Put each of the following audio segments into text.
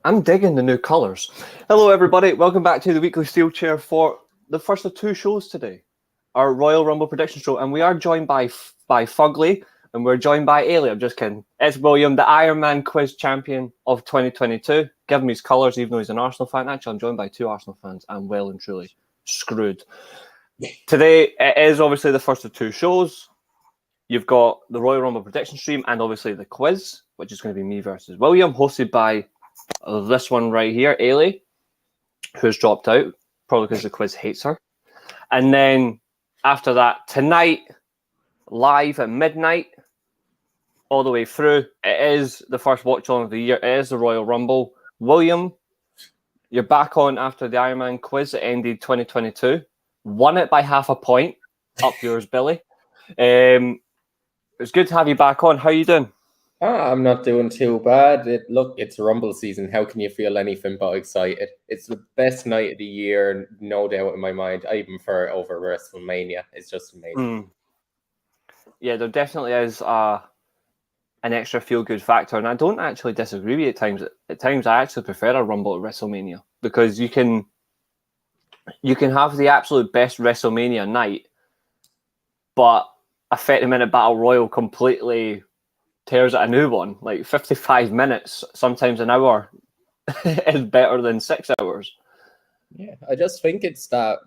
I'm digging the new colours. Hello, everybody. Welcome back to the weekly Steelchair for the first of two shows today, our Royal Rumble prediction show, and we are joined by Fugly, and we're joined by Eilidh. I'm just kidding. It's William, the Ironman quiz champion of 2022. Give him his colours, even though he's an Arsenal fan. Actually, I'm joined by two Arsenal fans. I'm well and truly screwed. Today, it is obviously the first of two shows. You've got the Royal Rumble prediction stream and obviously the quiz, which is going to be me versus William, hosted by this one right here, Eilidh, who's dropped out, probably because the quiz hates her. And then after that, tonight, live at midnight, all the way through, it is the first watch on of the year. It is the Royal Rumble. William, you're back on after the Ironman quiz that ended 2022. Won it by half a point. Up yours, Billy. It's good to have you back on. How are you doing? I'm not doing too bad. It's Rumble season. How can you feel anything but excited? It's the best night of the year, no doubt in my mind. I even prefer it over WrestleMania. It's just amazing. Yeah, there definitely is an extra feel-good factor, and I don't actually disagree with you at times. At times, I actually prefer a Rumble at WrestleMania because you can have the absolute best WrestleMania night, but a 30-minute Battle Royal completely tears at a new one. Like 55 minutes, sometimes an hour, is better than 6 hours. Yeah, I just think it's that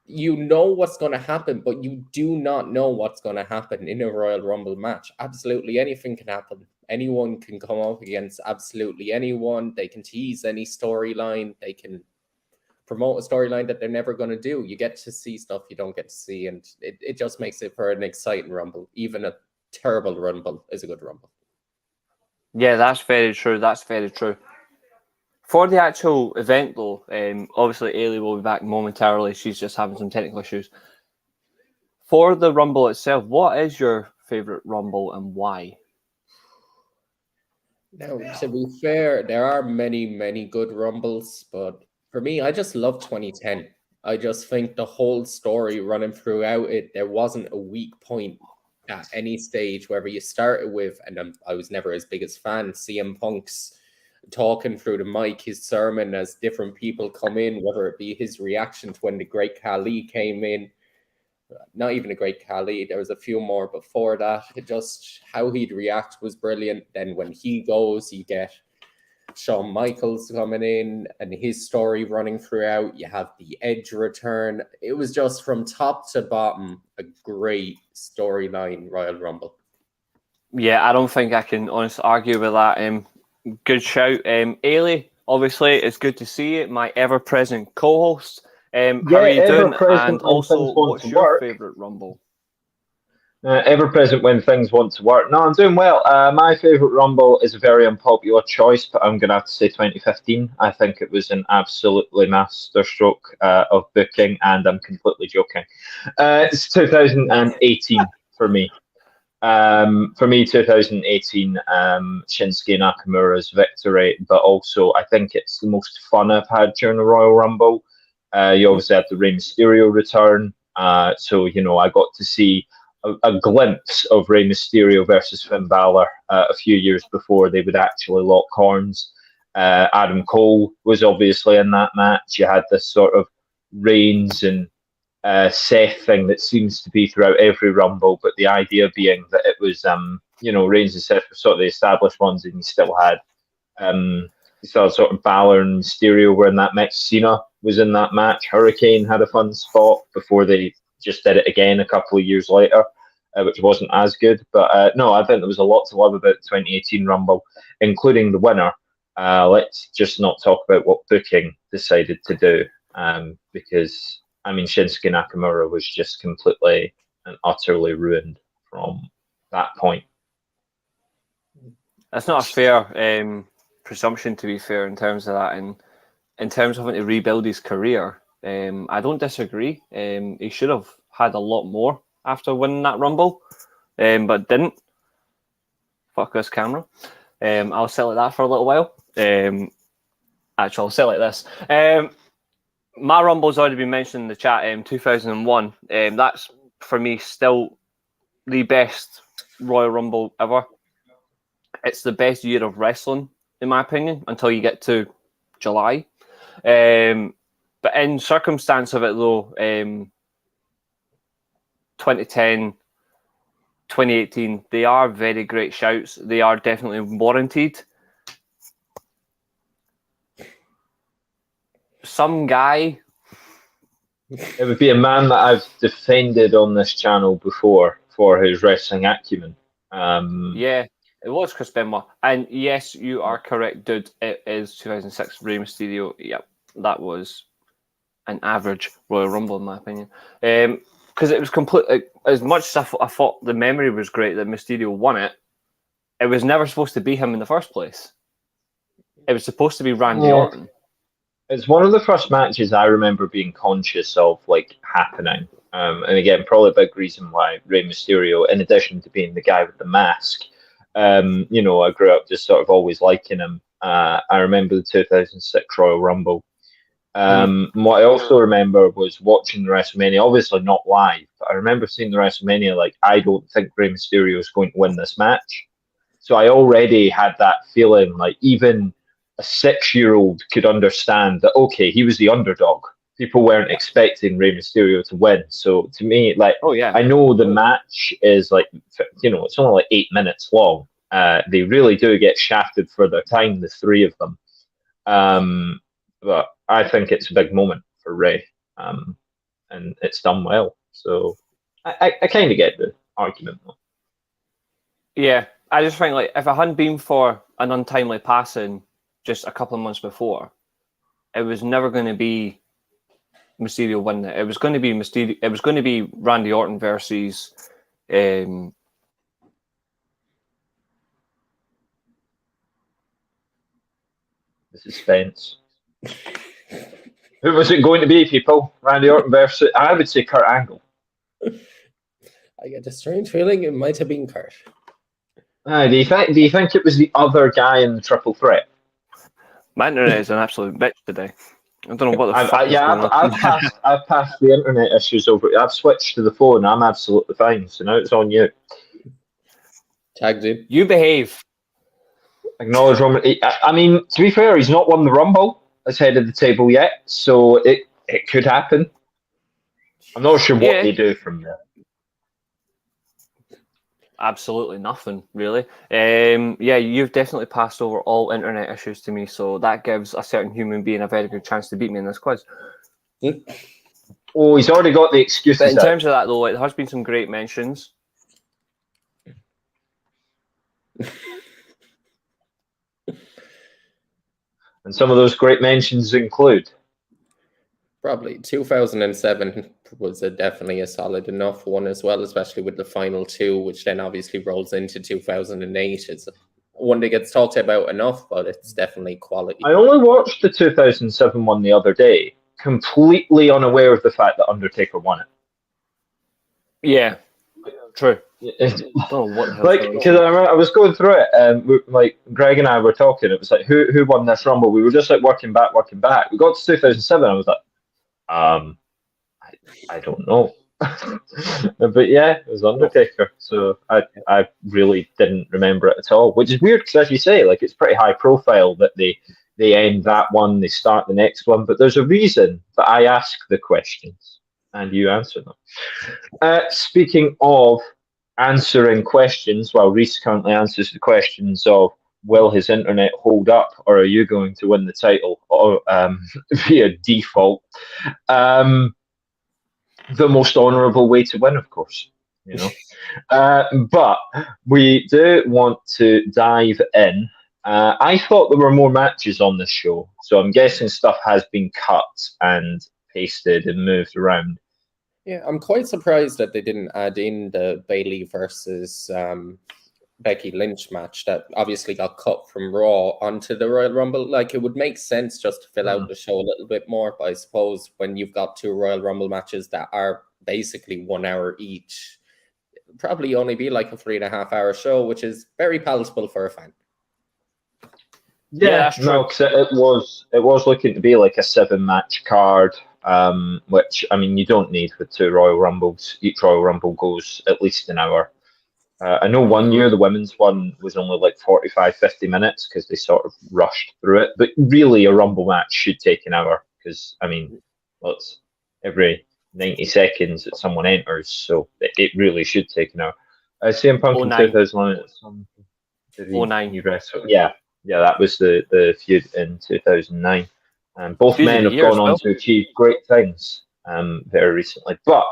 you know what's going to happen, but you do not know what's going to happen in a Royal Rumble match. Absolutely anything can happen. Anyone can come up against absolutely anyone. They can tease any storyline. They can promote a storyline that they're never going to do. You get to see stuff you don't get to see, and it just makes it for an exciting Rumble. Even a terrible Rumble is a good Rumble. Yeah, that's very true. That's very true. For the actual event, though, obviously Eilidh will be back momentarily. She's just having some technical issues. For the Rumble itself, what is your favourite Rumble and why? Now, to be fair, there are many, many good Rumbles, but for me, I just love 2010. I just think the whole story running throughout it, there wasn't a weak point at any stage, wherever you started with, and I was never as big as fan, CM Punk's talking through the mic, his sermon as different people come in, whether it be his reaction to when the Great Khali came in, not even a Great Khali, there was a few more before that. It just, how he'd react was brilliant. Then when he goes, you get Shawn Michaels coming in and his story running throughout. You have the Edge return. It was just from top to bottom a great storyline Royal Rumble. Yeah, I don't think I can honestly argue with that. Good shout. Eilidh, obviously, it's good to see you, my ever-present co-host. How are you doing? And also, what's your favourite Rumble? Ever-present when things want to work. No, I'm doing well. My favourite Rumble is a very unpopular choice, but I'm going to have to say 2015. I think it was an absolutely masterstroke of booking, and I'm completely joking. It's 2018 for me. 2018, Shinsuke Nakamura's victory, but also I think it's the most fun I've had during the Royal Rumble. You obviously had the Rey Mysterio return, so I got to see a glimpse of Rey Mysterio versus Finn Balor a few years before they would actually lock horns. Adam Cole was obviously in that match. You had this sort of Reigns and Seth thing that seems to be throughout every Rumble, but the idea being that it was, Reigns and Seth were sort of the established ones, and you still had sort of Balor and Mysterio were in that match. Cena was in that match. Hurricane had a fun spot before they just did it again a couple of years later, which wasn't as good. But no, I think there was a lot to love about the 2018 Rumble, including the winner. Let's just not talk about what booking decided to do, because Shinsuke Nakamura was just completely and utterly ruined from that point. That's not a fair presumption, to be fair, in terms of that. And in terms of having to rebuild his career, I don't disagree. He should have had a lot more after winning that Rumble, but didn't. Fuck this camera. I'll sell it that for a little while. Actually, I'll sell it this. My Rumble's already been mentioned in the chat. 2001. That's for me still the best Royal Rumble ever. It's the best year of wrestling in my opinion, until you get to July. But in circumstance of it, though, 2010, 2018, they are very great shouts. They are definitely warranted. Some guy... It would be a man that I've defended on this channel before for his wrestling acumen. Yeah, it was Chris Benoit. And yes, you are correct, dude. It is 2006 Rey Mysterio. Yep, that was an average Royal Rumble, in my opinion. Because it was completely... As much as I thought the memory was great that Mysterio won it, it was never supposed to be him in the first place. It was supposed to be Randy Orton. It's one of the first matches I remember being conscious of, like, happening. And again, probably a big reason why Rey Mysterio, in addition to being the guy with the mask, you know, I grew up just sort of always liking him. I remember the 2006 Royal Rumble. What I also remember was watching the WrestleMania, obviously not live, but I remember seeing the WrestleMania like, I don't think Rey Mysterio is going to win this match. So I already had that feeling, like, even a 6-year-old could understand that, okay, he was the underdog. People weren't expecting Rey Mysterio to win. So to me, like, I know the match is like, you know, it's only like 8 minutes long. They really do get shafted for their time, the three of them. But I think it's a big moment for Rey, and it's done well. So I kind of get the argument, though. Yeah, I just think, like, if it hadn't been for an untimely passing just a couple of months before, it was never going to be Mysterio winning it. It was going to be Mysterio. It was going to be Randy Orton versus. The suspense. Who was it going to be, people? Randy Orton versus, I would say, Kurt Angle. I get a strange feeling it might have been Kurt. Do you think it was the other guy in the triple threat? My internet is an absolute bitch today. I don't know what the fuck is going on. I've passed the internet issues over. I've switched to the phone. I'm absolutely fine. So now it's on you. Tagged in. You behave. Acknowledge Roman. I mean, to be fair, he's not won the Rumble as head of the table yet, so it could happen. I'm not sure what they do from there. Absolutely nothing, really. Yeah, you've definitely passed over all internet issues to me, so that gives a certain human being a very good chance to beat me in this quiz. Oh, he's already got the excuses. But in terms of that, though, it has been some great mentions. And some of those great mentions include? Probably 2007 was definitely a solid enough one as well, especially with the final two, which then obviously rolls into 2008. It's one that gets talked about enough, but it's definitely quality. I only watched the 2007 one the other day, completely unaware of the fact that Undertaker won it. Yeah, true. Because I was going through it, like Greg and I were talking. It was like, who won this Rumble? We were just like working back. We got to 2007. I was like, I don't know. But yeah, it was Undertaker. So I really didn't remember it at all, which is weird because, as you say, like, it's pretty high profile that they end that one, they start the next one. But there's a reason that I ask the questions and you answer them. Speaking of answering questions, while Reece currently answers the questions of, will his internet hold up, or are you going to win the title, or via default? The most honourable way to win, of course, you know. But we do want to dive in. I thought there were more matches on this show, so I'm guessing stuff has been cut and pasted and moved around. Yeah, I'm quite surprised that they didn't add in the Bayley versus Becky Lynch match that obviously got cut from Raw onto the Royal Rumble. Like, it would make sense just to fill out the show a little bit more, but I suppose when you've got two Royal Rumble matches that are basically 1 hour each, it'll probably only be like a 3.5 hour show, which is very palatable for a fan. Yeah, that's true. No, because it was looking to be like a 7-match card, which, I mean, you don't need with two Royal Rumbles. Each Royal Rumble goes at least an hour. I know one year the women's one was only like 45, 50 minutes because they sort of rushed through it. But really, a Rumble match should take an hour because, I mean, well, it's every 90 seconds that someone enters, so it really should take an hour. CM Punk in 2009. He wrestled. Yeah, that was the feud in 2009. And both men have gone on to achieve great things very recently. But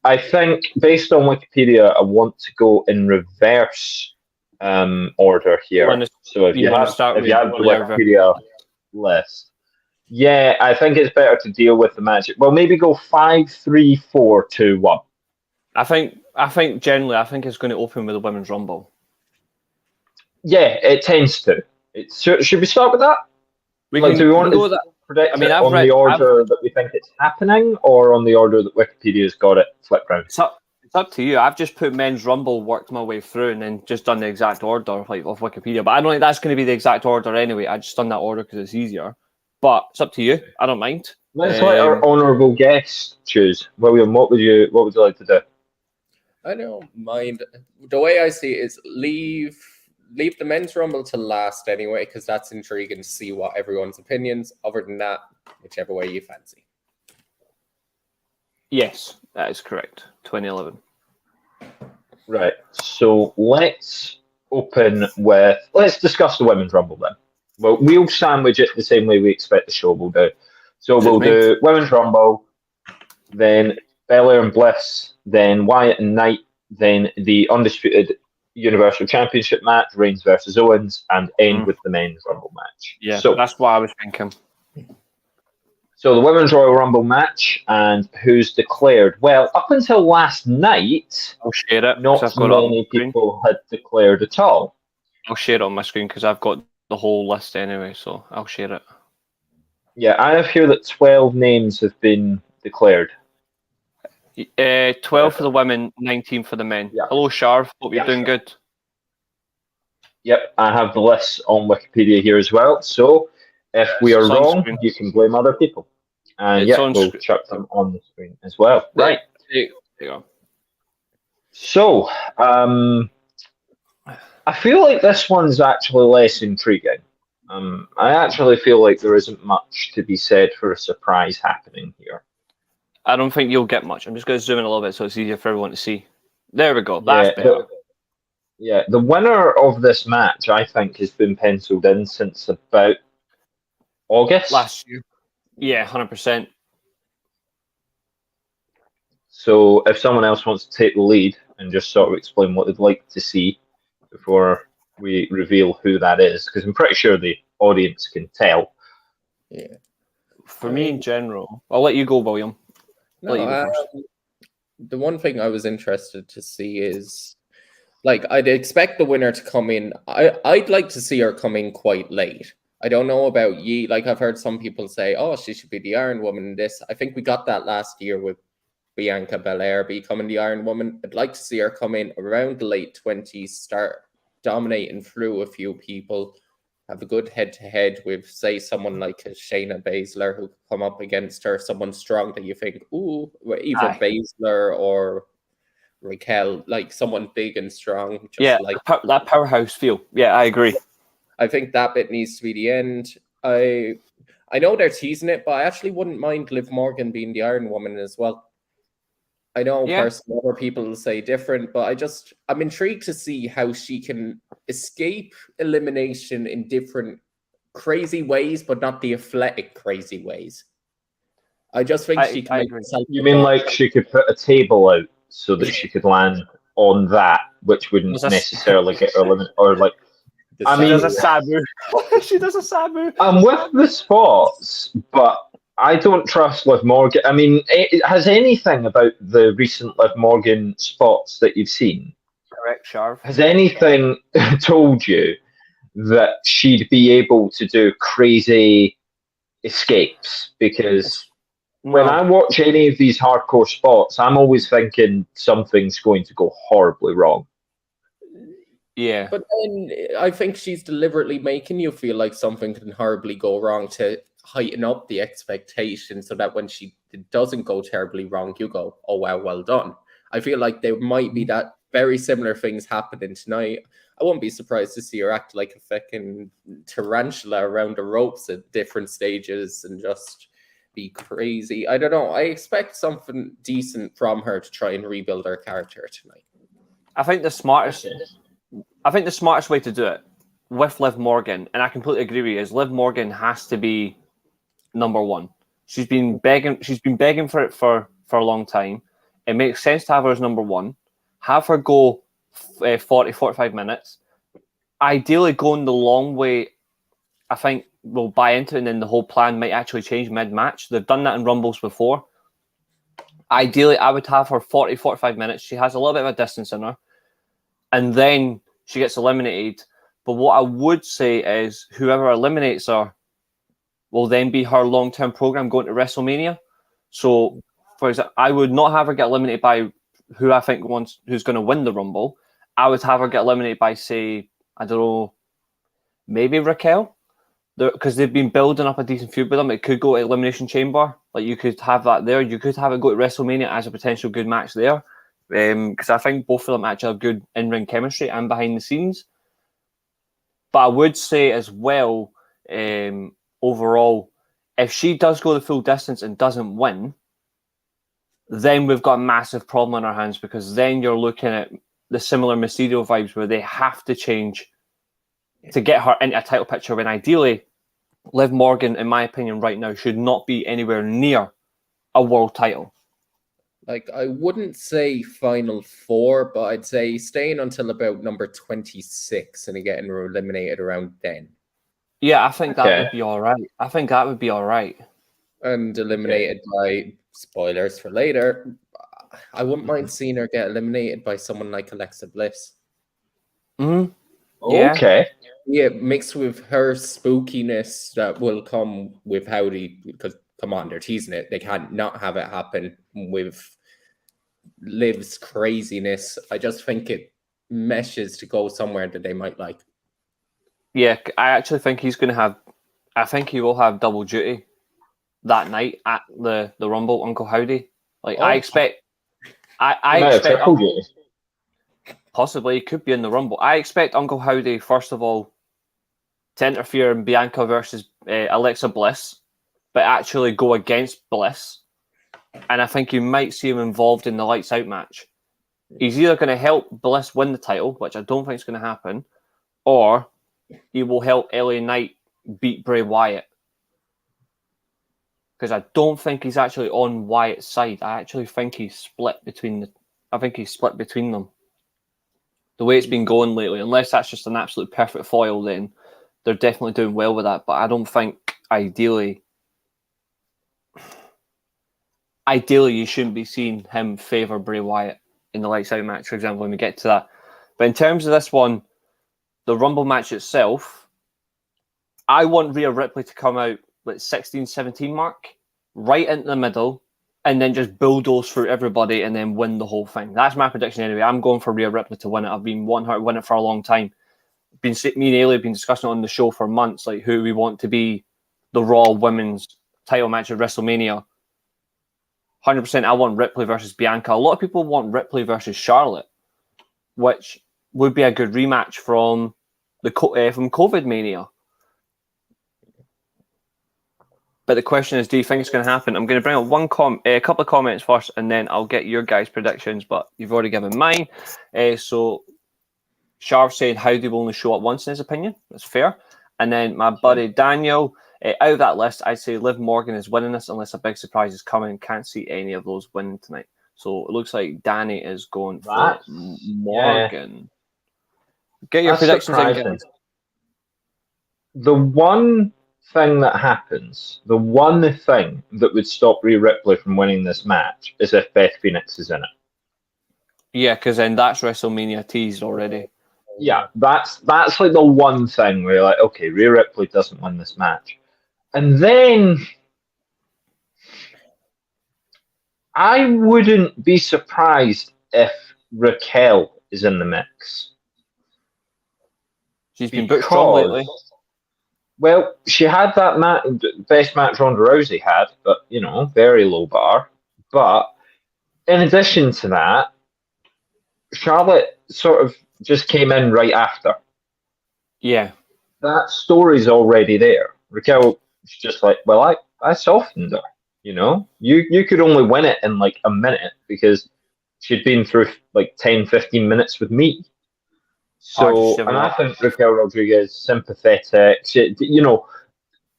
I think, based on Wikipedia, I want to go in reverse order here. So if you have the Wikipedia list, yeah, I think it's better to deal with the match. Well, maybe go 5, 3, 4, 2, 1. I think generally, I think it's going to open with the Women's Rumble. Yeah, it tends to. Should we start with that? Do we want to predict it on the order that we think it's happening, or on the order that Wikipedia's got it flipped round? It's up to you. I've just put Men's Rumble, worked my way through, and then just done the exact order of Wikipedia. But I don't think that's going to be the exact order anyway. I just done that order because it's easier. But it's up to you. I don't mind. Let's let our honourable guest choose. William, what would you like to do? I don't mind. The way I see it is leave the Men's Rumble to last anyway, because that's intriguing to see what everyone's opinions. Other than that, whichever way you fancy. Yes, that is correct. 2011. Right. So let's discuss the Women's Rumble then. Well, we'll sandwich it the same way we expect the show will do. So we'll do Women's Rumble, then Belair and Bliss, then Wyatt and Knight, then the undisputed Universal Championship match, Reigns versus Owens, and end with the Men's Rumble match. Yeah, so that's what I was thinking. So the Women's Royal Rumble match, and who's declared? Well, up until last night, I'll share it. Not many people had declared at all. I'll share it on my screen because I've got the whole list anyway, so I'll share it. Yeah, I have here that 12 names have been declared. 12 for the women, 19 for the men. Yeah. Hello, Sharv. Hope you're doing good. Yep, I have the list on Wikipedia here as well. So if we are wrong, you can blame other people. And we'll chuck them on the screen as well. Right. There you go. So, I feel like this one's actually less intriguing. I actually feel like there isn't much to be said for a surprise happening here. I don't think you'll get much. I'm just going to zoom in a little bit so it's easier for everyone to see. There we go. That's better. The winner of this match, I think, has been penciled in since about August last year. Yeah, 100%. So if someone else wants to take the lead and just sort of explain what they'd like to see before we reveal who that is, because I'm pretty sure the audience can tell. Yeah. For me in general, I'll let you go, William. The one thing I was interested to see is, like, I'd expect the winner to come in. I'd like to see her come in quite late. I don't know about ye. Like, I've heard some people say, "Oh, she should be the Iron Woman in this." I think we got that last year with Bianca Belair becoming the Iron Woman. I'd like to see her come in around the late 20s, start dominating through a few people, have a good head-to-head with, say, someone like Shayna Baszler who could come up against her, someone strong that you think, ooh, either Baszler or Raquel, like someone big and strong. That powerhouse feel. Yeah, I agree. I think that bit needs to be the end. I know they're teasing it, but I actually wouldn't mind Liv Morgan being the Iron Woman as well. I know personally other people will say different, but I'm intrigued to see how she can escape elimination in different crazy ways, but not the athletic crazy ways. I just think she can make herself. You mean like she could put a table out so that she could land on that, which wouldn't necessarily get her eliminated, or like. She does a Sabu. She does a Sabu. I'm with the spots, but I don't trust Liv Morgan. I mean, has anything about the recent Liv Morgan spots that you've seen? Correct, Sharv. Has anything told you that she'd be able to do crazy escapes? Because when I watch any of these hardcore spots, I'm always thinking something's going to go horribly wrong. Yeah. But then I think she's deliberately making you feel like something can horribly go wrong to heighten up the expectation so that when it doesn't go terribly wrong, you go, oh, wow, well done. I feel like there might be that very similar things happening tonight. I wouldn't be surprised to see her act like a fucking tarantula around the ropes at different stages and just be crazy. I don't know. I expect something decent from her to try and rebuild her character tonight. I think the smartest way to do it with Liv Morgan, and I completely agree with you, is Liv Morgan has to be number one. She's been begging for it for a long time. It makes sense to have her as number one. Have her go 40, 45 minutes. Ideally, going the long way, I think we'll buy into it, and then the whole plan might actually change mid-match. They've done that in Rumbles before. Ideally, I would have her 40, 45 minutes. She has a little bit of a distance in her, and then she gets eliminated. But what I would say is whoever eliminates her will then be her long-term program going to WrestleMania. So, for example, I would not have her get eliminated by who I think who's going to win the Rumble. I would have her get eliminated by, say, I don't know, maybe Raquel, because they've been building up a decent feud with them. It could go to Elimination Chamber. Like, you could have that there. You could have it go to WrestleMania as a potential good match there. Because I think both of them actually have good in-ring chemistry and behind the scenes. But I would say as well, overall, if she does go the full distance and doesn't win, then we've got a massive problem on our hands, because then you're looking at the similar Mysterio vibes where they have to change to get her into a title picture, when ideally Liv Morgan, in my opinion, right now, should not be anywhere near a world title. Like, I wouldn't say Final Four, but I'd say staying until about number 26 and getting eliminated around then. Yeah, I think that would be all right. And eliminated by, spoilers for later, I wouldn't mind seeing her get eliminated by someone like Alexa Bliss. Mm-hmm. Yeah. Okay. Yeah, mixed with her spookiness that will come with Howdy, because come on, they're teasing it. They can't not have it happen with Liv's craziness. I just think it meshes to go somewhere that they might like. Yeah, I actually think he will have double duty that night at the Rumble, Uncle Howdy. Like, I expect triple duty. Possibly, he could be in the Rumble. I expect Uncle Howdy, first of all, to interfere in Bianca versus Alexa Bliss, but actually go against Bliss. And I think you might see him involved in the Lights Out match. He's either going to help Bliss win the title, which I don't think is going to happen, or he will help LA Knight beat Bray Wyatt. Because I don't think he's actually on Wyatt's side. I actually think he's split between them. The way it's been going lately, unless that's just an absolute perfect foil, then they're definitely doing well with that. But I don't think ideally you shouldn't be seeing him favour Bray Wyatt in the Lights Out match, for example, when we get to that. But in terms of this one, the Rumble match itself, I want Rhea Ripley to come out like 16, 17 mark, right into the middle, and then just bulldoze through everybody and then win the whole thing. That's my prediction anyway. I'm going for Rhea Ripley to win it. I've been wanting her to win it for a long time. Me and Eilidh have been discussing it on the show for months, like who we want to be the Raw Women's title match at WrestleMania. 100% I want Ripley versus Bianca. A lot of people want Ripley versus Charlotte, which would be a good rematch from from COVID Mania. But the question is, do you think it's going to happen? I'm going to bring up a couple of comments first, and then I'll get your guys' predictions, but you've already given mine. So Sharp saying Howdy will only show up once in his opinion. That's fair. And then my buddy Daniel, out of that list, I'd say Liv Morgan is winning this unless a big surprise is coming. Can't see any of those winning tonight. So it looks like Danny is going for Morgan. Yeah. Get your predictions in. The one thing that happens, the one thing that would stop Rhea Ripley from winning this match is if Beth Phoenix is in it. Yeah, because then that's WrestleMania teased already. Yeah, that's like the one thing where you're like, okay, Rhea Ripley doesn't win this match. And then I wouldn't be surprised if Raquel is in the mix. She's been booked strong lately. Well, she had that best match Ronda Rousey had, but, you know, very low bar. But in addition to that, Charlotte sort of just came in right after. Yeah. That story's already there. Raquel's just like, well, I softened her. You could only win it in like a minute because she'd been through like 10, 15 minutes with me. Hard to So, shiver and I up. think Raquel Rodriguez sympathetic.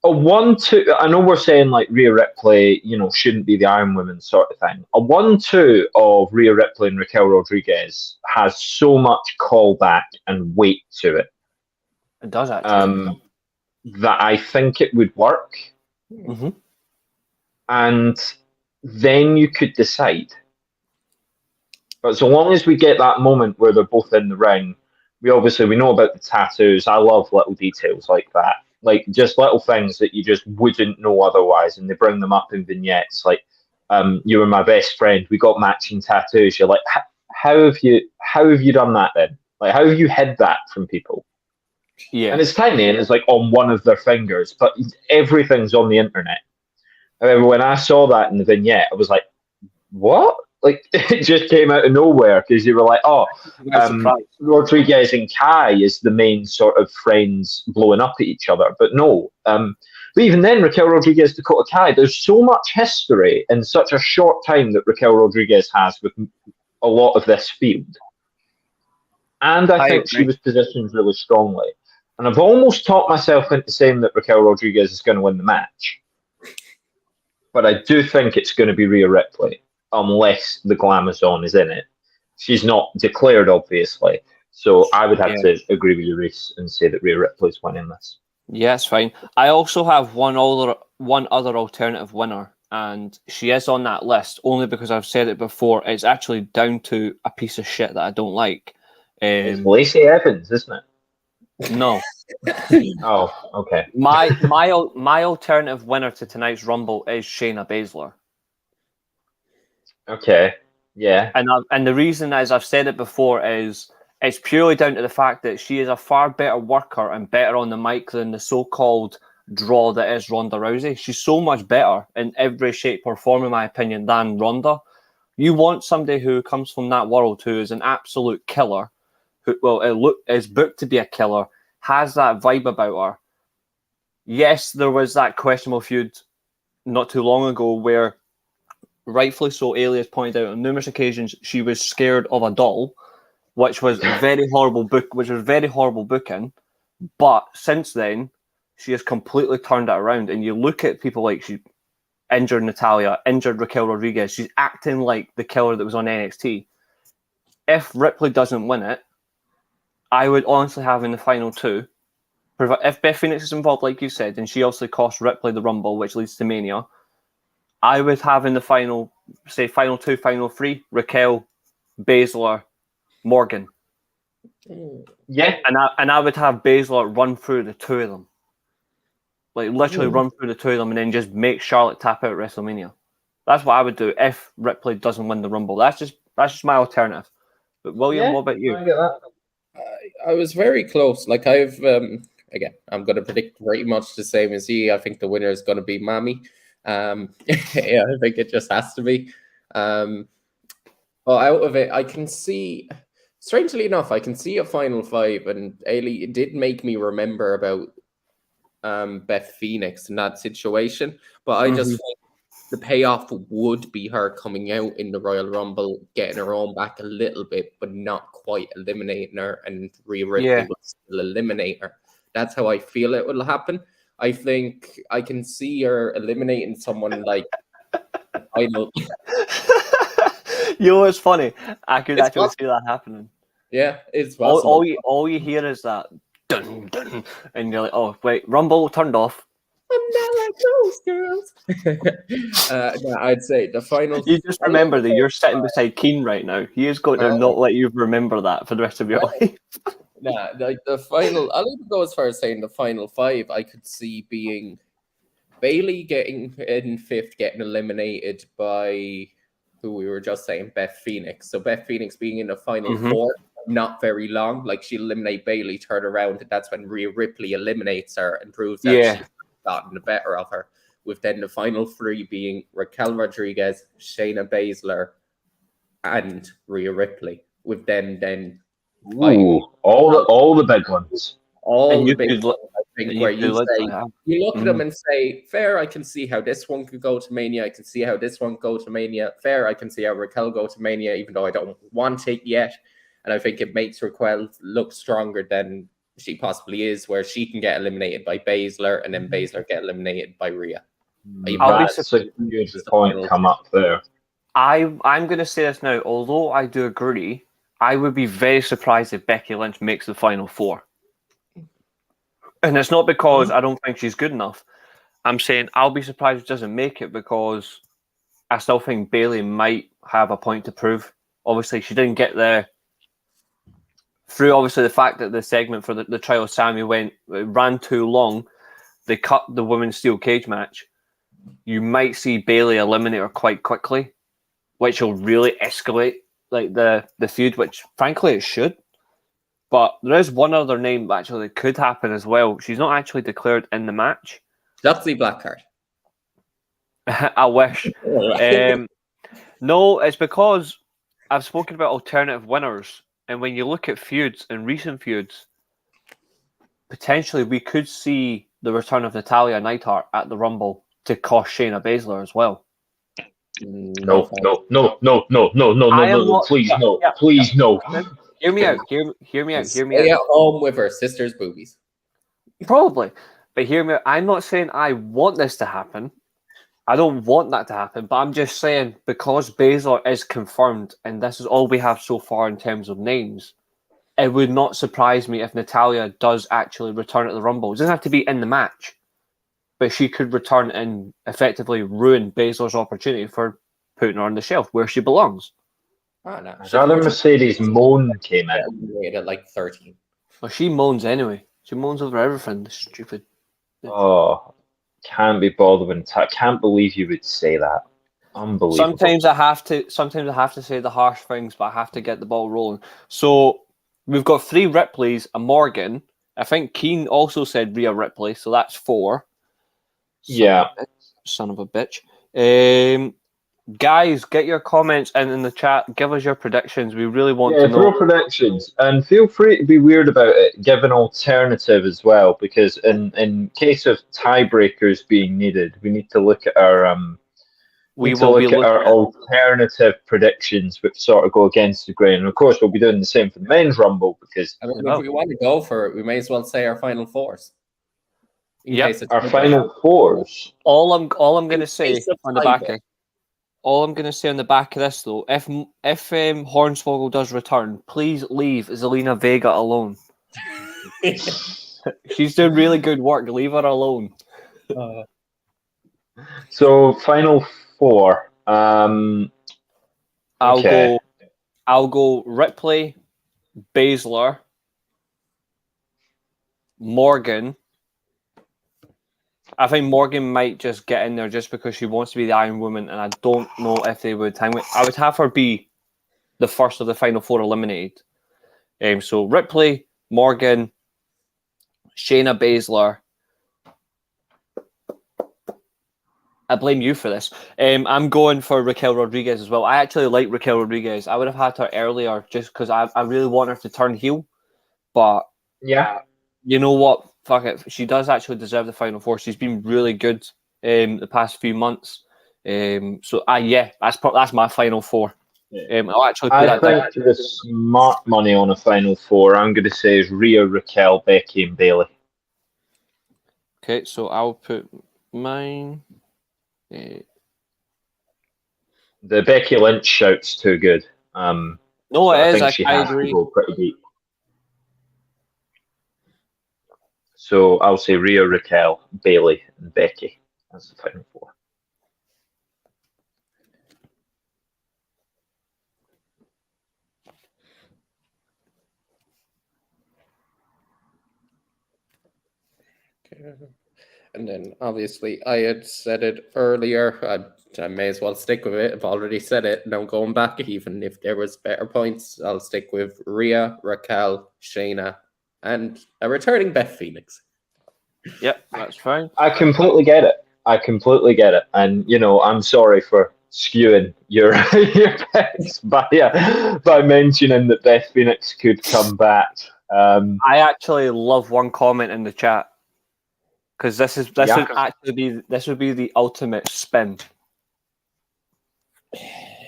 A 1-2. I know we're saying like Rhea Ripley, shouldn't be the Iron Woman sort of thing. A 1-2 of Rhea Ripley and Raquel Rodriguez has so much callback and weight to it. It does actually. That I think it would work. Mm-hmm. And then you could decide. But so long as we get that moment where they're both in the ring, we know about the tattoos. I love little details like that. Like just little things that you just wouldn't know otherwise, and they bring them up in vignettes. Like, you were my best friend. We got matching tattoos. You're like, how have you done that then? Like, how have you hid that from people? Yeah. And it's tiny, and it's like on one of their fingers, but everything's on the internet. I remember when I saw that in the vignette, I was like, what? Like, it just came out of nowhere because you were like, Rodriguez and Kai is the main sort of friends blowing up at each other. But no. But even then, Raquel Rodriguez, Dakota Kai, there's so much history in such a short time that Raquel Rodriguez has with a lot of this field. And I think she was positioned really strongly. And I've almost talked myself into saying that Raquel Rodriguez is going to win the match. But I do think it's going to be Rhea Ripley, unless the Glamazon is in it. She's not declared, obviously. So I would have to agree with you, Reece, and say that Rhea Ripley's winning this. Yeah, it's fine. I also have one other alternative winner, and she is on that list only because I've said it before. It's actually down to a piece of shit that I don't like. It's Lacey Evans, isn't it? No. Oh, okay. My alternative winner to tonight's Rumble is Shayna Baszler. Okay. Yeah. And the reason, as I've said it before, is it's purely down to the fact that she is a far better worker and better on the mic than the so-called draw that is Ronda Rousey. She's so much better in every shape or form, in my opinion, than Ronda. You want somebody who comes from that world, who is an absolute killer, who is booked to be a killer, has that vibe about her. Yes, there was that questionable feud not too long ago where, rightfully so, Eilidh has pointed out on numerous occasions she was scared of a doll, which was very horrible booking. But since then, she has completely turned it around. And you look at people like she injured Natalya, injured Raquel Rodriguez. She's acting like the killer that was on NXT. If Ripley doesn't win it, I would honestly have in the final two. If Beth Phoenix is involved, like you said, and she obviously cost Ripley the Rumble, which leads to Mania, I would have in the final two, final three, Raquel, Baszler, Morgan. Yeah. And I would have Baszler run through the two of them. Like, literally run through the two of them and then just make Charlotte tap out at WrestleMania. That's what I would do if Ripley doesn't win the Rumble. That's just my alternative. But William, what about you? I get that. I was very close. Like I've again, I'm going to predict pretty much the same as you. I think the winner is going to be Mami. Yeah, I think it just has to be. But out of it, I can see. Strangely enough, I can see a final five, and Eilidh, it did make me remember about Beth Phoenix in that situation. But I just think the payoff would be her coming out in the Royal Rumble, getting her own back a little bit, but not quite eliminating her, and Rhea Ripley will still eliminate her. That's how I feel it will happen. I think I can see her eliminating someone like Final. You know what's funny? I could actually see that happening. Yeah, it's possible. All you hear is that dun dun, and you're like, oh wait, Rumble turned off. I'm not like those girls. No, I'd say the final. You just remember that you're sitting beside Keen right now. He is going to not let you remember that for the rest of your life. Nah, like the final. I'll even go as far as saying the final five. I could see being Bayley getting in fifth, getting eliminated by who we were just saying, Beth Phoenix. So Beth Phoenix being in the final four, not very long. Like she'll eliminate Bayley, turn around, and that's when Rhea Ripley eliminates her and proves that she's gotten the better of her. With then the final three being Raquel Rodriguez, Shayna Baszler, and Rhea Ripley. with them then. Ooh, all the big ones. All the big ones, I think, where you look at them and say, fair, I can see how this one could go to Mania. I can see how this one go to Mania. Fair, I can see how Raquel go to Mania, even though I don't want it yet. And I think it makes Raquel look stronger than she possibly is, where she can get eliminated by Baszler and then Baszler get eliminated by Rhea. That's a good point come up there. I'm going to say this now. Although I do agree, I would be very surprised if Becky Lynch makes the final four. And it's not because I don't think she's good enough. I'm saying I'll be surprised if she doesn't make it because I still think Bayley might have a point to prove. Obviously, she didn't get there through obviously the fact that the segment for the trial of Sammy ran too long. They cut the women's steel cage match. You might see Bayley eliminate her quite quickly, which will really escalate like the feud, which frankly it should. But there is one other name actually that could happen as well. She's not actually declared in the match. Shotzi Blackheart. I wish. No, it's because I've spoken about alternative winners. And when you look at feuds and recent feuds, potentially we could see the return of Natalya Neidhart at the Rumble to cost Shayna Baszler as well. No, please, no, please, no. Hear me out. Hear me out. Stay at home with her sister's boobies. Probably. But hear me out. I'm not saying I want this to happen. I don't want that to happen. But I'm just saying because Baszler is confirmed and this is all we have so far in terms of names, it would not surprise me if Natalya does actually return at the Rumble. It doesn't have to be in the match. But she could return and effectively ruin Baszler's opportunity for putting her on the shelf where she belongs. Oh, no. Rather Mercedes Moan came in. At like 13. Well, she moans anyway. She moans over everything. Stupid. Oh, can't be bothered with I can't believe you would say that. Unbelievable. Sometimes I have to say the harsh things, but I have to get the ball rolling. So we've got 3 Ripleys, a Morgan. I think Keane also said Rhea Ripley, so that's 4. Yeah. Son of a bitch. Guys, get your comments in the chat. Give us your predictions. We really want to know. Throw predictions. And feel free to be weird about it. Give an alternative as well, because in case of tiebreakers being needed, we need to look at our alternative predictions, which sort of go against the grain. And of course, we'll be doing the same for the men's rumble because if we want to go for it, we may as well say our final fours. Our final fours. All I'm going to say on the back of all I'm going to say on the back of this though, if Hornswoggle does return, please leave Zelina Vega alone. She's doing really good work. Leave her alone. So final four. I'll go Ripley, Baszler, Morgan. I think Morgan might just get in there just because she wants to be the Iron Woman, and I don't know if they would. I would have her be the first of the final 4 eliminated. So Ripley, Morgan, Shayna Baszler. I blame you for this. I'm going for Raquel Rodriguez as well. I actually like Raquel Rodriguez. I would have had her earlier just because I really want her to turn heel. But yeah, you know what? Fuck it. She does actually deserve the final 4. She's been really good the past few months. That's my final 4. I'll actually put that down. I think the smart money on a final 4, I'm going to say, is Rhea, Raquel, Becky, and Bayley. Okay, so I'll put mine. The Becky Lynch shout's too good. No, it is. I think she has agree. To go pretty deep. So I'll say Rhea, Raquel, Bayley, and Becky. That's the final 4. Okay. And then obviously I had said it earlier. I may as well stick with it. I've already said it. No going back. Even if there was better points, I'll stick with Rhea, Raquel, Shayna, and a returning Beth Phoenix. Yep, that's fine. I completely get it. And, I'm sorry for skewing your your picks by mentioning that Beth Phoenix could come back. I actually love one comment in the chat because this would be the ultimate spin.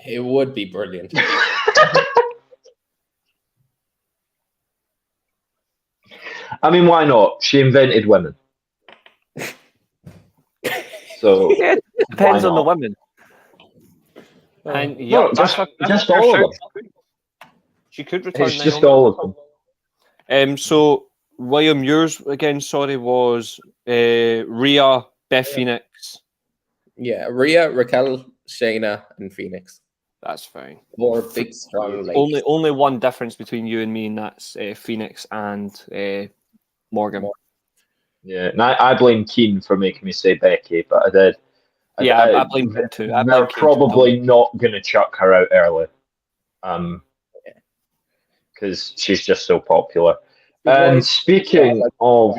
It would be brilliant. I mean, why not? She invented women. So Yeah, it depends on the women. And yeah, just all of them. She could return. It's just all of them. So William, yours again. Sorry, was Rhea, Beth Phoenix. Yeah, Rhea, Raquel, Shayna, and Phoenix. That's fine. 4 big, strong ladies. Only one difference between you and me, and that's Phoenix and Morgan. Yeah, and I blame Keen for making me say Becky, but I did. I blame him too. They're probably not going to chuck her out early, because she's just so popular. And speaking of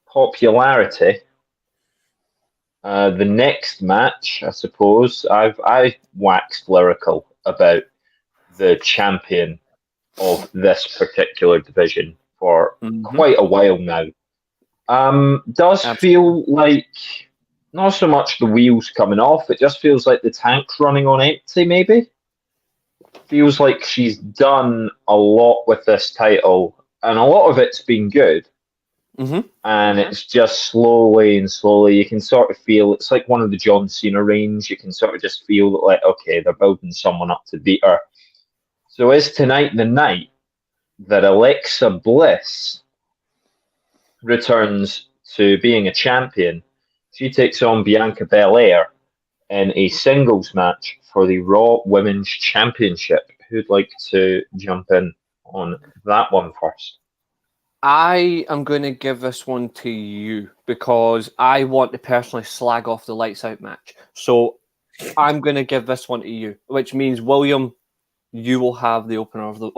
popularity, the next match, I suppose, I waxed lyrical about the champion of this particular division for quite a while now. Does feel like not so much the wheels coming off, it just feels like the tank's running on empty, maybe. Feels like she's done a lot with this title, and a lot of it's been good. And it's just slowly and slowly, you can sort of feel, it's like one of the John Cena reigns, you can sort of just feel that, like, okay, they're building someone up to beat her. So is tonight the night that Alexa Bliss returns to being a champion? She takes on Bianca Belair in a singles match for the Raw Women's Championship. Who'd like to jump in on that one first? I am going to give this one to you because I want to personally slag off the Lights Out match. So I'm going to give this one to you, which means William, you will have the opener of the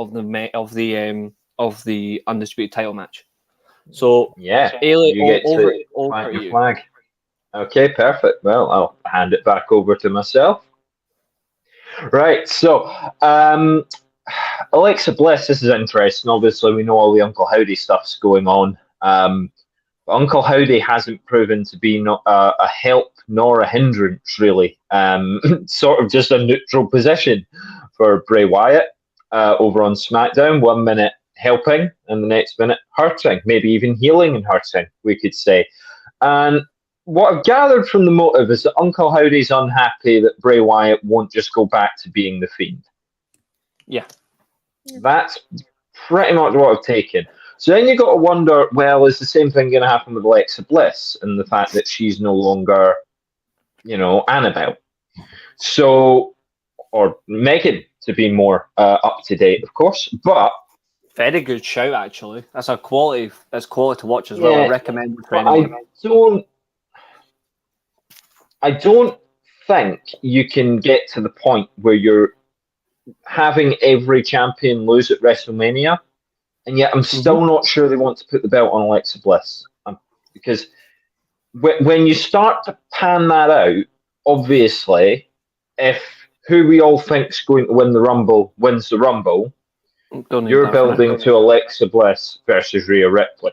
undisputed title match. So yeah, Eilidh, you get over your you. flag. Okay, perfect. Well, I'll hand it back over to myself. Right, so Alexa Bliss, this is interesting. Obviously, we know all the Uncle Howdy stuff's going on. But Uncle Howdy hasn't proven to be a help nor a hindrance, really. Sort of just a neutral position for Bray Wyatt over on SmackDown. 1 minute helping and the next minute hurting, maybe even healing and hurting, we could say. And what I've gathered from the motive is that Uncle Howdy's unhappy that Bray Wyatt won't just go back to being the Fiend. Yeah. That's pretty much what I've taken. So then you got to wonder, well, is the same thing going to happen with Alexa Bliss and the fact that she's no longer, Annabelle? So, or Megan, to be more up to date, of course. But very good shout, actually. That's quality to watch as well. I recommend it for anyone. I don't think you can get to the point where you're having every champion lose at WrestleMania, and yet I'm still not sure they want to put the belt on Alexa Bliss. Because when you start to pan that out, obviously, if who we all think is going to win the Rumble wins the Rumble, you're building to Alexa Bliss versus Rhea Ripley.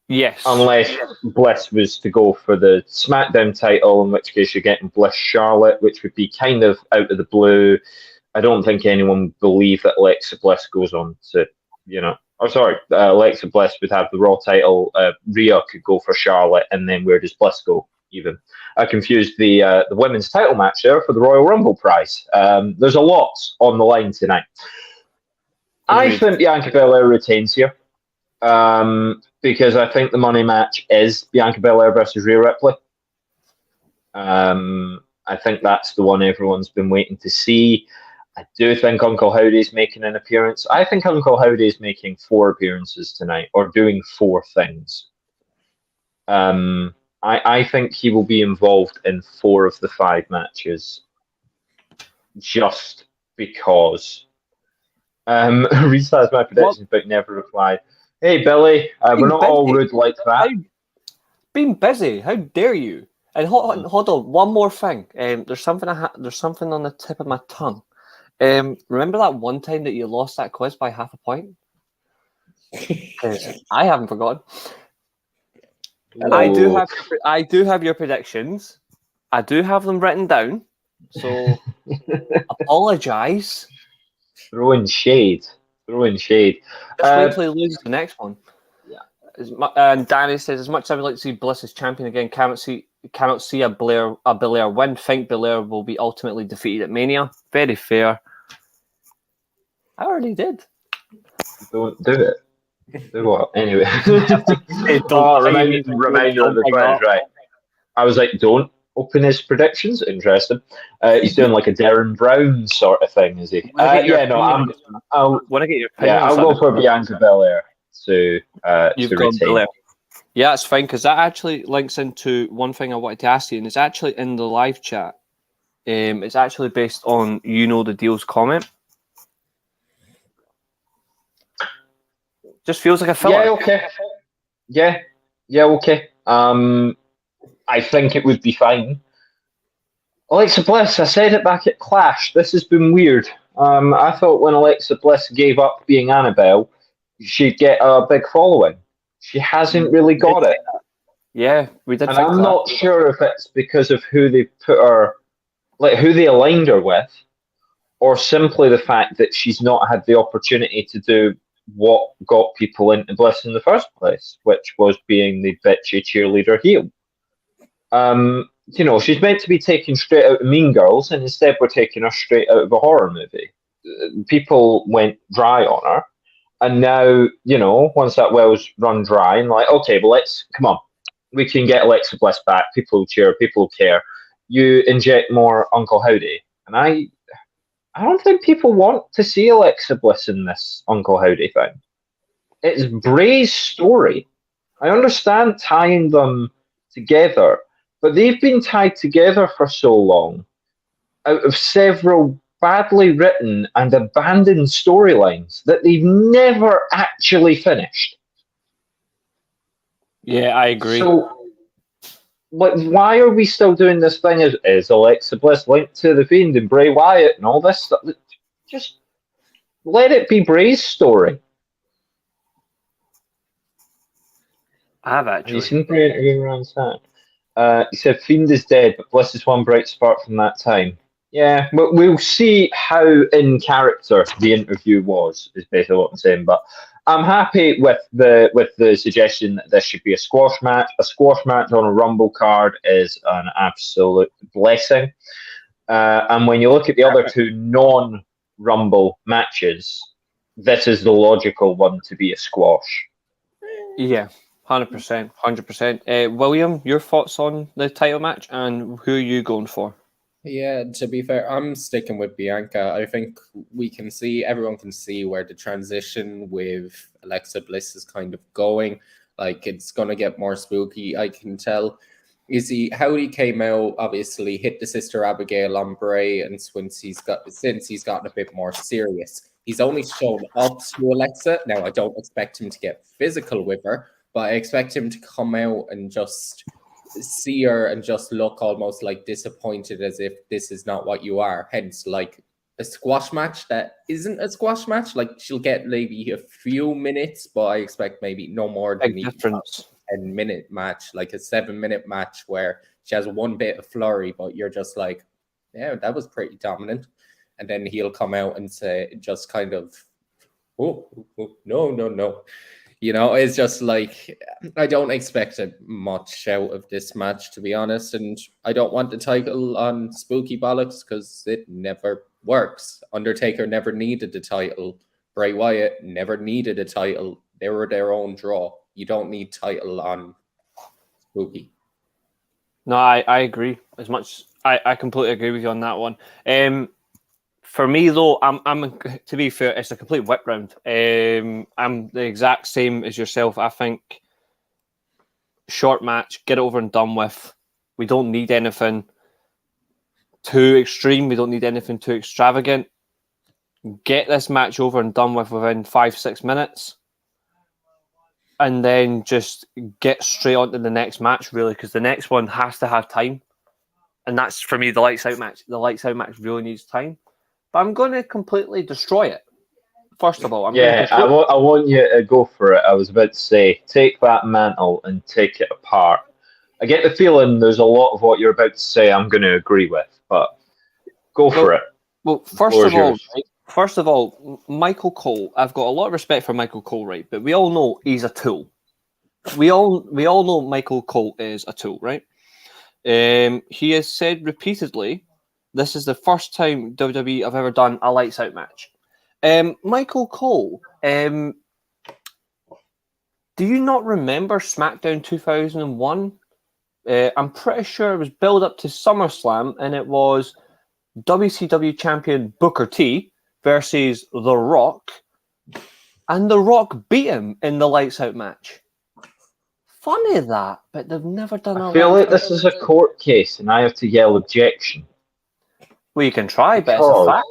Yes. Unless Bliss was to go for the SmackDown title, in which case you're getting Bliss Charlotte, which would be kind of out of the blue. I don't think anyone would believe that Alexa Bliss goes on to, Alexa Bliss would have the Raw title. Rhea could go for Charlotte, and then where does Bliss go? Even I confused the women's title match there for the Royal Rumble prize. There's a lot on the line tonight. I think Bianca Belair retains here. Because I think the money match is Bianca Belair versus Rhea Ripley. I think that's the one everyone's been waiting to see. I do think Uncle Howdy's making an appearance. I think Uncle Howdy's making 4 appearances tonight, or doing 4 things. I think he will be involved in 4 of the 5 matches, just because. Reece has my predictions, but never replied. Hey, Billy, we're not all rude like that. Been busy. How dare you? And hold on, one more thing. There's something on the tip of my tongue. Remember that one time that you lost that quiz by half a point? 'Cause I haven't forgotten. I do have your predictions. I do have them written down. So apologise. Throwing shade. Just wait till he loses the next one. Yeah. And Danny says, as much as I would like to see Bliss as champion again, cannot see a Belair win. Think Belair will be ultimately defeated at Mania. Very fair. I already did. Don't do it. Do what? Anyway. Reminder of the quiz, right? I was like, don't open his predictions. Interesting. He's doing like a Darren Brown sort of thing, is he? I want to get your opinion. Yeah, I'll go for Bianca Belair to retain. Belair. Yeah, it's fine, because that actually links into one thing I wanted to ask you, and it's actually in the live chat. It's actually based on the deal's comment. Just feels like a filler. Yeah, okay. Yeah, okay. I think it would be fine. Alexa Bliss, I said it back at Clash. This has been weird. I thought when Alexa Bliss gave up being Annabelle, she'd get a big following. She hasn't really got it. Yeah, we did. And I'm not sure if it's because of who they put her, like who they aligned her with, or simply the fact that she's not had the opportunity to do what got people into Bliss in the first place, which was being the bitchy cheerleader heel. She's meant to be taken straight out of Mean Girls, and instead we're taking her straight out of a horror movie. People went dry on her, and now, once that well's run dry, and like, okay, well, come on. We can get Alexa Bliss back. People will cheer. People will care. You inject more Uncle Howdy. And I don't think people want to see Alexa Bliss in this Uncle Howdy thing. It's Bray's story. I understand tying them together, but they've been tied together for so long out of several badly written and abandoned storylines that they've never actually finished. Yeah, I agree. So, why are we still doing this thing? Is Alexa Bliss linked to The Fiend and Bray Wyatt and all this stuff? Just let it be Bray's story. I have actually. You seen Bray interviewing around that? He said Fiend is dead, but Bliss is one bright spark from that time. Yeah, but we'll see how in character the interview was, is basically what I'm saying. But I'm happy with the suggestion that this should be a squash match. A squash match on a Rumble card is an absolute blessing. And when you look at the other two non-Rumble matches, this is the logical one to be a squash. Yeah, 100%, 100%. William, your thoughts on the title match and who are you going for? Yeah, to be fair, I'm sticking with Bianca. I think everyone can see where the transition with Alexa Bliss is kind of going. Like, it's going to get more spooky, I can tell. You see, how he came out, obviously, hit the Sister Abigail on Bray, and since he's gotten a bit more serious, he's only shown up to Alexa. Now, I don't expect him to get physical with her, but I expect him to come out and just see her and just look almost like disappointed, as if this is not what you are. Hence, like a squash match that isn't a squash match. Like, she'll get maybe a few minutes, but I expect maybe no more than a 10-minute match, like a 7-minute match where she has one bit of flurry, but you're just like, yeah, that was pretty dominant. And then he'll come out and say, just kind of, oh no. It's just like, I don't expect much out of this match, to be honest. And I don't want the title on Spooky Bollocks because it never works. Undertaker never needed the title. Bray Wyatt never needed a title. They were their own draw. You don't need title on Spooky. No, I agree. I completely agree with you on that one. For me, though, I'm to be fair, it's a complete whip round. I'm the exact same as yourself. I think short match, get it over and done with. We don't need anything too extreme. We don't need anything too extravagant. Get this match over and done with within 5-6 minutes. and then just get straight on to the next match, really, because the next one has to have time. And that's, for me, the Lights Out match. The Lights Out match really needs time. But I'm going to completely destroy it. First of all, I want you to go for it. I was about to say, take that mantle and take it apart. I get the feeling there's a lot of what you're about to say I'm going to agree with, but go for it. Well, first of all, Michael Cole. I've got a lot of respect for Michael Cole, right? But we all know he's a tool. We all know Michael Cole is a tool, right? He has said repeatedly, this is the first time WWE have ever done a Lights Out match. Michael Cole, do you not remember SmackDown 2001? I'm pretty sure it was built up to SummerSlam, and it was WCW champion Booker T versus The Rock, and The Rock beat him in the Lights Out match. Funny that, but they've never done I feel like this is a court case, and I have to yell objection. Well, you can try, but it's a fact.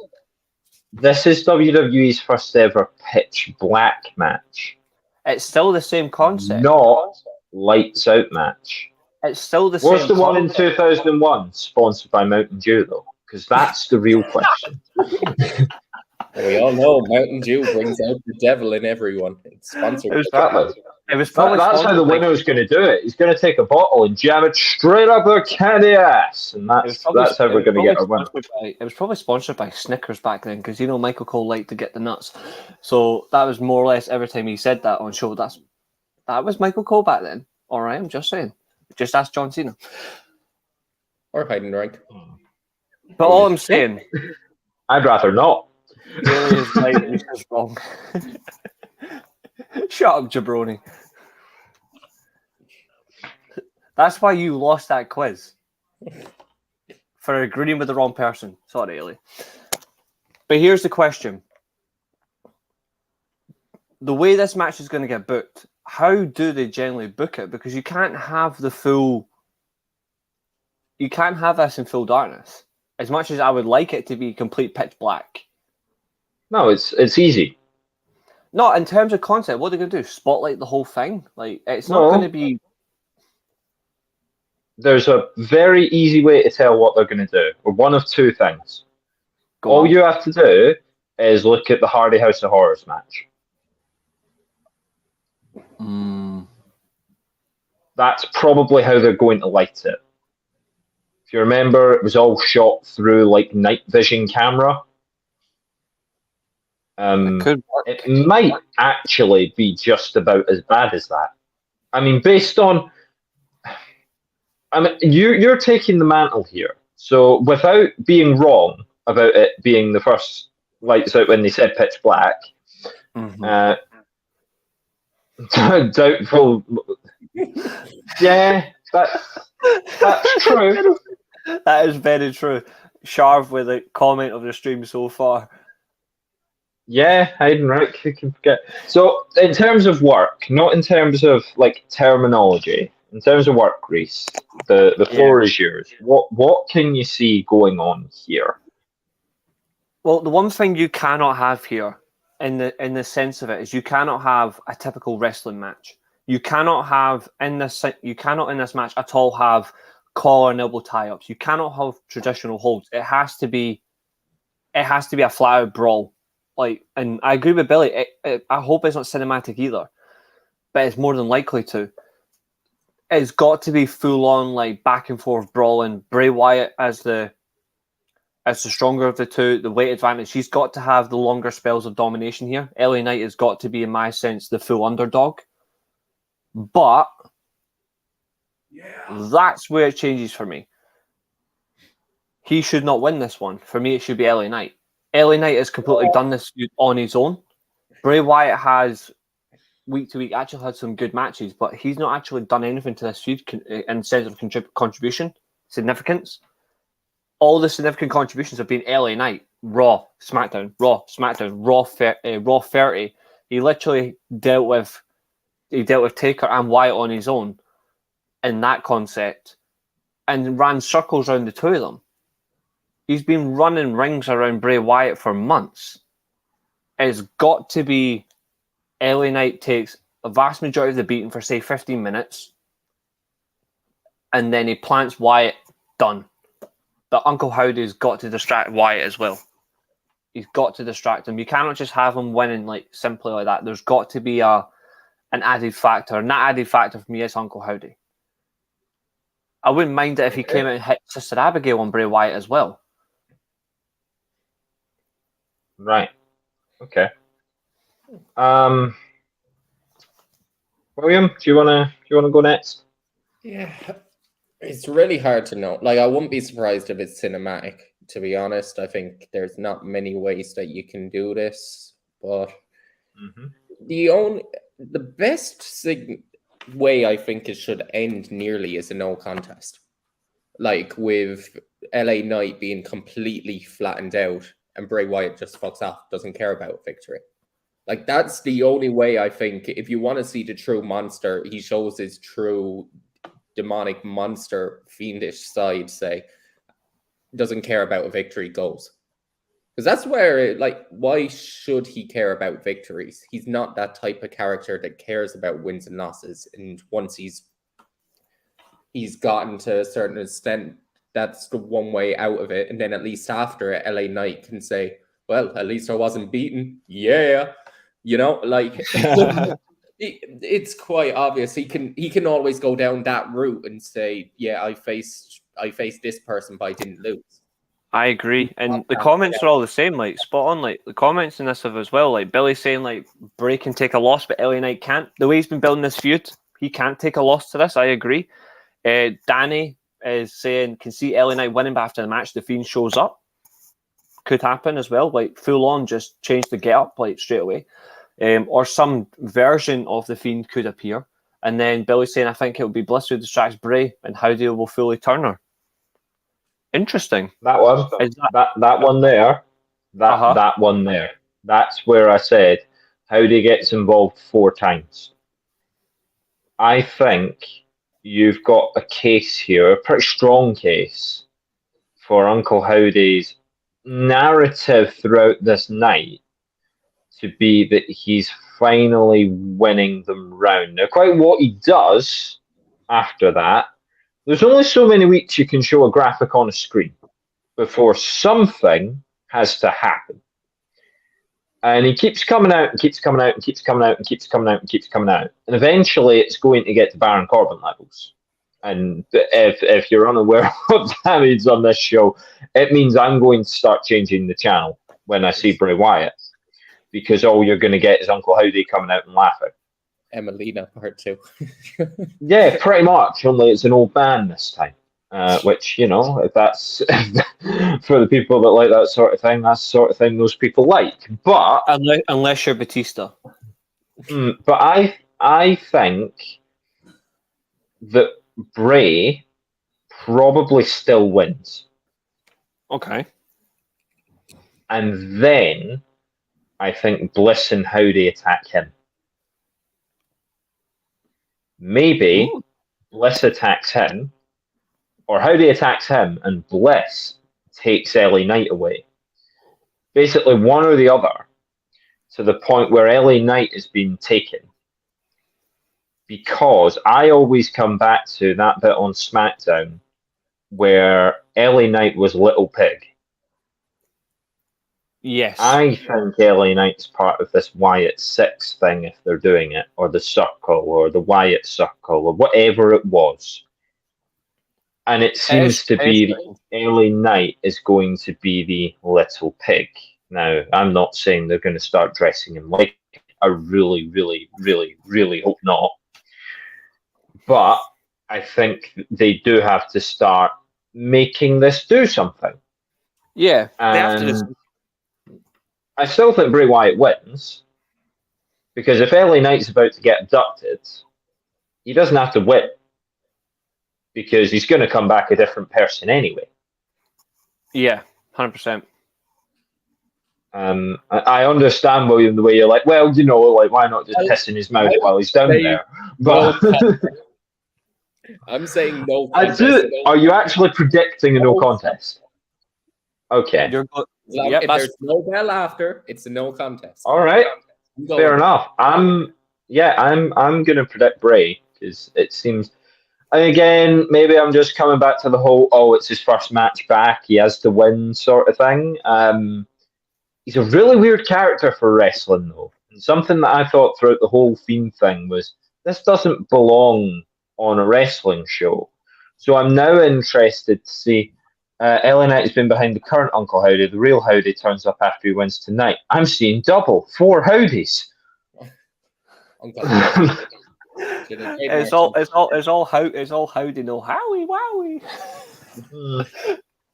This is WWE's first ever pitch black match. It's still the same concept. Not Lights Out match. It's still the same. Was the one in 2001 sponsored by Mountain Dew, though? Because that's the real question. We all know Mountain Dew brings out the devil in everyone. It's sponsored. That's how the winner's going to do it. He's going to take a bottle and jam it straight up their candy ass, and that's how we're going to get our winner. It was probably sponsored by Snickers back then, because Michael Cole liked to get the nuts. So that was more or less every time he said that on show. That was Michael Cole back then. All right, I'm just saying. Just ask John Cena or Heidenreich. But all I'm saying, I'd rather not. Really is right, and he's wrong. Shut up, jabroni. That's why you lost that quiz. For agreeing with the wrong person. Sorry, Eilidh. But here's the question. The way this match is going to get booked, how do they generally book it? Because you can't have this in full darkness. As much as I would like it to be complete pitch black. No, it's easy. No, in terms of concept, what are they going to do? Spotlight the whole thing? Like, it's not going to be... There's a very easy way to tell what they're going to do. Or one of two things. All you have to do is look at the Hardy House of Horrors match. That's probably how they're going to light it. If you remember, it was all shot through like night vision camera. It might actually be just about as bad as that. I mean, you're taking the mantle here. So without being wrong about it being the first Lights Out when they said pitch black, doubtful. Yeah, that's true. That is very true. Sharv with a comment of the stream so far. Yeah, Heidenreich, who can forget? So, in terms of work, not in terms of like terminology, in terms of work, Reece, the floor is yours. What can you see going on here? Well, the one thing you cannot have here, in the sense of it, is you cannot have a typical wrestling match. You cannot in this match at all have collar and elbow tie-ups. You cannot have traditional holds. It has to be a flat-out brawl. And I agree with Billy. I hope it's not cinematic either, but it's more than likely to. It's got to be full-on like back and forth brawling. Bray Wyatt as the stronger of the two, the weight advantage. She's got to have the longer spells of domination here. LA Knight has got to be, in my sense, the full underdog. But that's where it changes for me. He should not win this one. For me, it should be LA Knight. LA Knight has completely done this on his own. Bray Wyatt has, week to week, actually had some good matches, but he's not actually done anything to this feud in sense of contribution, significance. All the significant contributions have been LA Knight, Raw, SmackDown, Raw 30. He literally dealt with Taker and Wyatt on his own in that concept and ran circles around the two of them. He's been running rings around Bray Wyatt for months. It's got to be LA Knight takes a vast majority of the beating for, say, 15 minutes, and then he plants Wyatt, done. But Uncle Howdy's got to distract Wyatt as well. He's got to distract him. You cannot just have him winning like simply like that. There's got to be an added factor. And that added factor for me is Uncle Howdy. I wouldn't mind it if he came out and hit Sister Abigail on Bray Wyatt as well. Right. Okay. William, do you wanna go next? Yeah, it's really hard to know. Like, I wouldn't be surprised if it's cinematic. To be honest, I think there's not many ways that you can do this, but the best way I think it should end nearly is a no contest. Like with LA Knight being completely flattened out and Bray Wyatt just fucks off, doesn't care about victory. Like, that's the only way I think, if you want to see the true monster, he shows his true demonic monster, fiendish side, say, doesn't care about a victory, goes. Because that's where, like, why should he care about victories? He's not that type of character that cares about wins and losses. And once he's gotten to a certain extent, that's the one way out of it. And then at least after it, LA Knight can say, well, at least I wasn't beaten. Yeah. You know, like, it's quite obvious. He can always go down that route and say, yeah, I faced this person, but I didn't lose. I agree. And the comments are all the same, like, spot on. Like, the comments in this have as well. Like, Billy saying, like, Bray can take a loss, but LA Knight can't. The way he's been building this feud, he can't take a loss to this. I agree. Danny is saying, can see LA Knight winning, but after the match, the Fiend shows up. Could happen as well. Like, full on, just change the get up, like, straight away. Or some version of the Fiend could appear. And then Billy saying, I think it will be Bliss who distracts Bray, and Howdy will fully turn her. Interesting. That one. That one there. That one there. That's where I said Howdy gets involved 4 times. I think you've got a case here, a pretty strong case, for Uncle Howdy's narrative throughout this night to be that he's finally winning them round. Now, quite what he does after that, there's only so many weeks you can show a graphic on a screen before something has to happen. And he keeps coming out and keeps coming out and keeps coming out and keeps coming out and keeps coming out. And eventually it's going to get to Baron Corbin levels. And if you're unaware of what that means on this show, it means I'm going to start changing the channel when I see Bray Wyatt. Because all you're going to get is Uncle Howdy coming out and laughing. Emelina part 2. Yeah, pretty much. Only it's an old man this time. Which, you know, if that's for the people that like that sort of thing, that's the sort of thing those people like. But unless you're Batista. But I think that Bray probably still wins. Okay. And then I think Bliss and Howdy attack him. Maybe Bliss attacks him, or Howdy attacks him, and Bliss takes LA Knight away. Basically, one or the other, to the point where LA Knight is being taken. Because I always come back to that bit on SmackDown where LA Knight was Little Pig. Yes. I think LA Knight's part of this Wyatt 6 thing if they're doing it, or the Circle, or the Wyatt Circle, or whatever it was. And it seems to be that LA Knight is going to be the Little Pig. Now, I'm not saying they're going to start dressing him like it. I really, really, really, really hope not. But I think they do have to start making this do something. Yeah, they have to And just... I still think Bray Wyatt wins, because if LA Knight's about to get abducted, he doesn't have to win, because he's going to come back a different person anyway. Yeah, 100%. I understand, William, the way you're like, well, you know, like, why not just piss in his mouth while he's down there? But I'm saying no contest. Are you actually predicting a no contest? Okay. If there's no bell after, it's a no contest. All right. Fair enough. I'm Yeah, I'm gonna predict Bray because it seems. And again, maybe I'm just coming back to the whole it's his first match back, he has to win sort of thing. He's a really weird character for wrestling though. And something that I thought throughout the whole theme thing was this doesn't belong on a wrestling show. So I'm now interested to see. LA Knight has been behind the current Uncle Howdy. The real Howdy turns up after he wins tonight. I'm seeing double, 4 Howdies. Uncle It's all howdy, no howie wowie.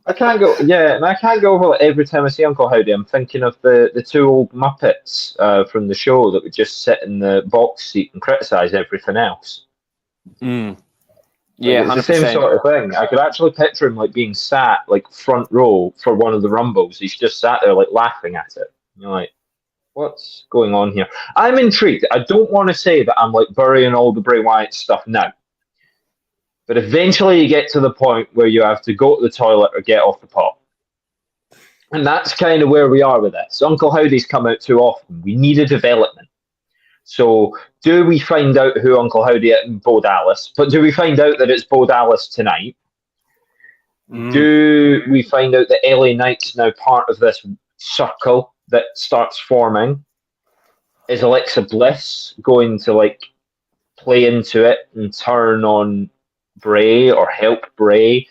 I can't go. Yeah, and I can't go over it every time I see Uncle Howdy. I'm thinking of the 2 old Muppets from the show that would just sit in the box seat and criticize everything else. Yeah, it's the 100%. same sort of thing. I could actually picture him like being sat like front row for one of the Rumbles. He's just sat there like laughing at it. You're like, what's going on here? I'm intrigued. I don't want to say that I'm like burying all the Bray Wyatt stuff now. But eventually you get to the point where you have to go to the toilet or get off the pot. And that's kind of where we are with this. Uncle Howdy's come out too often. We need a development. So do we find out who Uncle Howdy is and Bo Dallas? But do we find out that it's Bo Dallas tonight? Do we find out that LA Knight's now part of this circle that starts forming? Is Alexa Bliss going to like play into it and turn on Bray or help Bray?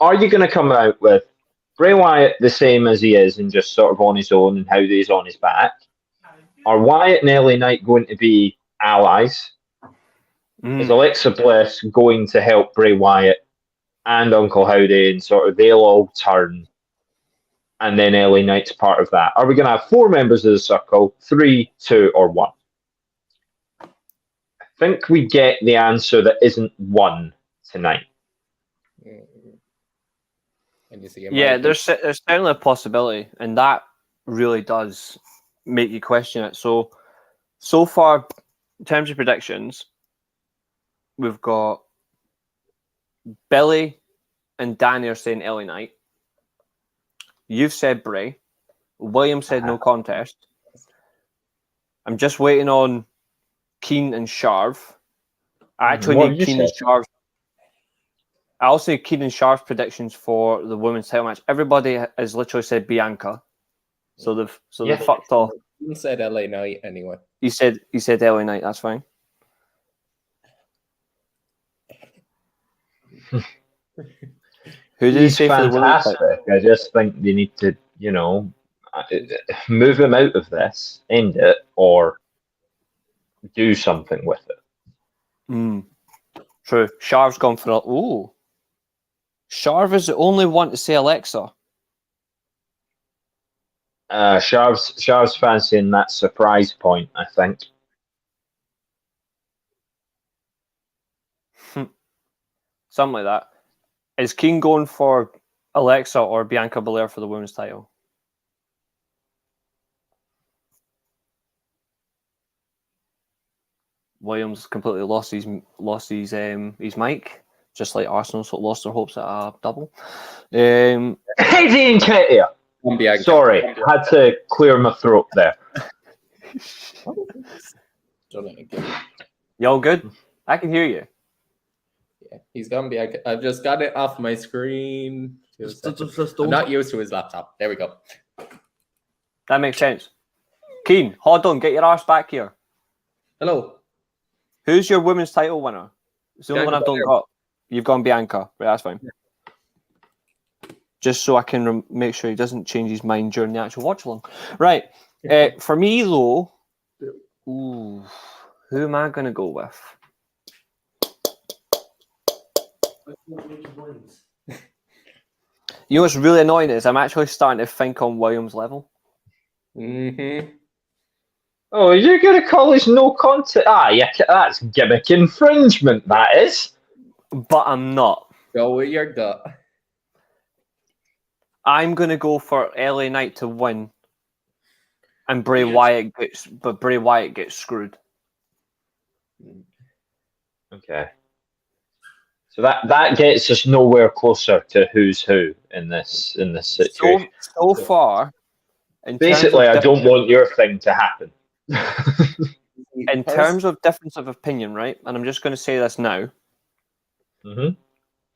Are you going to come out with Bray Wyatt the same as he is and just sort of on his own and Howdy's on his back? Are Wyatt and LA Knight going to be allies? Is Alexa Bliss going to help Bray Wyatt and Uncle Howdy and sort of they'll all turn and then LA Knight's part of that? Are we going to have 4 members of the circle, 3, 2, or 1? I think we get the answer that isn't 1 tonight. Yeah, there's certainly a possibility, and that really does make you question it. So far, in terms of predictions, we've got Billy and Danny are saying LA Knight. You've said Bray. William said no contest. I'm just waiting on Keen and Sharv. I actually need Keen and Sharv. I also need Keen and Sharv's predictions for the women's title match. Everybody has literally said Bianca, so they've fucked off. You said LA Knight anyway. You said LA Knight. That's fine. Who did you say for the women's title? I just think they need to, move him out of this, end it, or do something with it. True. Sharv's gone for it. Ooh. Sharv is the only one to say Alexa. Sharv's fancying that surprise point, I think. Something like that. Is Keen going for Alexa or Bianca Belair for the women's title? Williams completely lost his mic, just like Arsenal lost their hopes at a double. Eddie and Katia. Sorry, had to clear my throat there. You all good? I can hear you. Yeah, he's gonna be. I've just got it off my screen. I'm not used to his laptop. There we go. That makes sense. Keen, hold on, get your arse back here. Hello. Who's your women's title winner? It's the only one I don't got. You've gone Bianca. Right, that's fine. Yeah. Just so I can make sure he doesn't change his mind during the actual watch along. Right. For me, though, who am I going to go with? You know what's really annoying is I'm actually starting to think on Williams' level. Oh, you're going to call this no contest? Yeah, that's gimmick infringement, that is. But I'm not. Go with your gut. I'm going to go for LA Knight to win. And Bray Wyatt gets screwed. Okay. So that gets us nowhere closer to who's who in this situation. So far, basically, I don't want your thing to happen. in terms of difference of opinion, right? And I'm just going to say this now. Mm-hmm.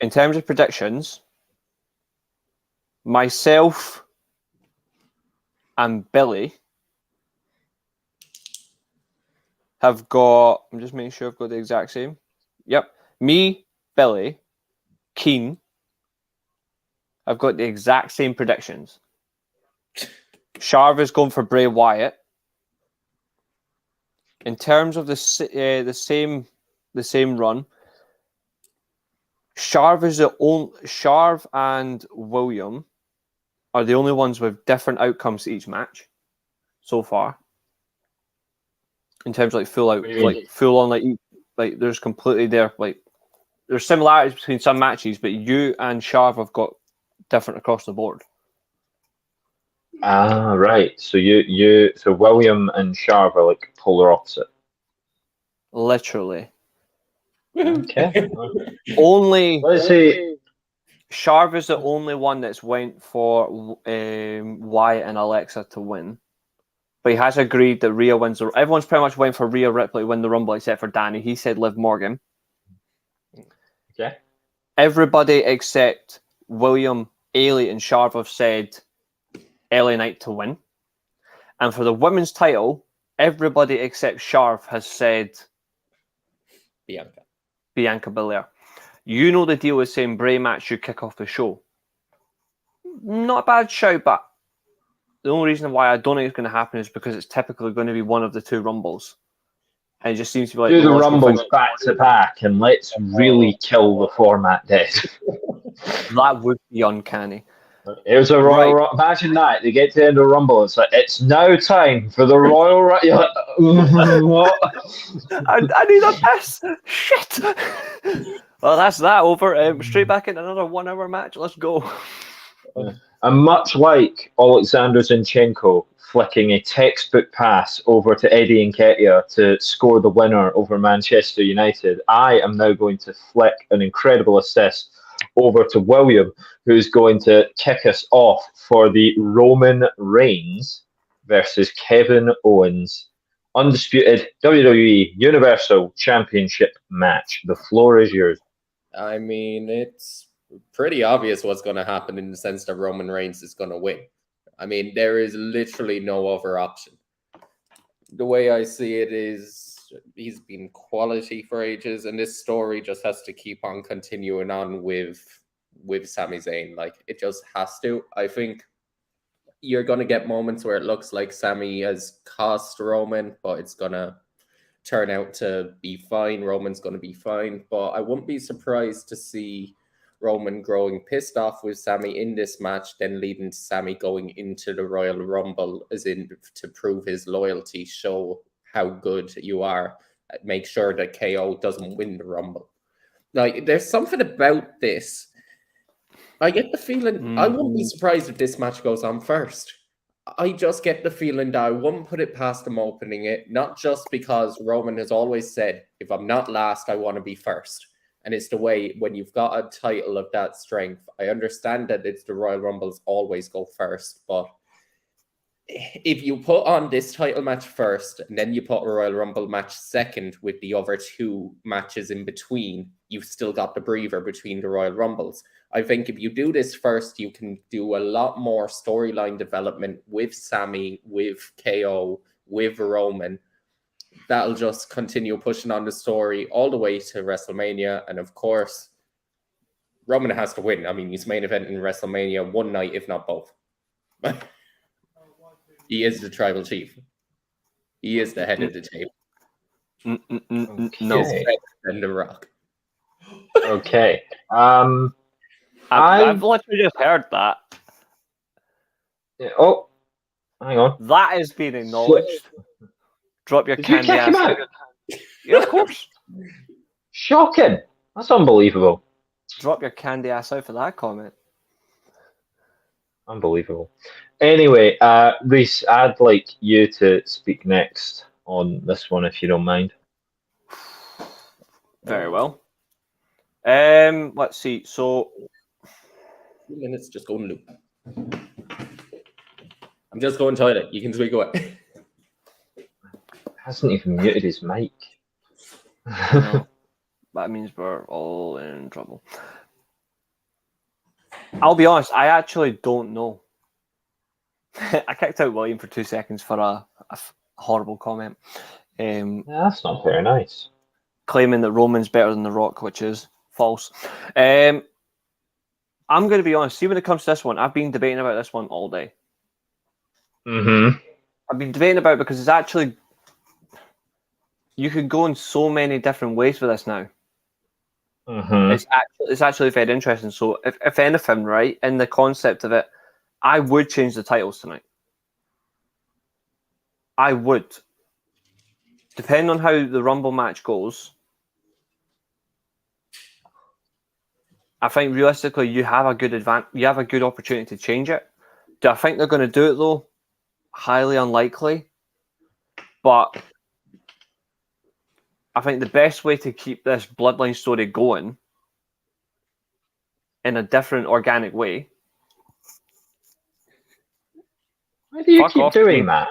In terms of predictions, myself and Billy have got. I'm just making sure I've got the exact same. Yep. Me, Billy, Keen. I've got the exact same predictions. Sharv is going for Bray Wyatt. In terms of the same run, Sharv and William are the only ones with different outcomes to each match so far. In terms of like full out, like full on, like there's completely there's similarities between some matches, but you and Sharv have got different across the board. Ah, right. So so William and Sharv are like polar opposite. Literally. Okay. Only Let's see. Sharv is the only one that's went for Wyatt and Alexa to win. But he has agreed that Rhea wins. Everyone's pretty much went for Rhea Ripley to win the Rumble except for Danny. He said Liv Morgan. Okay. Everybody except William, Eilidh, and Sharv have said LA Knight to win. And for the women's title, everybody except Sharv has said Bianca Belair. You know the deal with saying Bray match should kick off the show. Not a bad show, but the only reason why I don't think it's going to happen is because it's typically going to be one of the two Rumbles. And it just seems to be like... Do the Rumbles back to back and let's really kill the format dead. That would be uncanny. It was a Royal imagine that. They get to the end of the Rumble, it's like, it's now time for the Royal You're like, what? I need a piss. Shit. Well, that's that over. Straight back into another 1 hour match. Let's go. And much like Alexander Zinchenko flicking a textbook pass over to Eddie Nketiah to score the winner over Manchester United, I am now going to flick an incredible assist over to William, who's going to kick us off for the Roman Reigns versus Kevin Owens undisputed WWE Universal Championship match. The floor is yours. I mean, it's pretty obvious what's going to happen in the sense that Roman Reigns is going to win. I mean, there is literally no other option. The way I see it is he's been quality for ages, and this story just has to keep on continuing on with Sami Zayn. Like, it just has to. I think you're going to get moments where it looks like Sami has cost Roman, but it's going to turn out to be fine. Roman's going to be fine, but I wouldn't be surprised to see Roman growing pissed off with Sami in this match, then leading to Sami going into the Royal Rumble, as in to prove his loyalty, show how good you are, make sure that KO doesn't win the Rumble. Like, there's something about this. I get the feeling, I wouldn't be surprised if this match goes on first. I just get the feeling that I wouldn't put it past them opening it, not just because Roman has always said, if I'm not last, I want to be first. And it's the way, when you've got a title of that strength, I understand that it's the Royal Rumbles always go first, but if you put on this title match first, and then you put a Royal Rumble match second with the other two matches in between, you've still got the breather between the Royal Rumbles. I think if you do this first, you can do a lot more storyline development with Sami, with KO, with Roman. That'll just continue pushing on the story all the way to WrestleMania. And of course, Roman has to win. I mean, he's main event in WrestleMania one night, if not both. He is the tribal chief. He is the head of the table. No. He's better than The Rock. Okay. I've literally just heard that. Oh, hang on. That has been acknowledged. Drop your Did you candy kick him ass. out? Yeah, of course. Shocking. That's unbelievable. Drop your candy ass out for that comment. Unbelievable. Anyway, Reece, I'd like you to speak next on this one, if you don't mind. Very well. Let's see. So, 2 minutes, just go and loop. I'm just going toilet. You can speak away. Hasn't even muted his mic. No, that means we're all in trouble. I'll be honest, I actually don't know. I kicked out William for 2 seconds for a horrible comment. Yeah, that's not very nice. Claiming that Roman's better than The Rock, which is false. I'm going to be honest. See, when it comes to this one, I've been debating about this one all day. Mm-hmm. I've been debating about it because it's actually... You could go in so many different ways with this now. Mm-hmm. It's actually very interesting. So, if anything, right, in the concept of it, I would change the titles tonight. I would. Depending on how the Rumble match goes, I think realistically you have a good you have a good opportunity to change it. Do I think they're going to do it though? Highly unlikely. But I think the best way to keep this bloodline story going in a different organic way. Why do you keep doing that?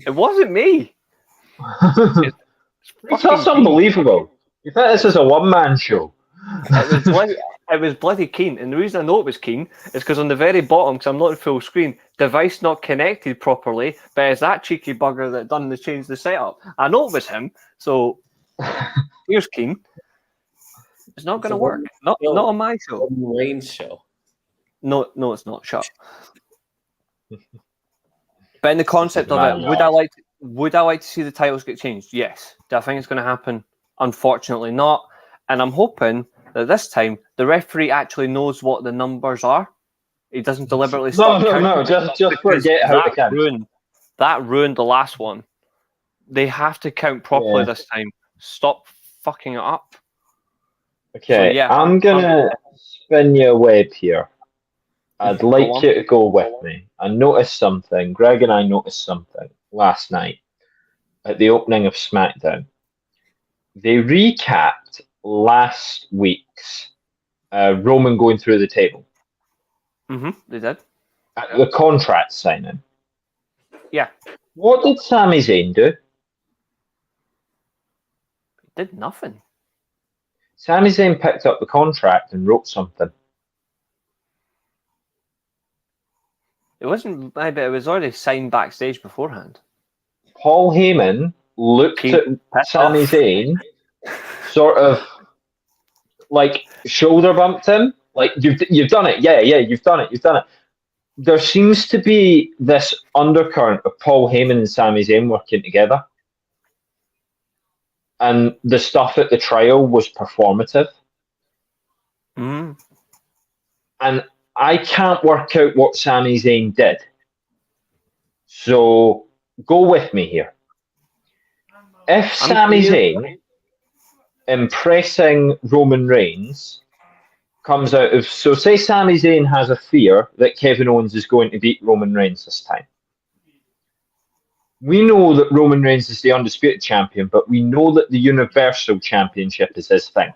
It wasn't me. That's unbelievable. You think this is a one-man show? It was bloody Keen, and the reason I know it was Keen is because on the very bottom, because I'm not in full screen, device not connected properly, but it's that cheeky bugger that done the change the setup. I know it was him, so here's Keen. It's not going to work. Not on my show. Rain's show. No, it's not. Shut up. But in the concept of it, would I like to see the titles get changed? Yes. Do I think it's going to happen? Unfortunately not. And I'm hoping that this time the referee actually knows what the numbers are. He doesn't deliberately stop counting. No, just forget how to count. That ruined the last one. They have to count properly this time. Stop fucking it up. Okay, so, I'm going to spin you a web here. I'd like you to go with me. I noticed something. Greg and I noticed something last night at the opening of SmackDown. They recapped last week's Roman going through the table. Mm-hmm, they did. The contract signing. Yeah. What did Sami Zayn do? He did nothing. Sami Zayn picked up the contract and wrote something. It wasn't, but it was already signed backstage beforehand. Paul Heyman looked at Sami Zayn, sort of like shoulder bumped him, like you've done it, yeah, you've done it. There seems to be this undercurrent of Paul Heyman and Sami Zayn working together, and the stuff at the trial was performative. Mm. And I can't work out what Sami Zayn did. So go with me here. If Sami Zayn impressing Roman Reigns comes out of... So say Sami Zayn has a fear that Kevin Owens is going to beat Roman Reigns this time. We know that Roman Reigns is the undisputed champion, but we know that the Universal Championship is his thing.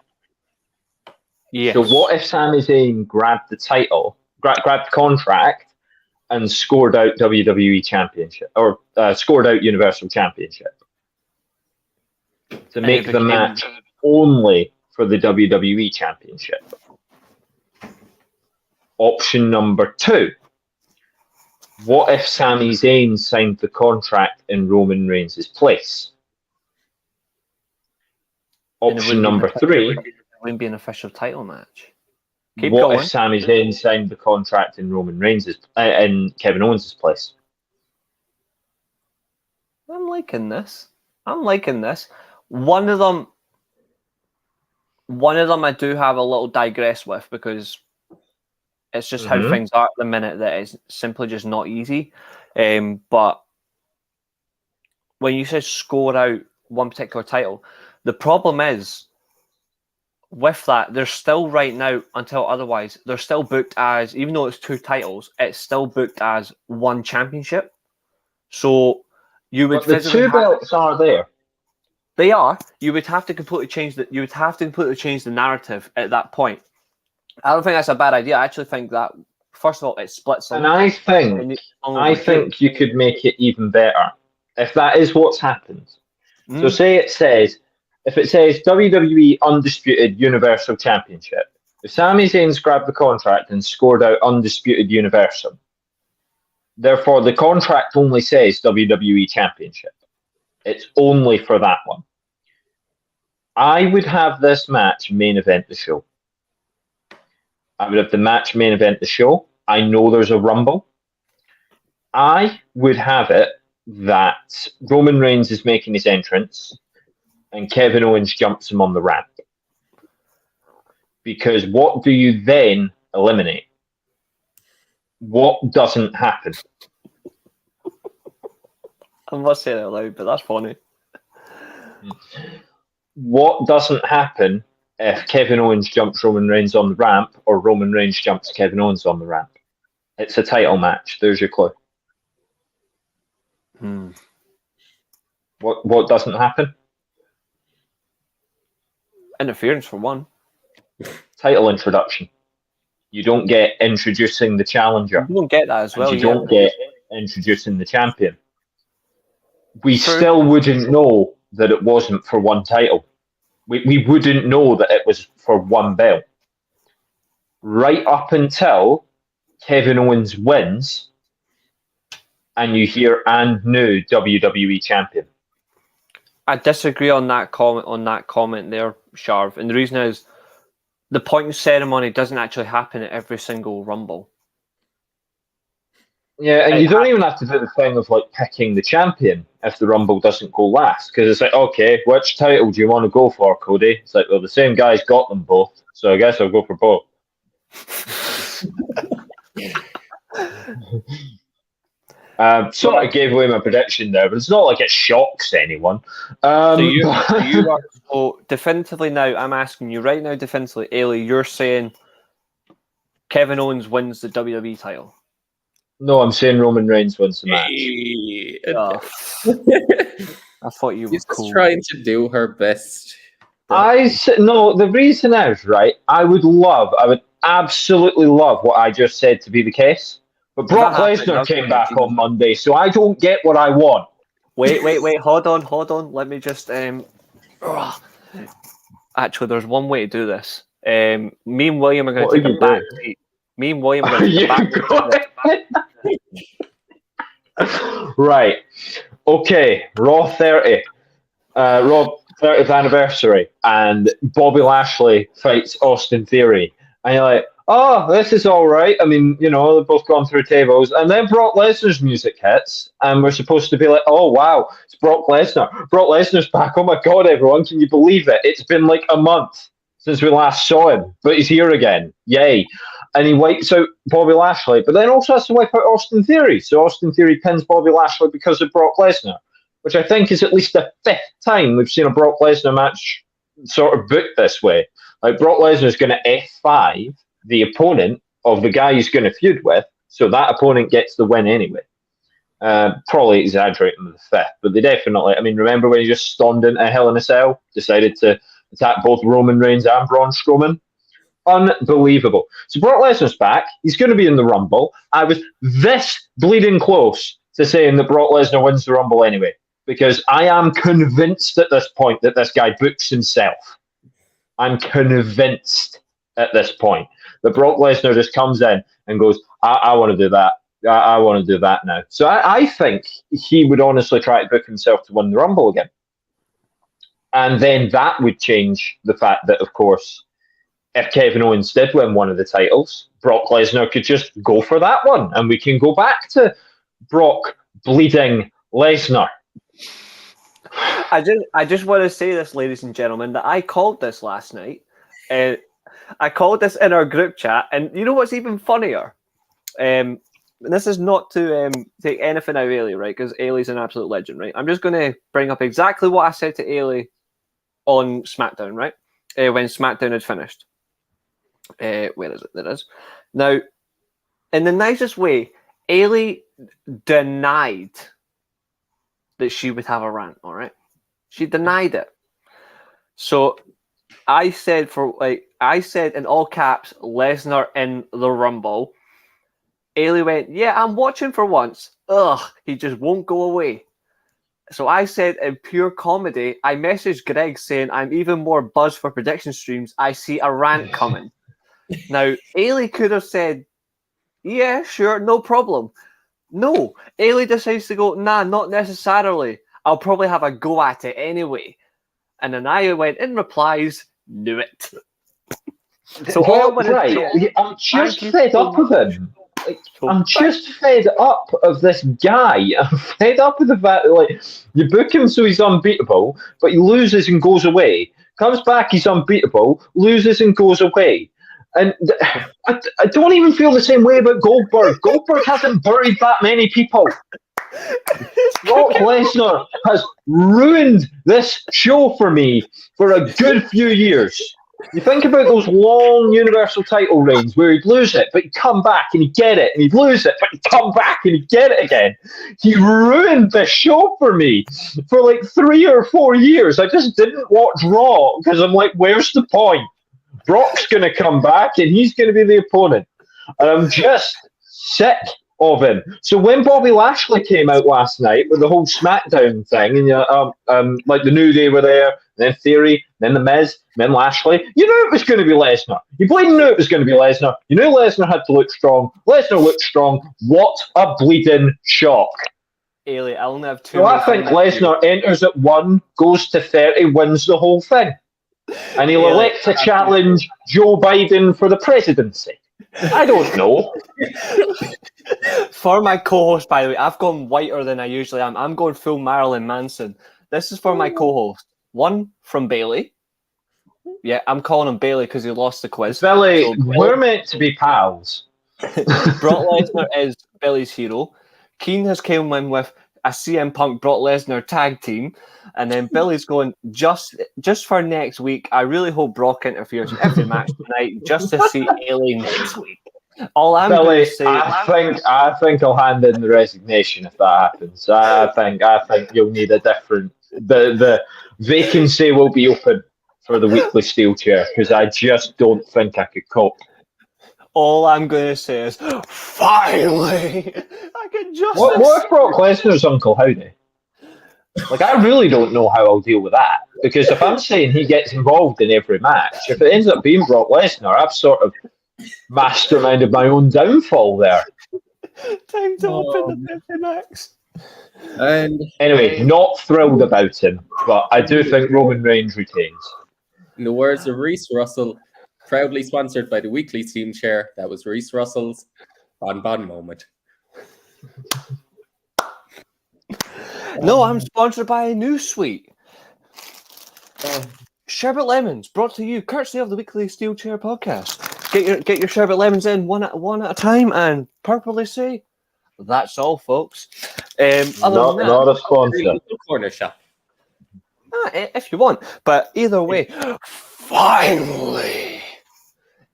Yes. So what if Sami Zayn grabbed the title, grabbed the contract, and scored out WWE Championship, or scored out Universal Championship, to make the match only for the WWE Championship? Option number 2. What if Sami Zayn signed the contract in Roman Reigns' place? Option number 3. Wouldn't be an official title match. What if Sami Zayn signed the contract in Roman Reigns' in Kevin Owens' place? I'm liking this. One of them I do have a little digress with, because it's just how things are at the minute that is simply just not easy. But when you say score out one particular title, the problem is, with that, they're still right now, until otherwise, they're still booked as, even though it's 2 titles, it's still booked as 1 championship. So you would... But the 2 belts are there. They are. You would have to completely change the narrative at that point. I don't think that's a bad idea. I actually think that, first of all, it splits. And I think you could make it even better if that is what's happened. So if it says WWE Undisputed Universal Championship, if Sami Zayn's grabbed the contract and scored out Undisputed Universal, therefore the contract only says WWE Championship. It's only for that one. I would have this match main event the show. I would have the match main event the show. I know there's a Rumble. I would have it that Roman Reigns is making his entrance and Kevin Owens jumps him on the ramp. Because what do you then eliminate? What doesn't happen? I must say that out loud, but that's funny. What doesn't happen if Kevin Owens jumps Roman Reigns on the ramp or Roman Reigns jumps Kevin Owens on the ramp? It's a title match. There's your clue. What doesn't happen? Interference for one. Title introduction. You don't get introducing the challenger. You don't get that as well. You don't get introducing the champion. We still wouldn't know that it wasn't for one title. We wouldn't know that it was for one belt. Right up until Kevin Owens wins and you hear "and new WWE champion." I disagree on that comment there, Sharv. And the reason is the pointing ceremony doesn't actually happen at every single Rumble. Yeah, and you don't even have to do the thing of like picking the champion if the Rumble doesn't go last, because it's like, okay, which title do you want to go for, Cody? It's like, well, the same guy's got them both, so I guess I'll go for both. So I gave away my prediction there, but it's not like it shocks anyone. So you are so definitively now. I'm asking you right now, definitively, Eilidh. You're saying Kevin Owens wins the WWE title. No, I'm saying Roman Reigns wins the match. I thought you were She's cool. Just trying to do her best. No, the reason is, right, I would absolutely love what I just said to be the case. But Brock Lesnar came back on Monday, so I don't get what I want. Wait. Hold on. Let me just... Actually, there's one way to do this. Me and William are going to take a back seat. Me and William are going to take a back seat. Right. Okay. Raw 30. Raw 30th anniversary. And Bobby Lashley fights Austin Theory. And you're like, oh, this is all right. I mean, you know, they've both gone through tables. And then Brock Lesnar's music hits. And we're supposed to be like, oh, wow, it's Brock Lesnar. Brock Lesnar's back. Oh, my God, everyone. Can you believe it? It's been like a month since we last saw him. But he's here again. Yay. And he wipes out Bobby Lashley, but then also has to wipe out Austin Theory. So Austin Theory pins Bobby Lashley because of Brock Lesnar, which I think is at least the 5th time we've seen a Brock Lesnar match sort of booked this way. Like, Brock Lesnar is going to F5 the opponent of the guy he's going to feud with, so that opponent gets the win anyway. Probably exaggerating with the 5th, but they definitely, I mean, remember when he just stormed into Hell in a Cell, decided to attack both Roman Reigns and Braun Strowman? Unbelievable. So Brock Lesnar's back. He's going to be in the Rumble. I was this bleeding close to saying that Brock Lesnar wins the Rumble anyway, because I am convinced at this point that this guy books himself. I'm convinced at this point that Brock Lesnar just comes in and goes, I want to do that. I want to do that now. So I think he would honestly try to book himself to win the Rumble again. And then that would change the fact that, of course, if Kevin Owens did win one of the titles, Brock Lesnar could just go for that one, and we can go back to Brock bleeding Lesnar. I just want to say this, ladies and gentlemen, that I called this last night. I called this in our group chat, and you know what's even funnier? And this is not to take anything out of Eilidh, right? Because Eilidh's an absolute legend, right? I'm just going to bring up exactly what I said to Eilidh on SmackDown, right? When SmackDown had finished. Where is it? There it is. Now, in the nicest way, Eilidh denied that she would have a rant, all right? She denied it. So I said in all caps, Lesnar in the Rumble. Eilidh went, yeah, I'm watching for once. Ugh, he just won't go away. So I said in pure comedy, I messaged Greg saying I'm even more buzzed for prediction streams. I see a rant coming. Now, Eilidh could have said, yeah, sure, no problem. No, Eilidh decides to go, nah, not necessarily. I'll probably have a go at it anyway. And then I went in replies, knew it. So all I'm going to say, I'm just fed up of him. I'm just fed up of this guy. I'm fed up with the fact that, like, you book him so he's unbeatable, but he loses and goes away. Comes back, he's unbeatable, loses and goes away. And I don't even feel the same way about Goldberg. Goldberg hasn't buried that many people. Brock Lesnar has ruined this show for me for a good few years. You think about those long Universal title reigns where he'd lose it, but he'd come back and he'd get it, and he'd lose it, but he'd come back and he'd get it again. He ruined the show for me for like 3 or 4 years. I just didn't watch Raw because I'm like, where's the point? Brock's going to come back and he's going to be the opponent. And I'm just sick of him. So when Bobby Lashley came out last night with the whole SmackDown thing, and like the New Day were there, then Theory, then The Miz, then Lashley, you knew it was going to be Lesnar. You bleeding knew it was going to be Lesnar. You knew Lesnar had to look strong. Lesnar looked strong. What a bleeding shock. Eilidh, I only have two. So I think Lesnar enters at 1, goes to 30, wins the whole thing. And he'll elect to challenge Joe Biden for the presidency. I don't know. For my co-host, by the way, I've gone whiter than I usually am. I'm going full Marilyn Manson. This is for my co-host. One from Bailey. Yeah, I'm calling him Bailey because he lost the quiz. Billy, so we're meant to be pals. Brock Lesnar is Billy's hero. Keen has come in with a CM Punk Brock Lesnar tag team. And then Billy's going, just for next week, I really hope Brock interferes in every match tonight just to see Eilidh next week. All I'm going to say, I think I'll hand in the resignation if that happens. I think you'll need a different. The vacancy will be open for the weekly Steelchair because I just don't think I could cope. All I'm going to say is, finally, I can just. What if Brock Lesnar's Uncle Howdy? Like, I really don't know how I'll deal with that. Because if I'm saying he gets involved in every match, if it ends up being Brock Lesnar, I've sort of masterminded my own downfall there. Time to open the Pepsi Max. And anyway, not thrilled about him, but I do think Roman Reigns retains. In the words of Reece Russell, proudly sponsored by the weekly Steelchair, that was Reece Russell's Bon moment. No, I'm sponsored by a new sweet. Sherbet Lemons, brought to you courtesy of the weekly Steelchair podcast. Get your sherbet lemons in one at a time and purposely say, that's all, folks. Not a sponsor. Corner shop. If you want. But either way, finally,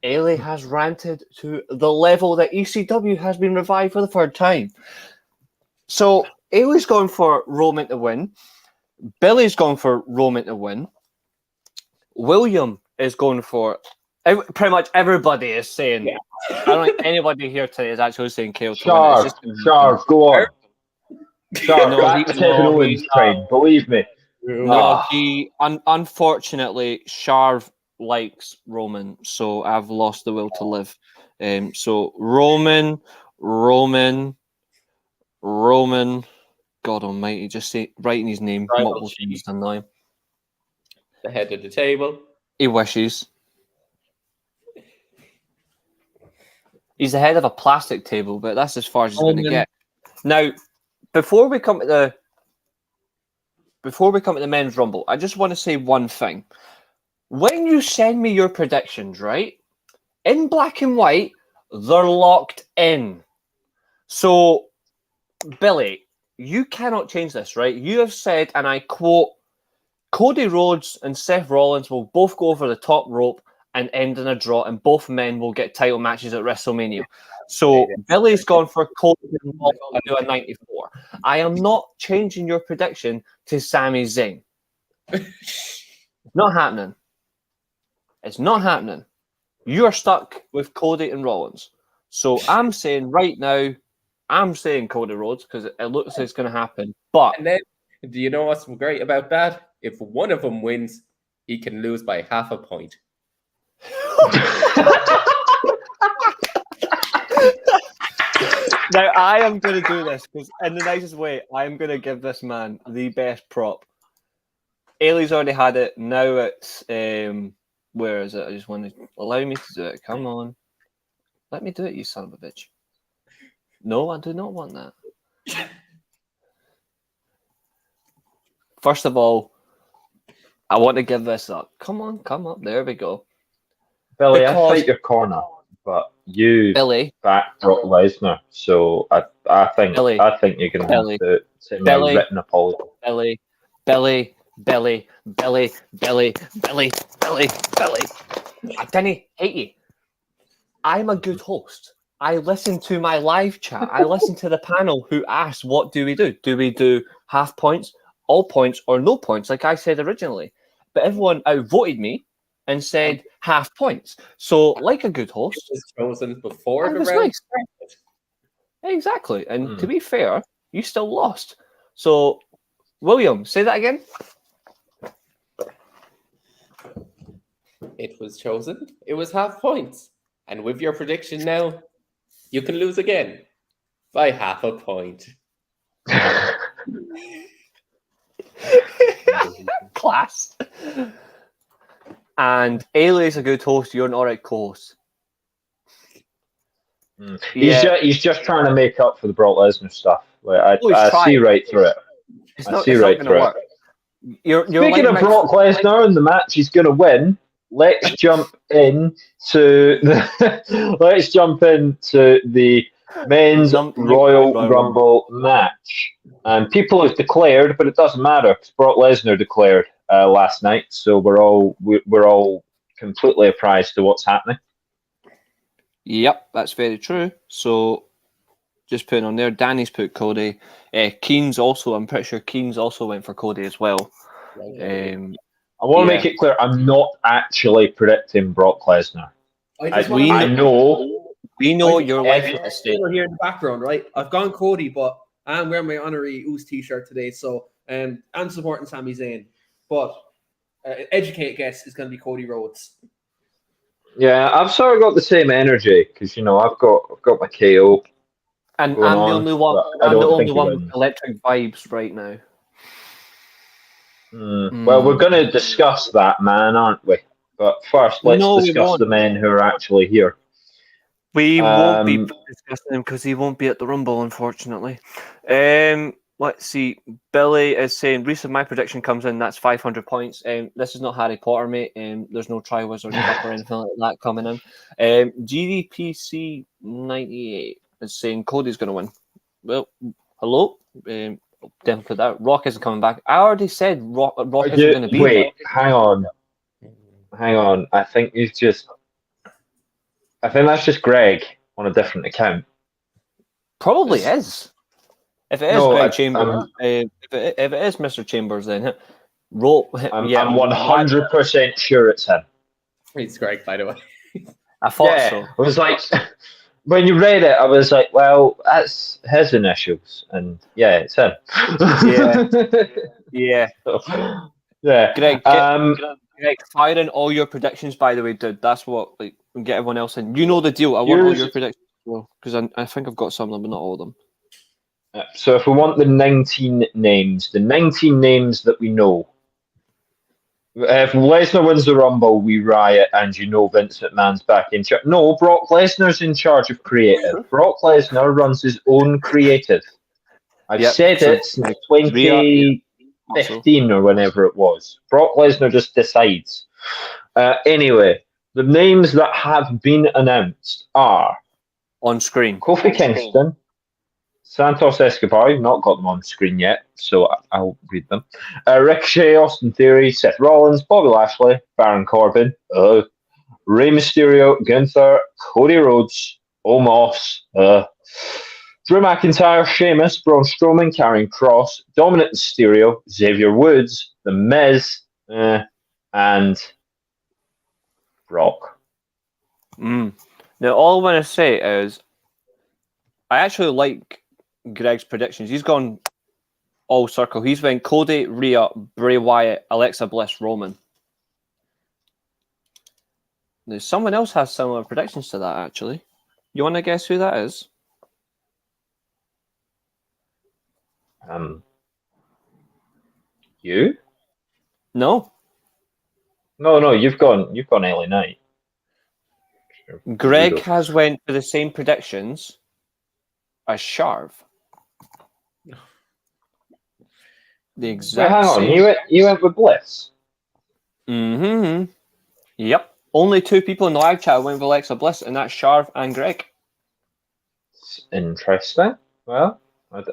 Eilidh has ranted to the level that ECW has been revived for the third time. So Eilidh's gone for Roman to win. Billy's gone for Roman to win. William is going for... Pretty much everybody is saying... Yeah. I don't think anybody here today is actually saying Kale to win. Sharp, go on. Sharp, back to Kevin Owens train, believe me. No, he... unfortunately, Sharv likes Roman, so I've lost the will to live. So Roman... God almighty, just say writing his name multiple times and now. The head of the table. He wishes. He's the head of a plastic table, but that's as far as he's going to get. Now, before we come to the men's rumble, I just want to say one thing. When you send me your predictions, right, in black and white, they're locked in. So, Billy, you cannot change this, right? You have said, and I quote, Cody Rhodes and Seth Rollins will both go over the top rope and end in a draw, and both men will get title matches at WrestleMania. So Billy's gone for Cody and Rollins to do a 94. I am not changing your prediction to Sami Zayn. Not happening. It's not happening. You are stuck with Cody and Rollins. So I'm saying right now, I'm saying Cody Rhodes because it looks like it's going to happen. But and then Do you know what's great about that? If one of them wins, he can lose by half a point. Now, I am going to do this because, in the nicest way, I am going to give this man the best prop. Eilidh's already had it. Now it's where is it? I just want to allow me to do it. Come on, let me do it, you son of a bitch. No, I do not want that. First of all, I want to give this up. Come on, come up. There we go. Billy, Because- I fight your corner, but you Billy, back Brock Lesnar, so I think Billy, you're going to Billy, have to send me Billy, a written apology. Billy, Billy, Billy, Billy, Billy, Billy, Billy, Billy. I didn't hate you. I'm a good host. I listen to my live chat. I listen to the panel who asked, what do we do? Do we do half points, all points, or no points, like I said originally? But everyone outvoted me and said half points. So, like a good host, It was chosen before I the was round nice. started. Exactly. And to be fair, you still lost. So, William, say that again. It was chosen. It was half points. And with your prediction now, you can lose again by half a point. Class. And Eilidh's a good host. You're an alright co-host. He's just trying to make up for the Brock Lesnar stuff. Like, Oh, he's I see trying. right through it. It's I not, see it's right not through going it. to work. You're Speaking like of Brock Lesnar and the match he's going to win, let's jump into the men's Royal Rumble match. And people have declared, but it doesn't matter because Brock Lesnar declared last night, so we're all completely apprised to what's happening. Yep, that's very true. So, just putting on there, Danny's put Cody. Keen's also, I'm pretty sure Keen's also went for Cody as well. I want to make it clear, I'm not actually predicting Brock Lesnar. We know your wife is still here in the background, right? I've gone Cody, but I'm wearing my honorary Oos t-shirt today, so I'm supporting Sami Zayn. But educate guess is going to be Cody Rhodes. Yeah, I've sort of got the same energy because I've got my KO. And I'm the only one. I'm the only one with electric vibes right now. Well, we're going to discuss that, man, aren't we? But first, let's discuss the men who are actually here. We won't be discussing him because he won't be at the Rumble, unfortunately. Let's see. Billy is saying, Reece, if my prediction comes in, that's 500 points. This is not Harry Potter, mate. There's no Triwizard Cup or anything like that coming in. GDPC 98 is saying Cody's going to win. Well, hello? Definitely put that. Rock isn't coming back. I already said Rock isn't going to be Wait, there. hang on. I think that's just Greg on a different account. Probably is. If it is Greg Chambers, if it is Mr. Chambers, then I'm 100% sure it's him. It's Greg, by the way. I thought so. I was like, when you read it, I was like, well, that's his initials, and yeah, it's him. Yeah. Greg, fire in all your predictions, by the way, dude. That's what, get everyone else in. You know the deal. I want all your predictions as well, because I think I've got some of them, but not all of them. So if we want the 19 names that we know, if Lesnar wins the Rumble, we riot, and Vince McMahon's back in charge. No, Brock Lesnar's in charge of creative. Brock Lesnar runs his own creative. I've said it since 2015 or whenever it was. Brock Lesnar just decides. Anyway, the names that have been announced are on screen: Kofi Kingston, Santos Escobar. Not got them on screen yet, so I'll read them. Ricochet, Austin Theory, Seth Rollins, Bobby Lashley, Baron Corbin, Rey Mysterio, Gunther, Cody Rhodes, Omos, Drew McIntyre, Sheamus, Braun Strowman, Karrion Kross, Dominic Mysterio, Xavier Woods, The Miz, and Brock. Now, all I want to say is I actually like Greg's predictions. He's gone all circle. He's went Cody, Rhea, Bray Wyatt, Alexa Bliss, Roman. Now, someone else has similar predictions to that, actually. You want to guess who that is? You? No. No, you've gone LA Knight. Greg has went for the same predictions as Sharv. The exact hang on, same. you went with Bliss? Mm-hmm. Yep. Only 2 people in the live chat went with Alexa Bliss, and that's Sharv and Greg. Interesting. Well,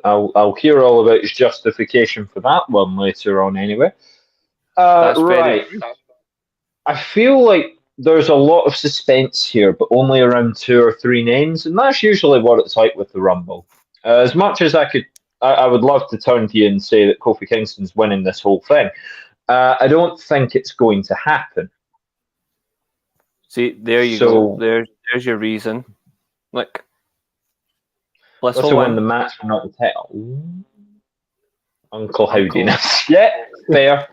I'll hear all about his justification for that one later on anyway. Right. I feel like there's a lot of suspense here, but only around 2 or 3 names, and that's usually what it's like with the Rumble. As much as I would love to turn to you and say that Kofi Kingston's winning this whole thing. I don't think it's going to happen. See, there you go. There's your reason. Like, Bliss will win the match, but not the title. Uncle Howdiness. Yeah, fair.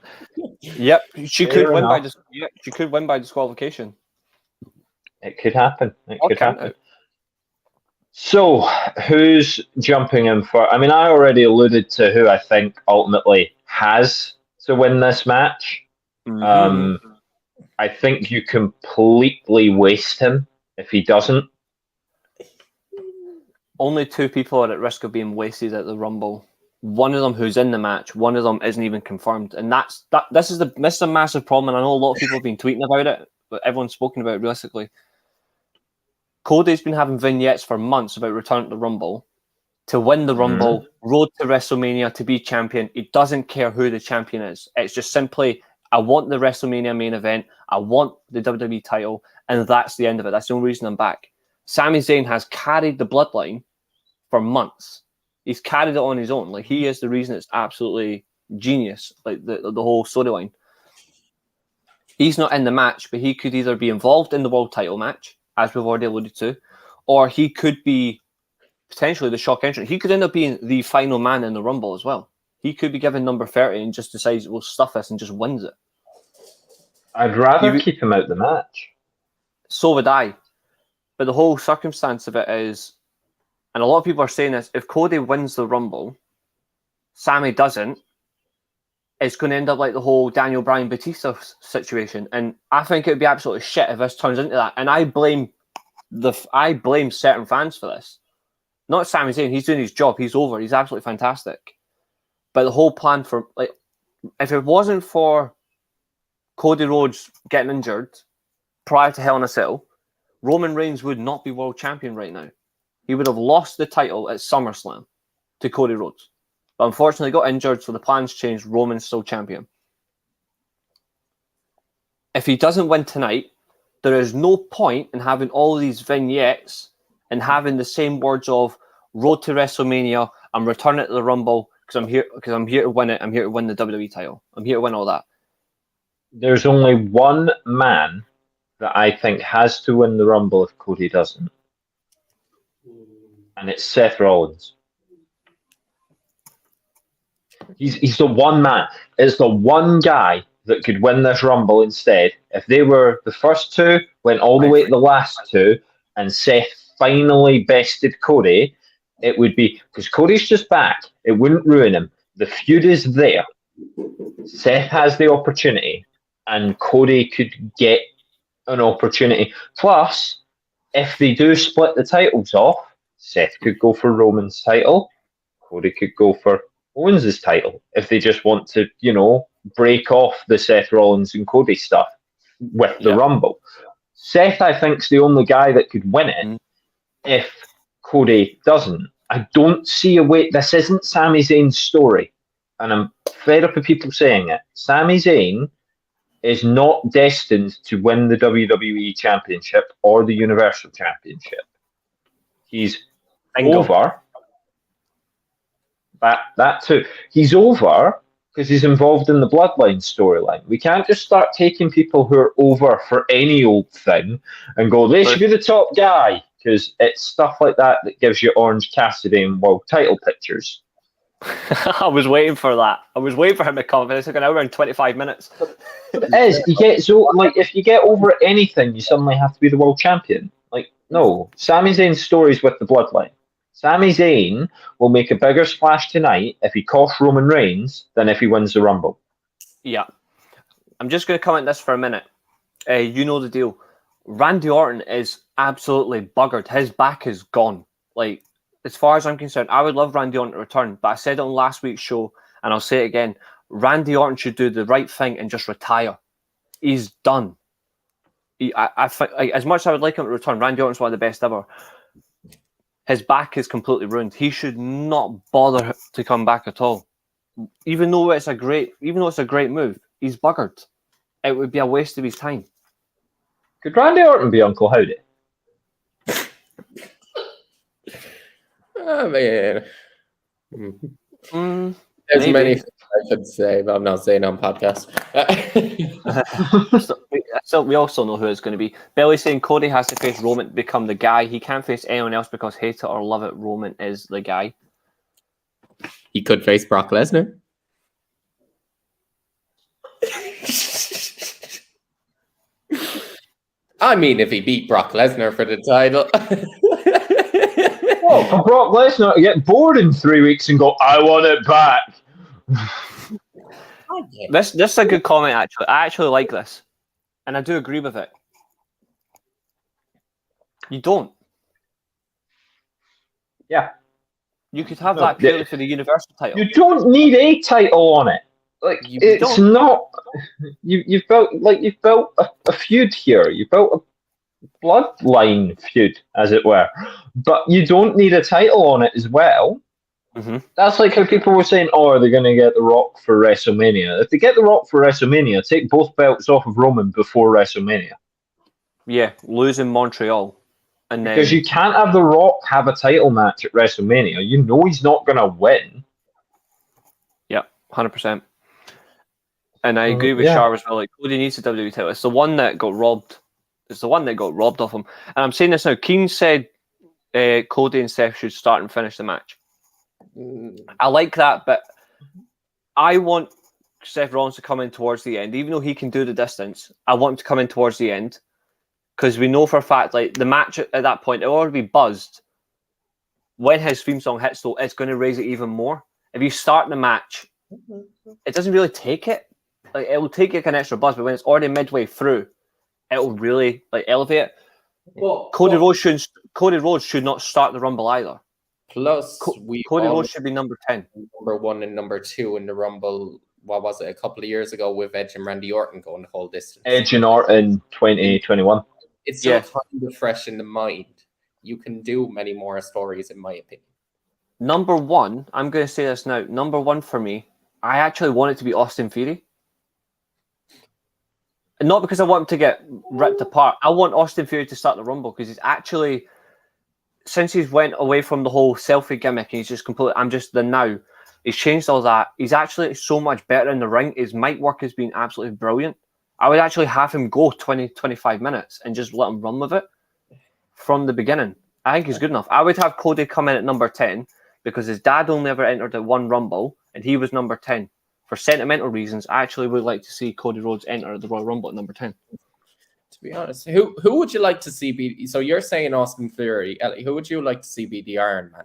Yep, she could win by disqualification. It could happen. It could happen. So, who's jumping in for? I mean, I already alluded to who I think ultimately has to win this match. Mm-hmm. I think you completely waste him if he doesn't. Only 2 people are at risk of being wasted at the Rumble. One of them who's in the match, one of them isn't even confirmed, and this is a massive problem. And I know a lot of people have been tweeting about it, but everyone's spoken about it realistically. Cody's been having vignettes for months about returning to the Rumble, to win the Rumble, road to WrestleMania, to be champion. He doesn't care who the champion is. It's just simply, I want the WrestleMania main event, I want the WWE title, and that's the end of it. That's the only reason I'm back. Sami Zayn has carried the bloodline for months. He's carried it on his own. Like, he is the reason it's absolutely genius, like the whole storyline. He's not in the match, but he could either be involved in the world title match, as we've already alluded to, or he could be potentially the shock entrant. He could end up being the final man in the Rumble as well. He could be given number 30 and just decides we'll stuff this and just wins it. I'd rather keep him out the match. So would I. But the whole circumstance of it is, and a lot of people are saying this, if Cody wins the Rumble, Sami doesn't, it's going to end up like the whole Daniel Bryan Batista situation. And I think it would be absolutely shit if this turns into that. And I blame certain fans for this. Not Sami Zayn, he's doing his job, he's over, he's absolutely fantastic. But the whole plan for, like, if it wasn't for Cody Rhodes getting injured prior to Hell in a Cell, Roman Reigns would not be world champion right now. He would have lost the title at SummerSlam to Cody Rhodes. But unfortunately got injured, so the plans changed. Roman's still champion. If he doesn't win tonight, there is no point in having all these vignettes and having the same words of road to WrestleMania, I'm returning to the Rumble because I'm here to win it. I'm here to win the WWE title. I'm here to win all that. There's only one man that I think has to win the Rumble if Cody doesn't. And it's Seth Rollins. He's the one man. It's the one guy that could win this Rumble instead. If they were the first 2, went all the way to the last 2, and Seth finally bested Cody, it would be, because Cody's just back, it wouldn't ruin him. The feud is there. Seth has the opportunity, and Cody could get an opportunity. Plus, if they do split the titles off, Seth could go for Roman's title. Cody could go for Owens' title if they just want to, break off the Seth Rollins and Cody stuff with the Rumble. Seth, I think, is the only guy that could win it if Cody doesn't. I don't see a way. This isn't Sami Zayn's story, and I'm fed up with people saying it. Sami Zayn is not destined to win the WWE Championship or the Universal Championship. He's over. That too. He's over because he's involved in the Bloodline storyline. We can't just start taking people who are over for any old thing and go, they should be the top guy, because it's stuff like that that gives you Orange Cassidy and world title pictures. I was waiting for that. I was waiting for him to come. It took an hour and 25 minutes. It is. If you get over anything, you suddenly have to be the world champion. Like, no. Sami Zayn's story's with the bloodline. Sami Zayn will make a bigger splash tonight if he costs Roman Reigns than if he wins the Rumble. Yeah. I'm just going to comment this for a minute. You know the deal. Randy Orton is absolutely buggered. His back is gone. Like, as far as I'm concerned, I would love Randy Orton to return, but I said it on last week's show, and I'll say it again. Randy Orton should do the right thing and just retire. He's done. As much as I would like him to return, Randy Orton's one of the best ever. His back is completely ruined. He should not bother to come back at all. Even though it's a great move, he's buggered. It would be a waste of his time. Could Randy Orton be Uncle Howdy? I mean, there's maybe. many things I could say, but I'm not saying on podcast. So we also know who it's going to be. Billy's saying Cody has to face Roman to become the guy. He can't face anyone else because hate it or love it, Roman is the guy. He could face Brock Lesnar. I mean, if he beat Brock Lesnar for the title. Oh, for Brock Lesnar to get bored in 3 weeks and go, I want it back. This is a good comment, actually. I actually like this. And I do agree with it. You don't. Yeah. You could have that purely for the Universal title. You don't need a title on it. Like, it's not. You've built a feud here. You've built a bloodline feud, as it were. But you don't need a title on it as well. Mm-hmm. That's like how people were saying, "Oh, are they going to get The Rock for WrestleMania?" If they get The Rock for WrestleMania, take both belts off of Roman before WrestleMania. Yeah, losing Montreal. And then, because you can't have The Rock have a title match at WrestleMania. You know he's not going to win. Yeah, 100%. And I agree with Char as well. Like, Cody needs a WWE title. It's the one that got robbed. It's the one that got robbed of him. And I'm saying this now. Keen said Cody and Seth should start and finish the match. I like that, but I want Seth Rollins to come in towards the end. Even though he can do the distance, I want him to come in towards the end. Because we know for a fact, like, the match at that point, it'll already be buzzed. When his theme song hits, though, it's going to raise it even more. If you start the match, it doesn't really take it. Like, it will take like an extra buzz, but when it's already midway through, it will really like elevate it. Cody Rhodes should not start the Rumble either. Plus, Cody Rhodes should be number 10. Number 1 and number 2 in the Rumble. What was it? A couple of years ago with Edge and Randy Orton going the whole distance. Edge and Orton 2021. It's so kind of fresh in the mind. You can do many more stories, in my opinion. Number 1, I'm going to say this now. Number 1 for me, I actually want it to be Austin Theory. And not because I want him to get ripped apart. I want Austin Theory to start the Rumble because he's actually, since he's went away from the whole selfie gimmick, and he's just completely, I'm just the now. He's changed all that. He's actually so much better in the ring. His mic work has been absolutely brilliant. I would actually have him go 20, 25 minutes and just let him run with it from the beginning. I think he's good enough. I would have Cody come in at number 10 because his dad only ever entered at one Rumble and he was number 10. For sentimental reasons, I actually would like to see Cody Rhodes enter the Royal Rumble at number 10. To be honest, who would you like to see be? So you're saying Austin Theory. Ellie, who would you like to see be the Iron Man?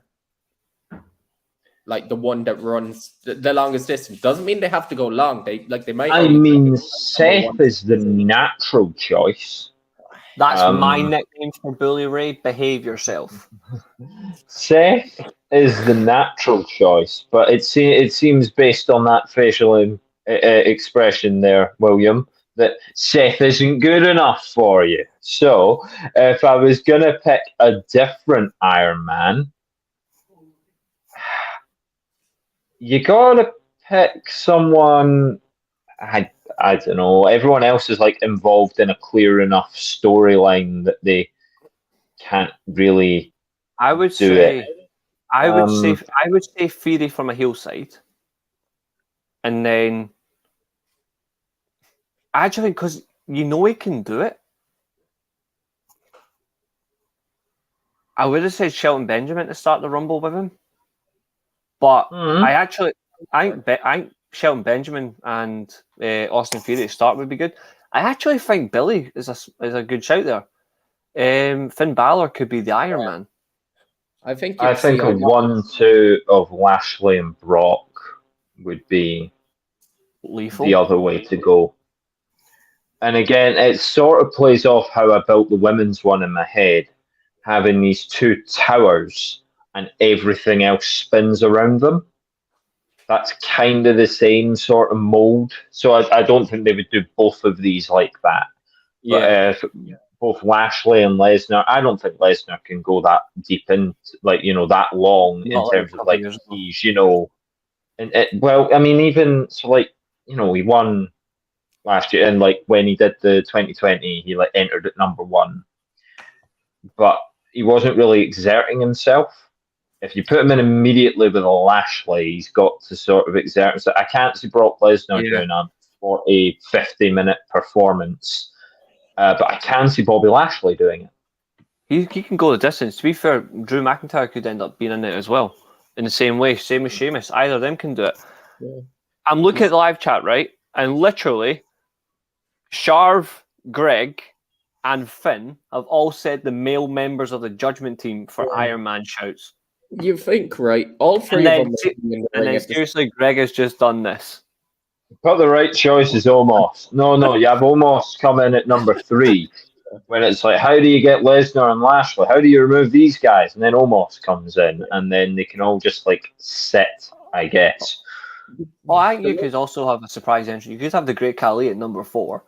Like the one that runs the longest distance. Doesn't mean they have to go long. They might. I mean, Seth is the natural choice. That's my nickname for Bully Ray. Behave yourself. Seth is the natural choice, but it seems based on that facial expression there, William, that Seth isn't good enough for you. So, if I was going to pick a different Iron Man, you got to pick someone, I don't know, everyone else is like involved in a clear enough storyline that they can't really I would say Theory from a heel side. And then actually, because you know he can do it, I would have said Shelton Benjamin to start the Rumble with him. But Mhm. I think Shelton Benjamin and Austin Theory to start would be good. I actually think Billy is a good shout there. Finn Balor could be the Iron Man. I think I you'd think see a 1-2 of Lashley and Brock would be Lethal. the other way to go. And again, it sort of plays off how I built the women's one in my head, having these two towers and everything else spins around them. That's kind of the same sort of mold. So I don't think they would do both of these like that. But both Lashley and Lesnar, I don't think Lesnar can go that deep in, that long in Not like terms a of couple years ago. he's, even so, he won last year, and when he did the 2020, he entered at number 1, but he wasn't really exerting himself. If you put him in immediately with a Lashley, he's got to sort of exert himself. I can't see Brock Lesnar doing a 40, 50-minute performance, but I can see Bobby Lashley doing it. He can go the distance. To be fair, Drew McIntyre could end up being in it as well, in the same way. Same as Sheamus. Either of them can do it. Yeah. I'm looking at the live chat, right? And literally, Sharv, Greg, and Finn have all said the male members of the judgment team for Iron Man shouts. You think, right? All three of them. And then seriously, Greg has just done this. But the right choice is Omos. No, you have Omos come in at number 3. When it's how do you get Lesnar and Lashley? How do you remove these guys? And then Omos comes in, and then they can all just sit, I guess. Well, I think you could also have a surprise entry. You could have the Great Khali at number 4.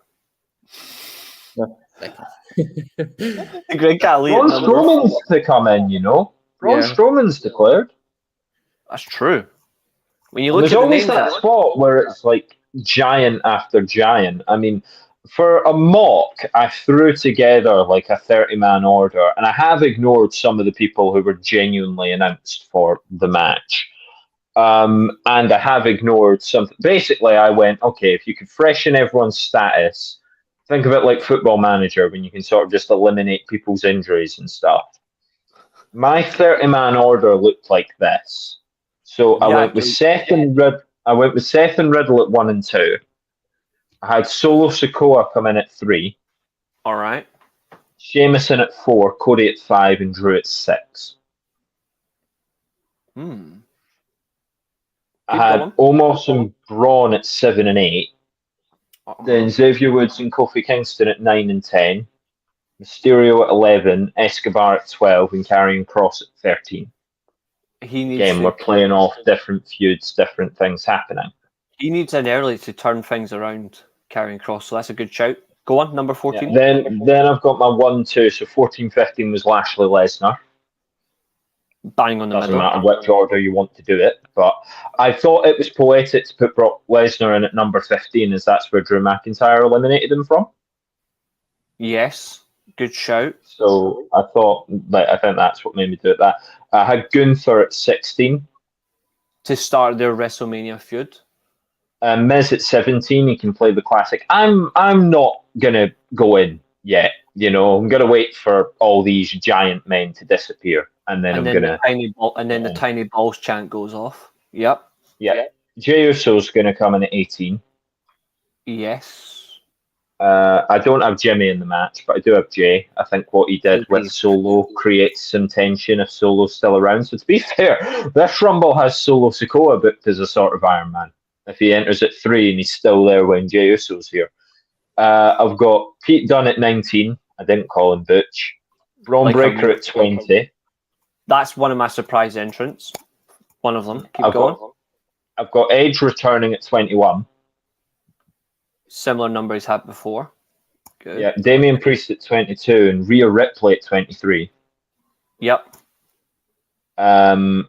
The Great Khali at Braun number Strowman's 4. to come in, Braun Strowman's declared. That's true. When you And look there's at the always names, that spot where it's giant after giant. I mean, for a mock, I threw together a 30-man order, and I have ignored some of the people who were genuinely announced for the match. And I have ignored something. Basically, I went, okay, if you could freshen everyone's status, think of it like Football Manager, when you can sort of just eliminate people's injuries and stuff. My 30-man order looked like this. So I went with Seth and Riddle at 1 and 2. I had Solo Sikoa come in at 3. All right. Sheamus in at 4, Cody at 5, and Drew at 6. I had Omos and Braun at 7 and 8. Then Xavier Woods and Kofi Kingston at 9 and 10. Mysterio at 11, Escobar at 12, and Karrion Kross at 13. Again, we're playing off different feuds, different things happening. He needs an early to turn things around, Karrion Kross, so that's a good shout. Go on, number 14. Yeah, then I've got my 1-2, so 14-15 was Lashley Lesnar. Bang on the Doesn't middle. matter which order you want to do it, but I thought it was poetic to put Brock Lesnar in at number 15, as that's where Drew McIntyre eliminated him from. Yes, good shout. So I think that's what made me do it. That I had Gunther at 16 to start their WrestleMania feud. Miz at 17. He can play the classic. I'm not gonna go in yet. I'm gonna wait for all these giant men to disappear, and then the tiny balls chant goes off. Yep. Yeah. Jey Uso's gonna come in at 18. Yes. I don't have Jimmy in the match, but I do have Jay. I think what he did with Solo creates some tension if Solo's still around. So to be fair, this Rumble has Solo Sikoa booked as a sort of Iron Man. If he enters at 3 and he's still there when Jey Uso's here. I've got Pete Dunne at 19. I didn't call him Butch. Braun Breaker at 20. That's one of my surprise entrants. One of them. Keep going. I've got Edge returning at 21. Similar number he's had before. Good. Yeah, Damian Priest at 22 and Rhea Ripley at 23. Yep. I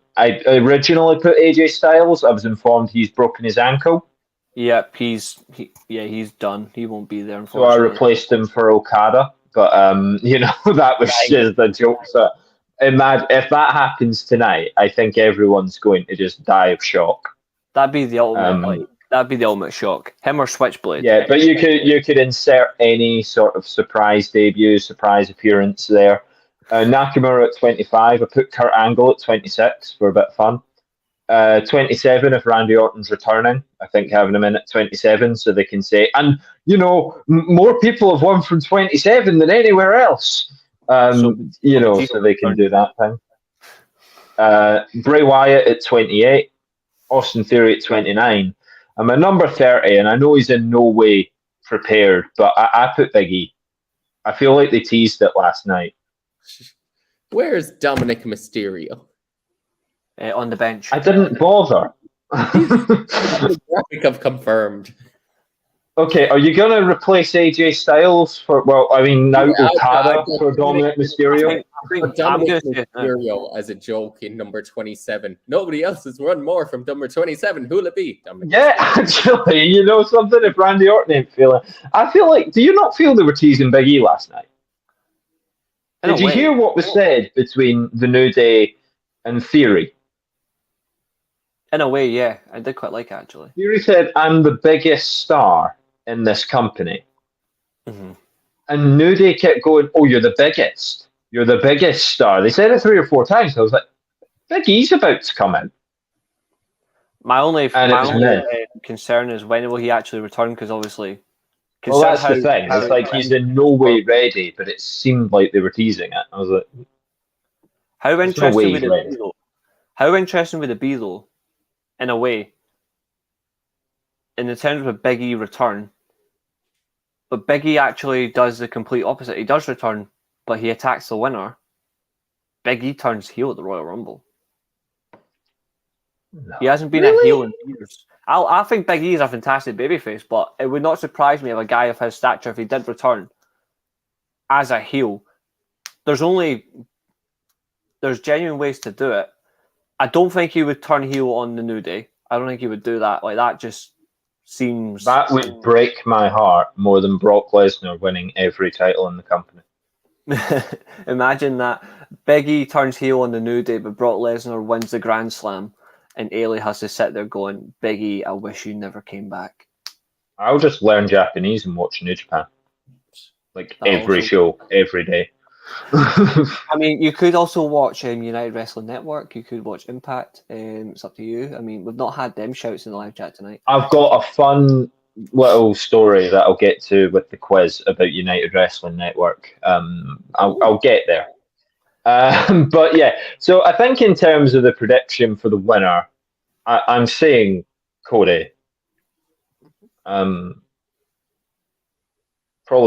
originally put AJ Styles. I was informed he's broken his ankle. Yep, he's done. He won't be there, So I replaced him for Okada. But that was just a joke. So imagine if that happens tonight, I think everyone's going to just die of shock. That'd be the ultimate that'd be the ultimate shock. Him or Switchblade. Yeah, but you could insert any sort of surprise debut, surprise appearance there. Nakamura at 25. I put Kurt Angle at 26 for a bit of fun. 27 if Randy Orton's returning. I think having him in at 27 so they can say, and more people have won from 27 than anywhere else. So they can do that thing. Bray Wyatt at 28, Austin Theory at 29. And my number 30, and I know he's in no way prepared, but I put Big E. I feel like they teased it last night. Where's Dominic Mysterio? On the bench. I didn't bother. Graphic have confirmed. Okay, are you going to replace AJ Styles for, now Okada for Dominic Mysterio? Dominic Mysterio as a joke in number 27. Nobody else has run more from number 27. Who'll it be? Dominic actually, you know something? If Randy Orton ain't feeling, I feel like, do you not feel they were teasing Big E last night? Did you hear what was said between the New Day and Theory? In a way, yeah. I did quite like it, actually. Theory said, I'm the biggest star in this company. Mm-hmm. And New Day kept going, oh, you're the biggest. You're the biggest star. They said it 3 or 4 times. I was like, Big E's about to come in. My only concern is when will he actually return? Because obviously... Well, that's the thing. It's like he's in no way ready, but it seemed like they were teasing it. I was like... How interesting would it be, though? How interesting would it be, though, in a way, in the terms of a Big E return, but Big E actually does the complete opposite. He does return, but he attacks the winner. Big E turns heel at the Royal Rumble. No. He hasn't been a heel in years. I think Big E is a fantastic babyface, but it would not surprise me if a guy of his stature, if he did return as a heel, there's genuine ways to do it. I don't think he would turn heel on the New Day. I don't think he would do that. Like, that just seems... That would break my heart more than Brock Lesnar winning every title in the company. Imagine that. Big E turns heel on the New Day, but Brock Lesnar wins the Grand Slam, and Eilidh has to sit there going, Big E, I wish you never came back. I'll just learn Japanese and watch New Japan. Like, every show, every day. I mean, you could also watch United Wrestling Network. You could watch Impact. It's up to you. I mean, we've not had them shouts in the live chat tonight. I've got a fun little story that I'll get to with the quiz about United Wrestling Network. I'll get there. But yeah, so I think in terms of the prediction for the winner, I'm saying Cody. Probably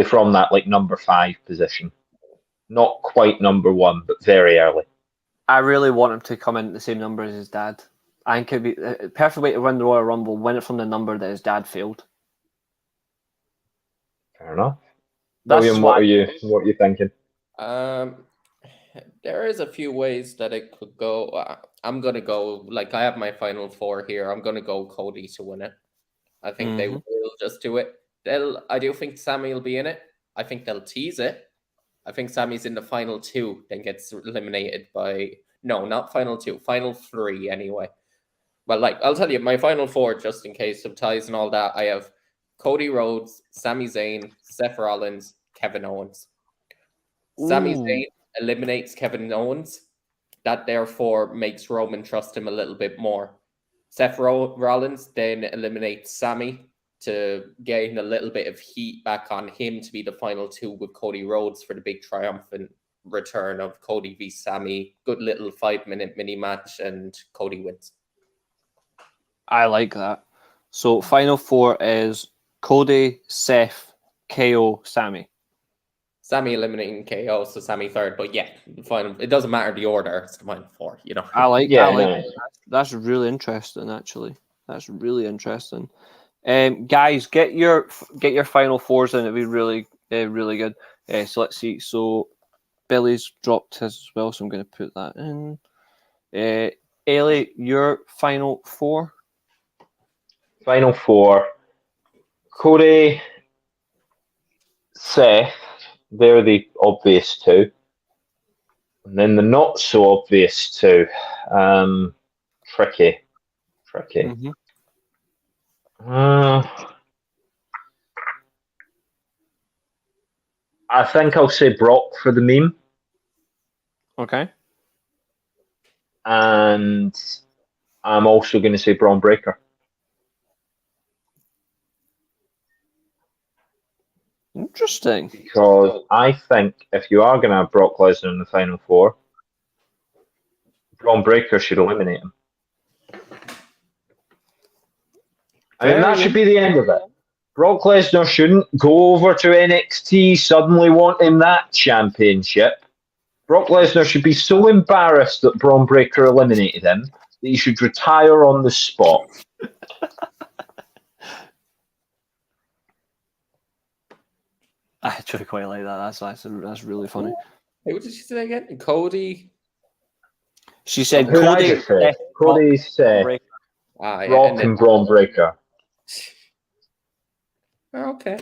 from that like number 5 position. Not quite number 1, but very early. I really want him to come in at the same number as his dad. I think it'd be a perfect way to win the Royal Rumble, win it from the number that his dad failed. Fair enough. William, what are you thinking? There is a few ways that it could go. I'm going to go, like I have my final 4 here. I'm going to go Cody to win it. I think they will just do it. I do think Sammy will be in it. I think they'll tease it. I think Sammy's in the final 2, then gets eliminated by... No, not final 2. Final 3, anyway. But, like, I'll tell you, my final 4, just in case of ties and all that, I have Cody Rhodes, Sami Zayn, Seth Rollins, Kevin Owens. Sami Zayn eliminates Kevin Owens. That, therefore, makes Roman trust him a little bit more. Seth Rollins then eliminates Sami to gain a little bit of heat back on him to be the final 2 with Cody Rhodes for the big triumphant return of Cody v Sami. Good little 5-minute mini match, and Cody wins. I like that. So final 4 is Cody, Seth, KO, Sami. Sami eliminating KO, so Sami 3rd. But yeah, the final. It doesn't matter the order. It's the final 4. You know. I like that. That's really interesting. Actually, that's really interesting. Guys, get your final 4s in. It'd be really good. So let's see. So Billy's dropped his as well, so I'm going to put that in. Eilidh, your final 4. Final 4. Cody, Seth. They're the obvious 2. And then the not so obvious 2. Tricky. Mm-hmm. I think I'll say Brock for the meme. Okay. And I'm also going to say Braun Breaker. Interesting. Because I think if you are going to have Brock Lesnar in the final four, Braun Breaker should eliminate him. I mean, that should be the end of it. Brock Lesnar shouldn't go over to NXT suddenly wanting that championship. Brock Lesnar should be so embarrassed that Braun Breaker eliminated him that he should retire on the spot. I actually quite like that. That's really funny. Hey, what did she say again? Cody? She said Who did I Cody. just say? Cody said Brock and Braun Breaker. Okay.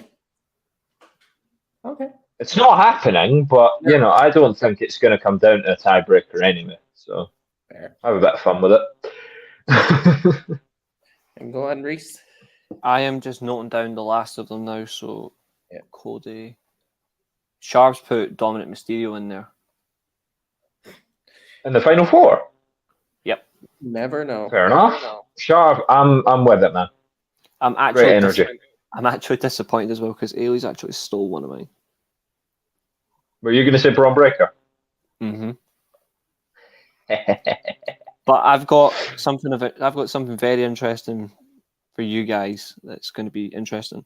It's not happening, but you know, I don't think it's going to come down to a tiebreaker anyway. So Fair. have a bit of fun with it. And go on, Reece. I am just noting down the last of them now. So Yeah. Cody. Sharp's put Dominic Mysterio in there. In the final four. Never know. Fair enough. Sharp, I'm with it, man. I'm Great energy. actually disappointed as well because Eilidh's actually stole one of mine. Were you going to say Braun Breaker? Mm-hmm. But I've got something very interesting for you guys. That's going to be interesting.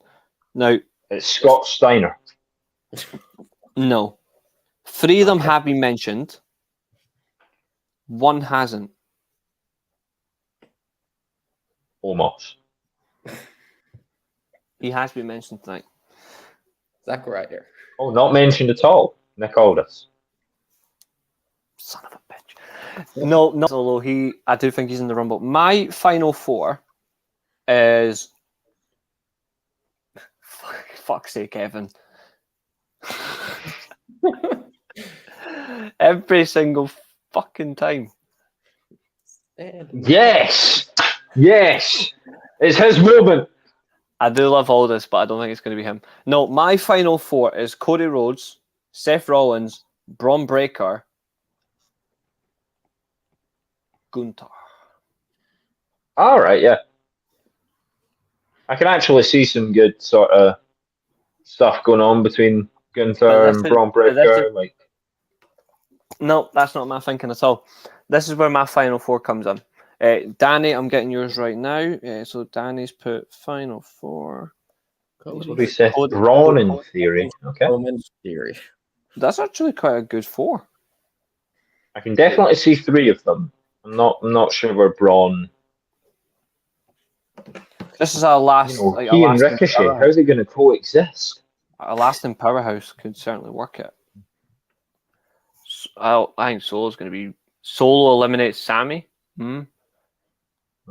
Now, It's Scott Steiner. no, 3 of them have been mentioned. 1 hasn't. Almost. He has been mentioned tonight. Zack Ryder. Oh, not mentioned at all. Nick Aldis. Son of a bitch. No, not although I do think he's in the Rumble. My final 4 is fuck's sake, Evan. Every single fucking time. Yes! Yes! It's his moment. I do love all this, but I don't think it's going to be him. No, my final 4 is Cody Rhodes, Seth Rollins, Braun Breaker, Gunther. All right, yeah. I can actually see some good sort of stuff going on between Gunther and Braun Breaker. No, that's not my thinking at all. This is where my final 4 comes in. Danny, I'm getting yours right now. So Danny's put final 4. We said Braun in theory. Okay. Roman theory. That's actually quite a good 4. I can definitely see 3 of them. I'm not sure where Braun. This is our last. He and Ricochet. How's he going to coexist? A lasting powerhouse could certainly work it. I think Solo's going to be. Solo eliminates Sammy.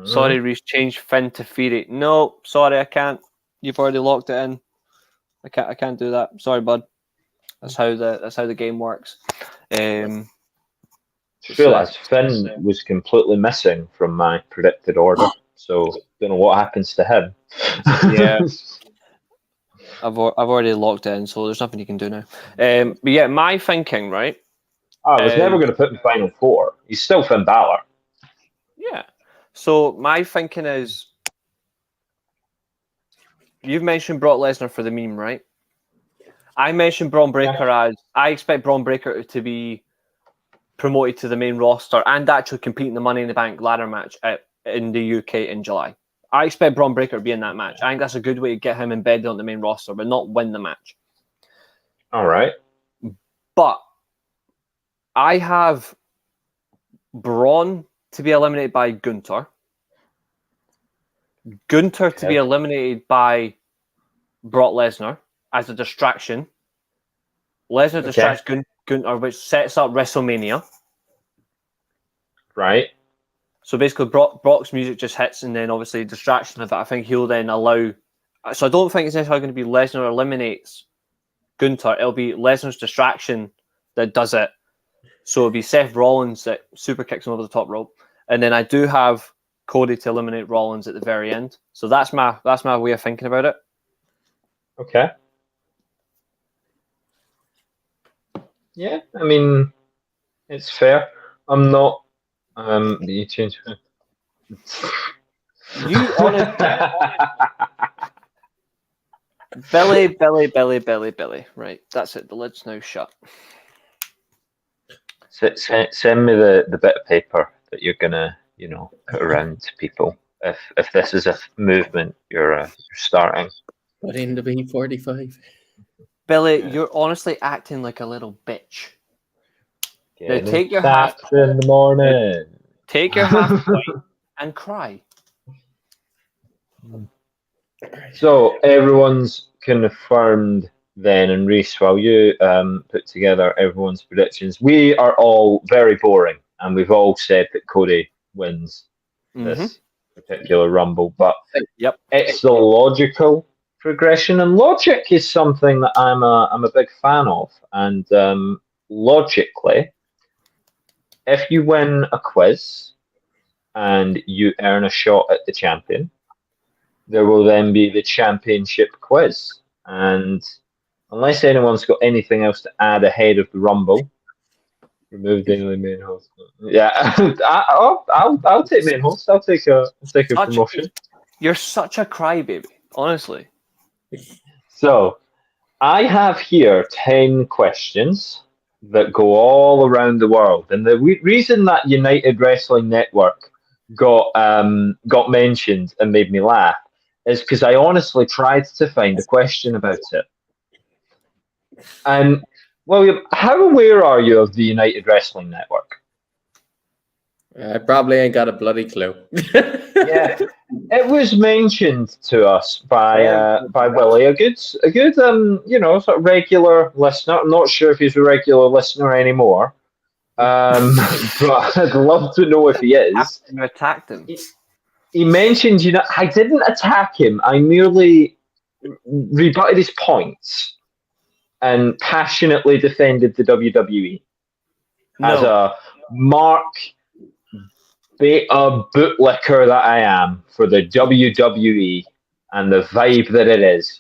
Sorry, Reece, change Finn to Fury. No, sorry, I can't. You've already locked it in. I can't do that. Sorry, bud. That's how the game works. I realised Finn was completely missing from my predicted order, so don't know what happens to him. Yeah, I've already locked it in, so there's nothing you can do now. But yeah, my thinking, right? I was never going to put in final 4. He's still Finn Balor. Yeah. So my thinking is, you've mentioned Brock Lesnar for the meme, right? I mentioned Braun Breaker as I expect Braun Breaker to be promoted to the main roster and actually compete in the Money in the Bank ladder match in the UK in July. I expect Braun Breaker to be in that match. I think that's a good way to get him embedded on the main roster, but not win the match. All right. But I have Braun to be eliminated by Gunther. Gunther to be eliminated by Brock Lesnar as a distraction. Lesnar distracts Gunther, which sets up WrestleMania. Right. So basically, Brock's music just hits, and then obviously distraction of it. I think he'll then allow. So I don't think it's necessarily going to be Lesnar eliminates Gunther. It'll be Lesnar's distraction that does it. So it'll be Seth Rollins that super kicks him over the top rope, and then I do have Cody to eliminate Rollins at the very end. So that's my way of thinking about it. Okay. Yeah, I mean, it's fair. I'm not. You change. You honestly, Billy. Right, that's it. The lid's now shut. Send me the bit of paper that you're gonna, put around to people. If this is a movement you're starting. Put in the B45. Billy, Yeah. you're honestly acting like a little bitch. Getting take your sacked half- in the morning. Take your half point and cry. So everyone's confirmed then, and Reece, while you put together everyone's predictions, we are all very boring, and we've all said that Cody wins this particular Rumble, but Yep. it's the logical progression, and logic is something that I'm a big fan of. And logically, if you win a quiz and you earn a shot at the champion, there will then be the championship quiz. And unless anyone's got anything else to add ahead of the Rumble, remove daily main host. Yeah, I'll take main host. I'll take a promotion. You're such a crybaby, honestly. So I have here 10 questions that go all around the world, and the reason that United Wrestling Network got mentioned and made me laugh is because I honestly tried to find a question about it. And William, how aware are you of the United Wrestling Network? I probably ain't got a bloody clue. Yeah, it was mentioned to us by Willie, a good sort of regular listener. I'm not sure if he's a regular listener anymore, but I'd love to know if he is. You attacked him. He mentioned, I didn't attack him. I merely rebutted his points and passionately defended the WWE as a mark. Beta bootlicker that I am for the WWE and the vibe that it is,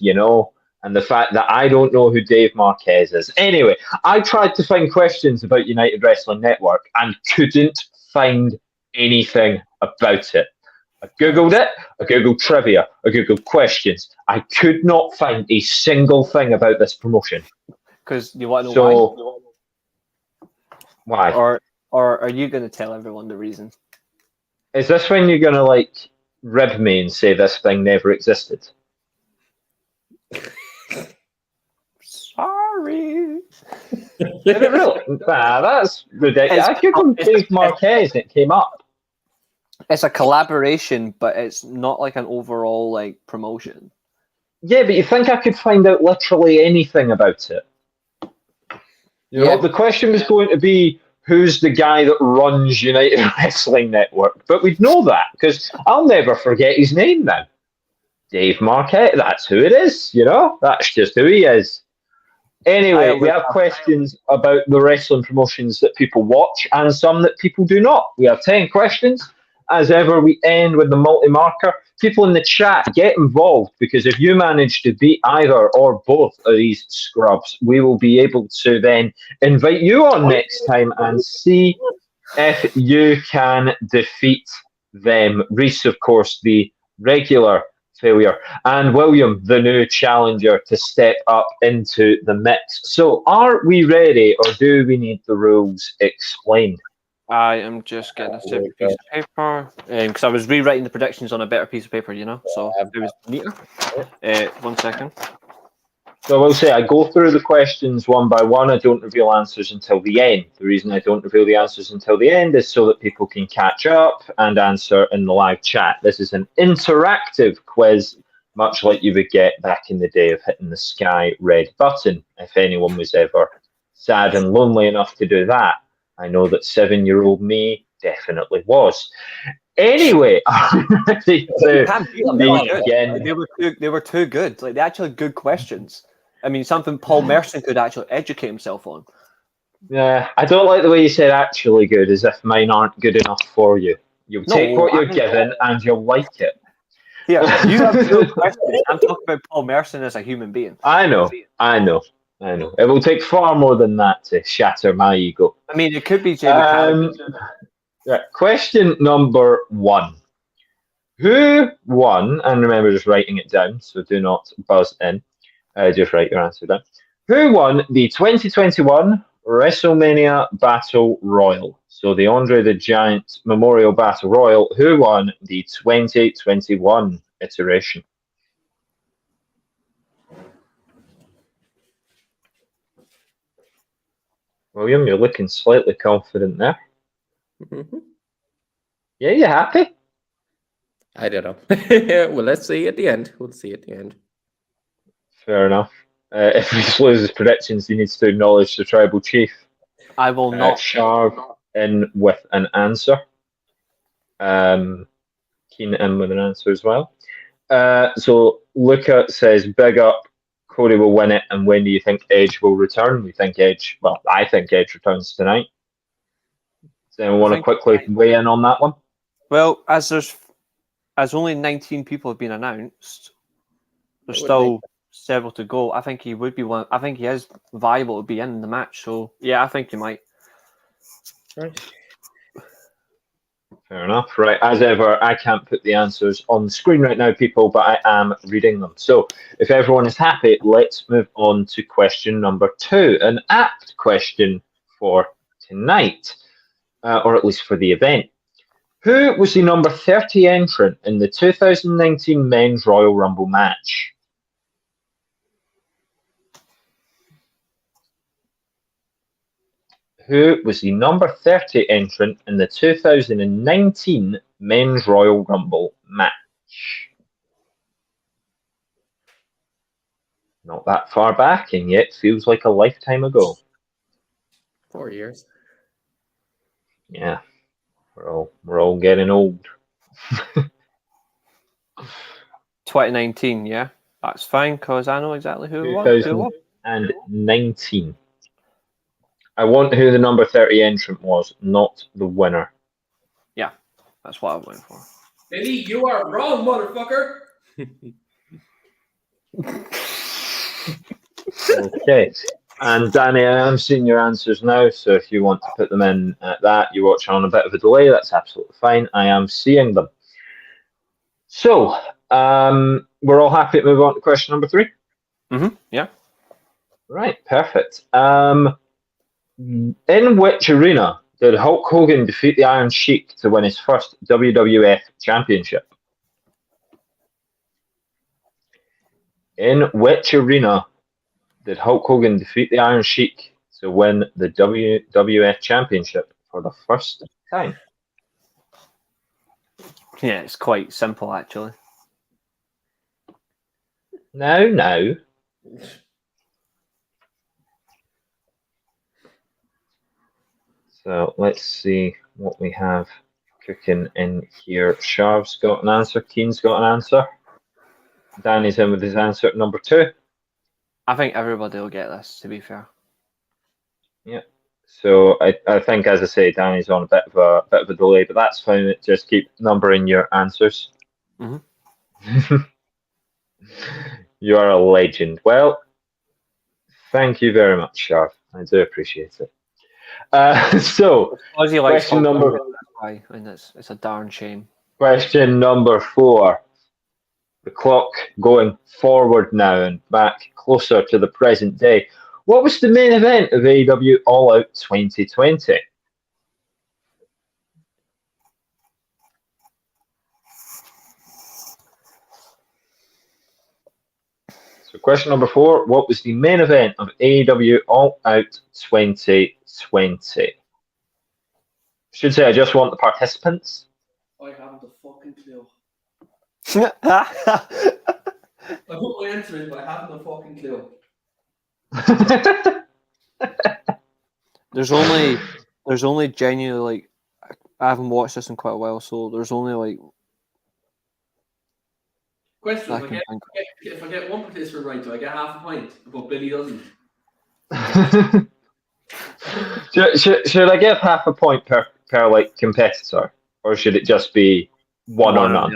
and the fact that I don't know who Dave Marquez is. Anyway, I tried to find questions about United Wrestling Network and couldn't find anything about it. I Googled it, I Googled trivia, I Googled questions. I could not find a single thing about this promotion. Because you want to know why? Or are you going to tell everyone the reason? Is this when you're going to rib me and say this thing never existed? Sorry. Did it really? That's ridiculous. I googled Dave Marquez and it came up. It's a collaboration, but it's not like an overall promotion. Yeah, but you think I could find out literally anything about it? The question was going to be, who's the guy that runs United Wrestling Network? But we'd know that, because I'll never forget his name now. Dave Marquette, that's who it is, That's just who he is. Anyway, we have questions about the wrestling promotions that people watch and some that people do not. We have 10 questions. As ever, we end with the multi-marker. People in the chat, get involved, because if you manage to beat either or both of these scrubs, we will be able to then invite you on next time and see if you can defeat them. Reece, of course, the regular failure, and William, the new challenger, to step up into the mix. So are we ready, or do we need the rules explained? I am just getting a separate piece of paper because I was rewriting the predictions on a better piece of paper, so it was neater. 1 second. So I will say I go through the questions one by one. I don't reveal answers until the end. The reason I don't reveal the answers until the end is so that people can catch up and answer in the live chat. This is an interactive quiz, much like you would get back in the day of hitting the sky red button. If anyone was ever sad and lonely enough to do that, I know that 7-year-old me definitely was. Anyway, I'm ready to begin. They were too good. They're actually good questions. I mean, something Paul Merson could actually educate himself on. Yeah, I don't like the way you said actually good, as if mine aren't good enough for you. You'll take what you're given and you'll like it. Yeah, you have good questions. I'm talking about Paul Merson as a human being. I know. It will take far more than that to shatter my ego. I mean, it could be Jamie Carragher. Question number 1. Who won? And remember, just writing it down, so do not buzz in. Just write your answer down. Who won the 2021 WrestleMania Battle Royal? So the Andre the Giant Memorial Battle Royal. Who won the 2021 iteration? William, you're looking slightly confident there. Mm-hmm. Yeah, you happy? I don't know. Well, let's see at the end. We'll see at the end. Fair enough. If Reece loses predictions, he needs to acknowledge the tribal chief. I will not. Sharv in with an answer. Keen in with an answer as well. So Luca says, big up, Cody will win it, and when do you think Edge will return? We think Edge, well, I think Edge returns tonight. Does anyone want to quickly weigh in on that one? Well, as only 19 people have been announced, there's still several to go. I think he would be one. I think he is viable to be in the match. So yeah, I think he might. Right. Fair enough. Right, as ever, I can't put the answers on the screen right now, people, but I am reading them. So if everyone is happy, let's move on to question number 2, an apt question for tonight, or at least for the event. Who was the number 30 entrant in the 2019 Men's Royal Rumble match? Who was the number 30 entrant in the 2019 Men's Royal Rumble match? Not that far back, and yet feels like a lifetime ago. 4 years. Yeah, we're all getting old. 2019, yeah, that's fine because I know exactly who it was. 2019. I want who the number 30 entrant was, not the winner. Yeah, that's what I went for. Billy, you are wrong, motherfucker. Okay. And Danny, I am seeing your answers now, so if you want to put them in at that, you're watching on a bit of a delay, that's absolutely fine. I am seeing them. So, we're all happy to move on to question number 3? Mm-hmm, yeah. Right, perfect. In which arena did Hulk Hogan defeat the Iron Sheik to win his first WWF Championship? In which arena did Hulk Hogan defeat the Iron Sheik to win the WWF Championship for the first time? Yeah, it's quite simple actually. No. So let's see what we have cooking in here. Sharv's got an answer. Keen's got an answer. Danny's in with his answer at number 2. I think everybody will get this, to be fair. Yeah. So I think, as I say, Danny's on a bit of a delay, but that's fine. Just keep numbering your answers. Mm-hmm. You are a legend. Well, thank you very much, Sharv. I do appreciate it. So, question number. And it's a darn shame. Question number 4. The clock going forward now and back closer to the present day. What was the main event of AEW All Out 2020? So question number 4, what was the main event of AEW All Out 2020? Should say I just want the participants. I haven't a fucking clue. Yeah. I put my answer in, but I haven't a fucking clue. There's only genuinely like I haven't watched this in quite a while, so there's only like question. If I get one participant right, do I get half a point? But Billy doesn't. should I give half a point per like competitor, or should it just be one or none?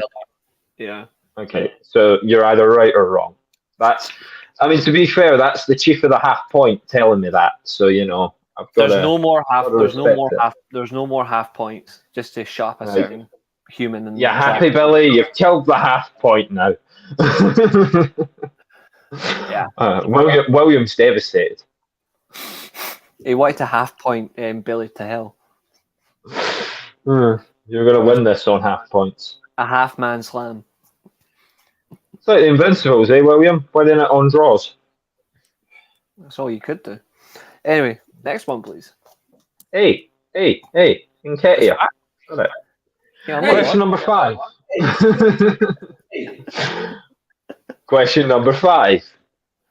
Yeah. Okay, so you're either right or wrong. I mean, to be fair, that's the chief of the half point telling me that. So I've got. There's no more half. There's no more half points. Just to shut up a certain human. And Yeah, happy Billy, you've killed the half point now. Yeah. William's devastated. He wanted to half point Billy to hell. You're going to win this on half points. A half man slam. It's like the Invincibles, eh, William? Winning it on draws. That's all you could do. Anyway, next one, please. Hey, in Ketia. Yeah, Question number 5. Question number 5.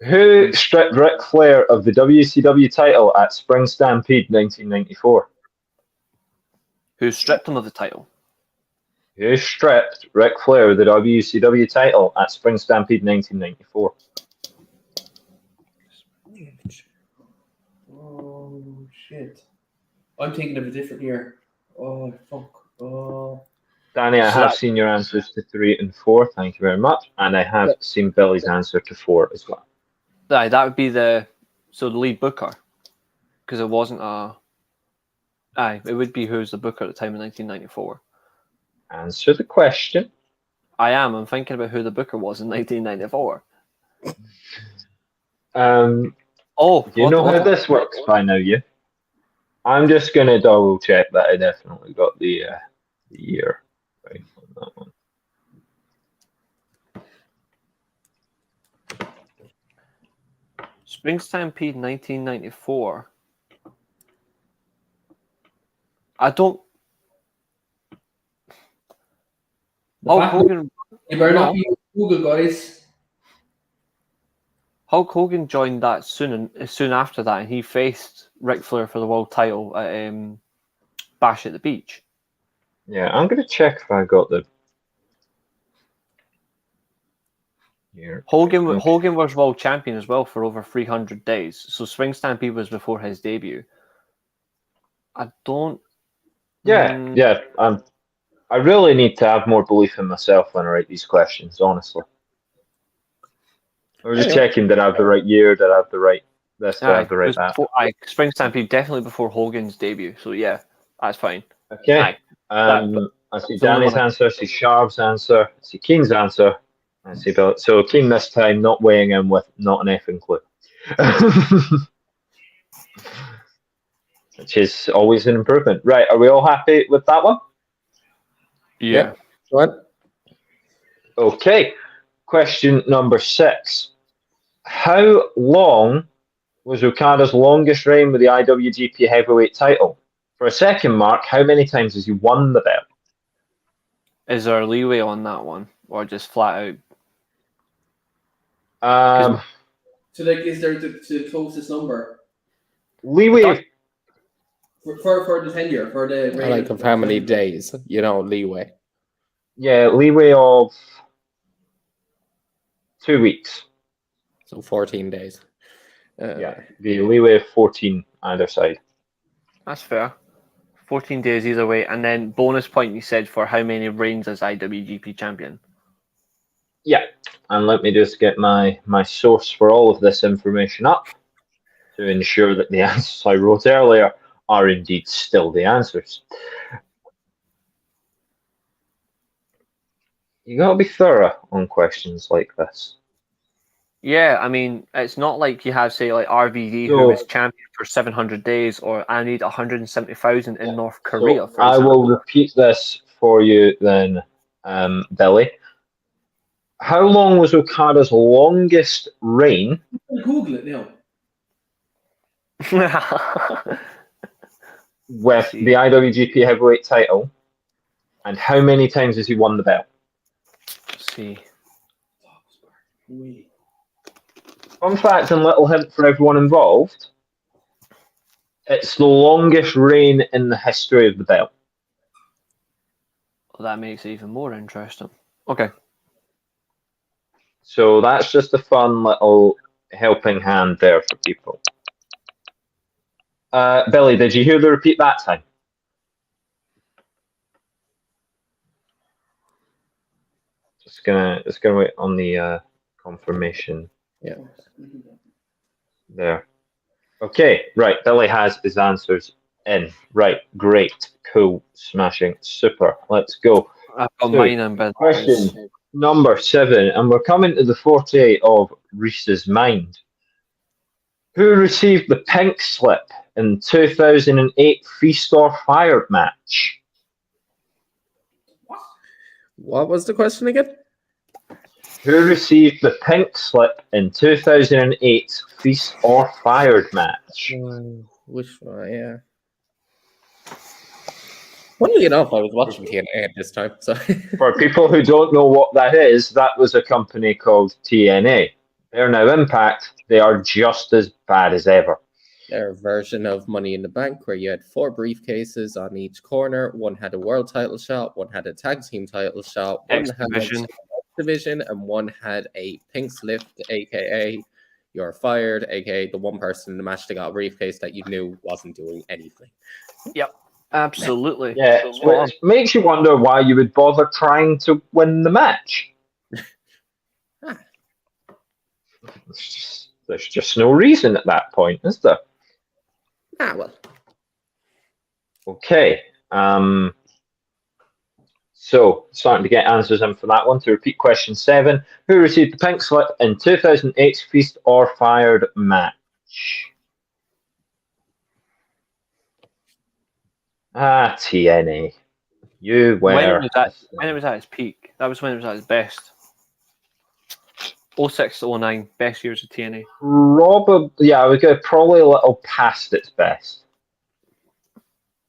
Who stripped Ric Flair of the WCW title at Spring Stampede 1994? Who stripped him of the title? Who stripped Ric Flair of the WCW title at Spring Stampede 1994? Oh shit! I'm thinking of a different year. Oh fuck! Oh. Danny, I have seen your answers to 3 and 4. Thank you very much. And I have seen Billy's answer to 4 as well. Aye, that would be the lead booker, because it wasn't a. Aye, it would be who's the booker at the time in 1994. Answer the question. I'm thinking about who the booker was in 1994. You know how this works by now, you? I'm just going to double check that I definitely got the year right on that one. Spring Stampede 1994. I don't. Hulk Hogan. You better not be Google, guys. Hulk Hogan joined that soon after that, and he faced Ric Flair for the world title at Bash at the Beach. Yeah, I'm going to check if I got the year. Hogan was world champion as well for over 300 days. So Spring Stampede was before his debut. I don't. Yeah. I really need to have more belief in myself when I write these questions, honestly. I was just checking, did I have the right year? Did I have the right this? Did I have the right that? Spring Stampede definitely before Hogan's debut. So yeah, that's fine. Okay. I see Danny's answer, I see Sharp's answer, I see Keen's answer, I see Bill. So Keen this time not weighing in with not an effing clue. Which is always an improvement. Right, are we all happy with that one? Yeah. What? Okay. Question number 6. How long was Okada's longest reign with the IWGP Heavyweight title? For a second mark, how many times has he won the belt? Is there a leeway on that one, or just flat out? So, like, is there the closest number? Leeway. For the tenure, for the reign. Like of how many days, leeway. Yeah, leeway of 2 weeks. So 14 days. Yeah, the leeway of 14 either side. That's fair. 14 days either way, and then bonus point you said for how many reigns as IWGP champion. Yeah, and let me just get my source for all of this information up to ensure that the answers I wrote earlier are indeed still the answers. You gotta be thorough on questions like this. Yeah, I mean, it's not like you have, say, like RVD, who was champion for 700 days, or I need 170,000 in North Korea. So I will repeat this for you then, Billy. How long was Okada's longest reign? Google it now. With the IWGP Heavyweight title, and how many times has he won the belt? Let's see. Fun fact and little hint for everyone involved. It's the longest reign in the history of the belt. Well, that makes it even more interesting. Okay. So that's just a fun little helping hand there for people. Billy, did you hear the repeat that time? Just gonna wait on the confirmation. Yeah. There. Okay, right. Billy has his answers in. Right, great, cool, smashing, super. Let's go. I've got So, mine in business. question number 7, and we're coming to the forte of Reece's mind. Who received the pink slip in 2008 Feast or Fired match? What was the question again? Who received the pink slip in 2008 Feast or Fired match? Which one? Yeah. Funnily enough, I was watching TNA at this time. So For people who don't know what that is, that was a company called TNA. They're now Impact. They are just as bad as ever. their version of Money in the Bank, where you had 4 briefcases on each corner. One had a world title shot, one had a tag team title shot, one had Division. a division, and one had a pink slip, aka you're fired, aka the one person in the match that got a briefcase that you knew wasn't doing anything. Yep, absolutely. Yeah, which makes you wonder why you would bother trying to win the match. There's just no reason at that point, is there? Well. Okay. So, starting to get answers in for that one. To repeat question 7, who received the pink slip in 2008's Feast or Fired match? TNA. You were. When it was at its peak. That was when it was at its best. 06 to 09, best years of TNA. Probably, yeah, I would go probably a little past its best.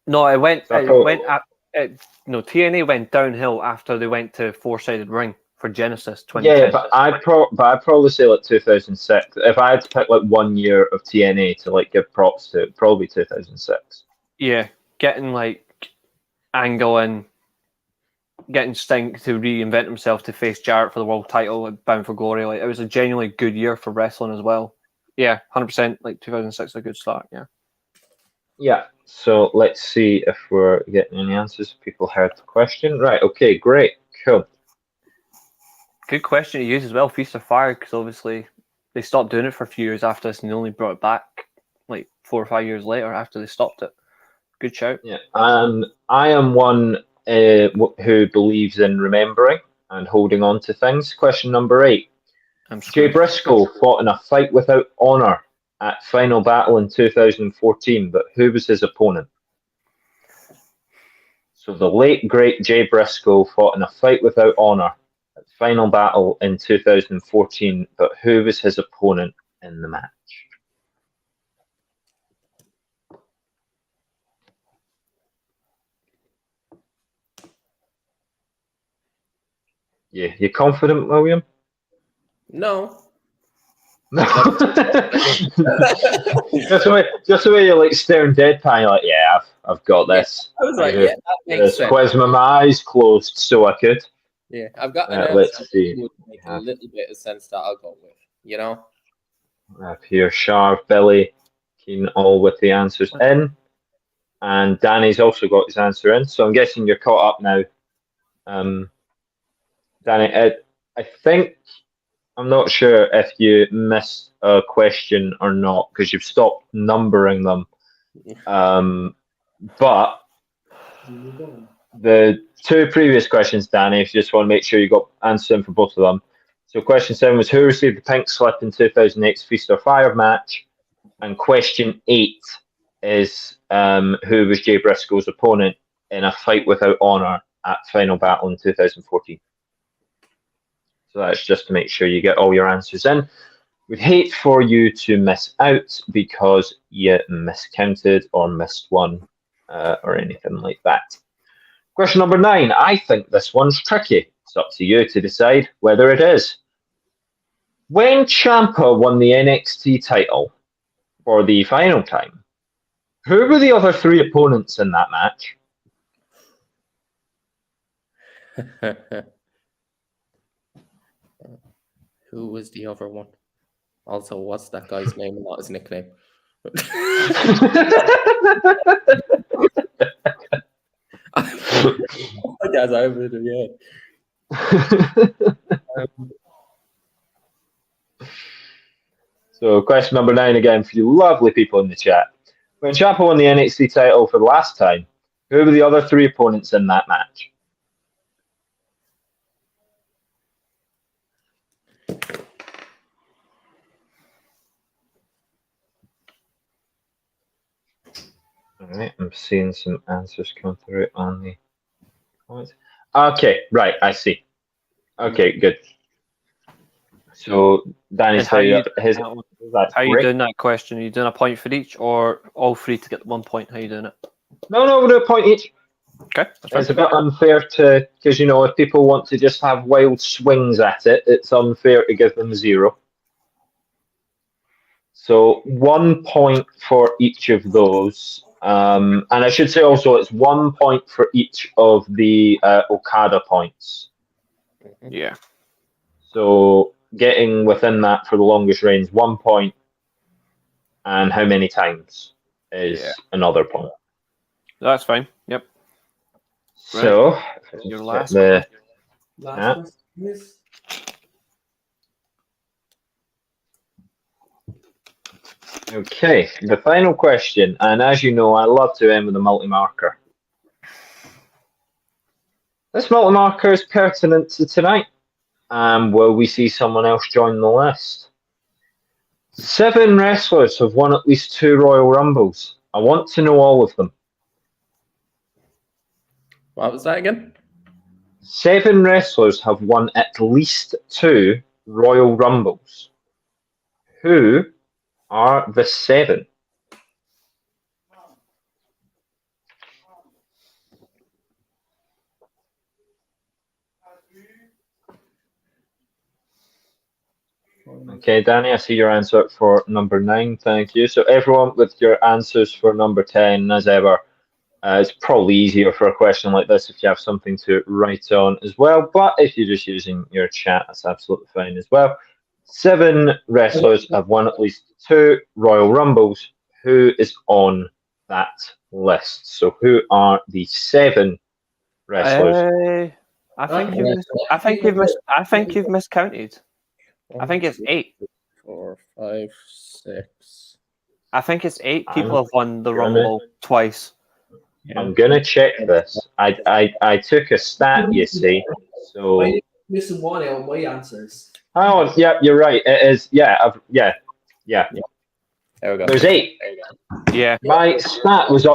No, TNA went downhill after they went to 4-sided ring for Genesis 2010. Yeah, but I'd probably say like 2006. If I had to pick like 1 year of TNA to like give props to, probably 2006. Yeah, getting like Angle in, getting Sting to reinvent himself to face Jarrett for the world title, like Bound for Glory. Like it was a genuinely good year for wrestling as well. Yeah, 100%. Like 2006 is a good start. Yeah. Yeah. So let's see if we're getting any answers. People heard the question, right? Okay, great, cool. Good question to use as well. Feast or Fire, because obviously they stopped doing it for a few years after this, and they only brought it back like 4 or 5 years later after they stopped it. Good shout. Yeah. I am one who believes in remembering and holding on to things. Question number 8. Jay Briscoe fought in a fight without honor at Final Battle in 2014, but who was his opponent? So the late, great Jay Briscoe fought in a fight without honor at Final Battle in 2014, but who was his opponent in the match? Yeah, you confident, William? No. just the way you're like staring deadpan, you're like, yeah, I've got this. I was like, yeah, that makes sense. Quiz my eyes closed so I could. Yeah, I've got an answer let's see. that would make a little bit of sense that I'll go with, you know? Here, Sharp, Billy, Keen, all with the answers in. And Danny's also got his answer in, so I'm guessing you're caught up now. Danny, I think, I'm not sure if you missed a question or not because you've stopped numbering them. But the 2 previous questions, Danny, if you just want to make sure you got answers in for both of them. So question 7 was who received the pink slip in 2008's Feast or Fire match? And question 8 is who was Jay Briscoe's opponent in a fight without honor at Final Battle in 2014? So that's just to make sure you get all your answers in. We'd hate for you to miss out because you miscounted or missed one or anything like that. Question number 9. I think this one's tricky. It's up to you to decide whether it is. When Ciampa won the NXT title for the final time, who were the other 3 opponents in that match? Who was the other one? Also, what's that guy's name and not his nickname? Yes, I would, yeah. So question number 9 again for you lovely people in the chat. When Ciampa won the NXT title for the last time, who were the other 3 opponents in that match? All right, I'm seeing some answers come through on the comments. Okay, right, I see. Okay, good. So Danny's And how you his that's how you great. doing that question? Are you doing a point for each, or all three to get 1 point? How you doing it? No, we'll do a point each. Okay, that's fine. It's a bit unfair to, because you know, if people want to just have wild swings at it, it's unfair to give them 0. So 1 point for each of those. And I should say also it's 1 point for each of the Okada points. Yeah. So getting within that for the longest range, 1 point, and how many times is another point. That's fine. Yep. So Your last the Last question, please. okay, the final question, and as you know, I love to end with a multi-marker. This multi-marker is pertinent to tonight. Will we see someone else join the list? 7 wrestlers have won at least 2 Royal Rumbles. I want to know all of them. What was that again? 7 wrestlers have won at least 2 Royal Rumbles. Who are the 7? Okay, Danny, I see your answer for number 9. Thank you. So everyone with your answers for number 10, as ever, it's probably easier for a question like this if you have something to write on as well. But if you're just using your chat, that's absolutely fine as well. 7 wrestlers have won at least 2 Royal Rumbles. Who is on that list? So who are the 7 wrestlers? I think you've miscounted. I think it's 8. 4, 5, 6. I think it's 8 people have won the gonna- Rumble twice. I'm gonna check this. I took a stat, you see. So I'm missing one out of my answers. oh yeah, you're right. It is yeah, yeah. There we go. There's 8. Yeah. My stat was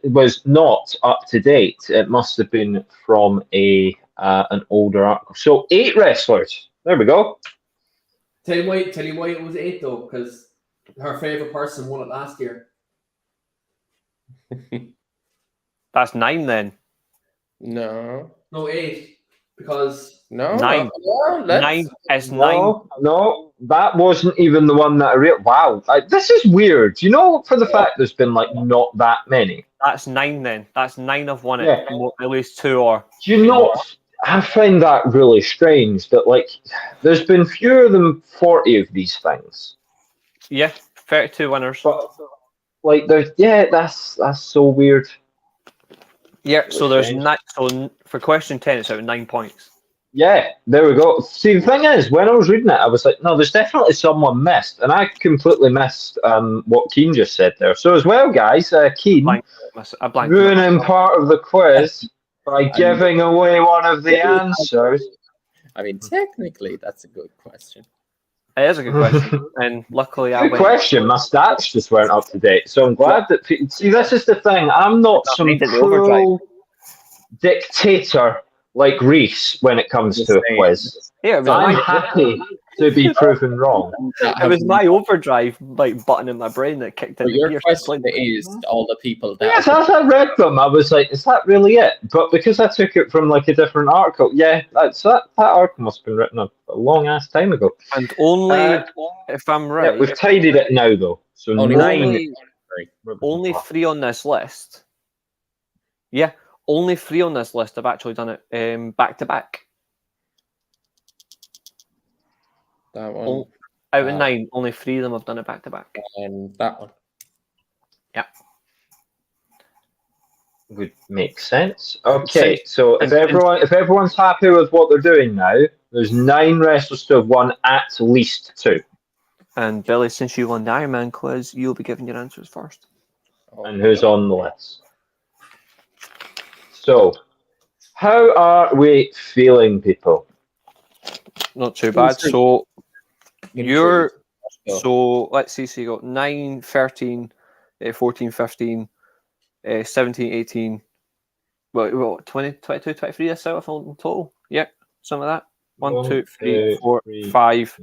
was not up to date. It must have been from an older article. So 8 wrestlers. There we go. Tell you why it was 8 though, because her favorite person won it last year. That's 9 then. No. No, 8, because 9. No, let's- 9. It's 9. No, that wasn't even the one that I read. Wow, this is weird. You know, for the fact there's been like not that many. That's 9 then. That's 9 have won it. Yeah. At least 2 or. Do you know? I find that really strange that like there's been fewer than 40 of these things. Yeah, 32 winners. But like there's that's so weird. Yeah, so there's Strange. 9. So for question 10, it's out of 9 points. Yeah, there we go. See, the thing is, when I was reading it, I was like, no, there's definitely someone missed, and I completely missed what Keen just said there. So as well, guys, Keen I blanked. ruining part of the quiz by giving away one of the answers. I mean, technically, that's a good question. It is a good question, and luckily I Good went. question. My stats just weren't up to date, so I'm glad that. See, this is the thing. I'm not some Updated the overdrive. cruel dictator like Reece when it comes to a quiz. Yeah, it was, I'm my, happy to be proven wrong. it was my overdrive like button in my brain that kicked in. But your gear. question is all the people that. Yes, as I read them, I was like, "Is that really it?" But because I took it from like a different article, yeah, that article must have been written a long ass time ago. And only, if I'm Yeah, right, we've tidied it now though, so Only 9. only 3 on this list. Yeah, only 3 on this list have actually done it back to back. That one. Out of 9, only 3 of them have done it back to back. And that one. Yeah. Would make sense. Okay, so if and- everyone's happy with what they're doing now, there's 9 wrestlers to have won at least 2. And Billy, since you won the Ironman quiz, you'll be giving your answers first. And who's on the list? So, how are we feeling, people? Not too bad. So You're Go. so let's see. So you got 9, 13, 14, 15, 17, 18. Well, 20, 22, 23 this out in total. Yeah, some of that. 1, 2, 3, 4, 5,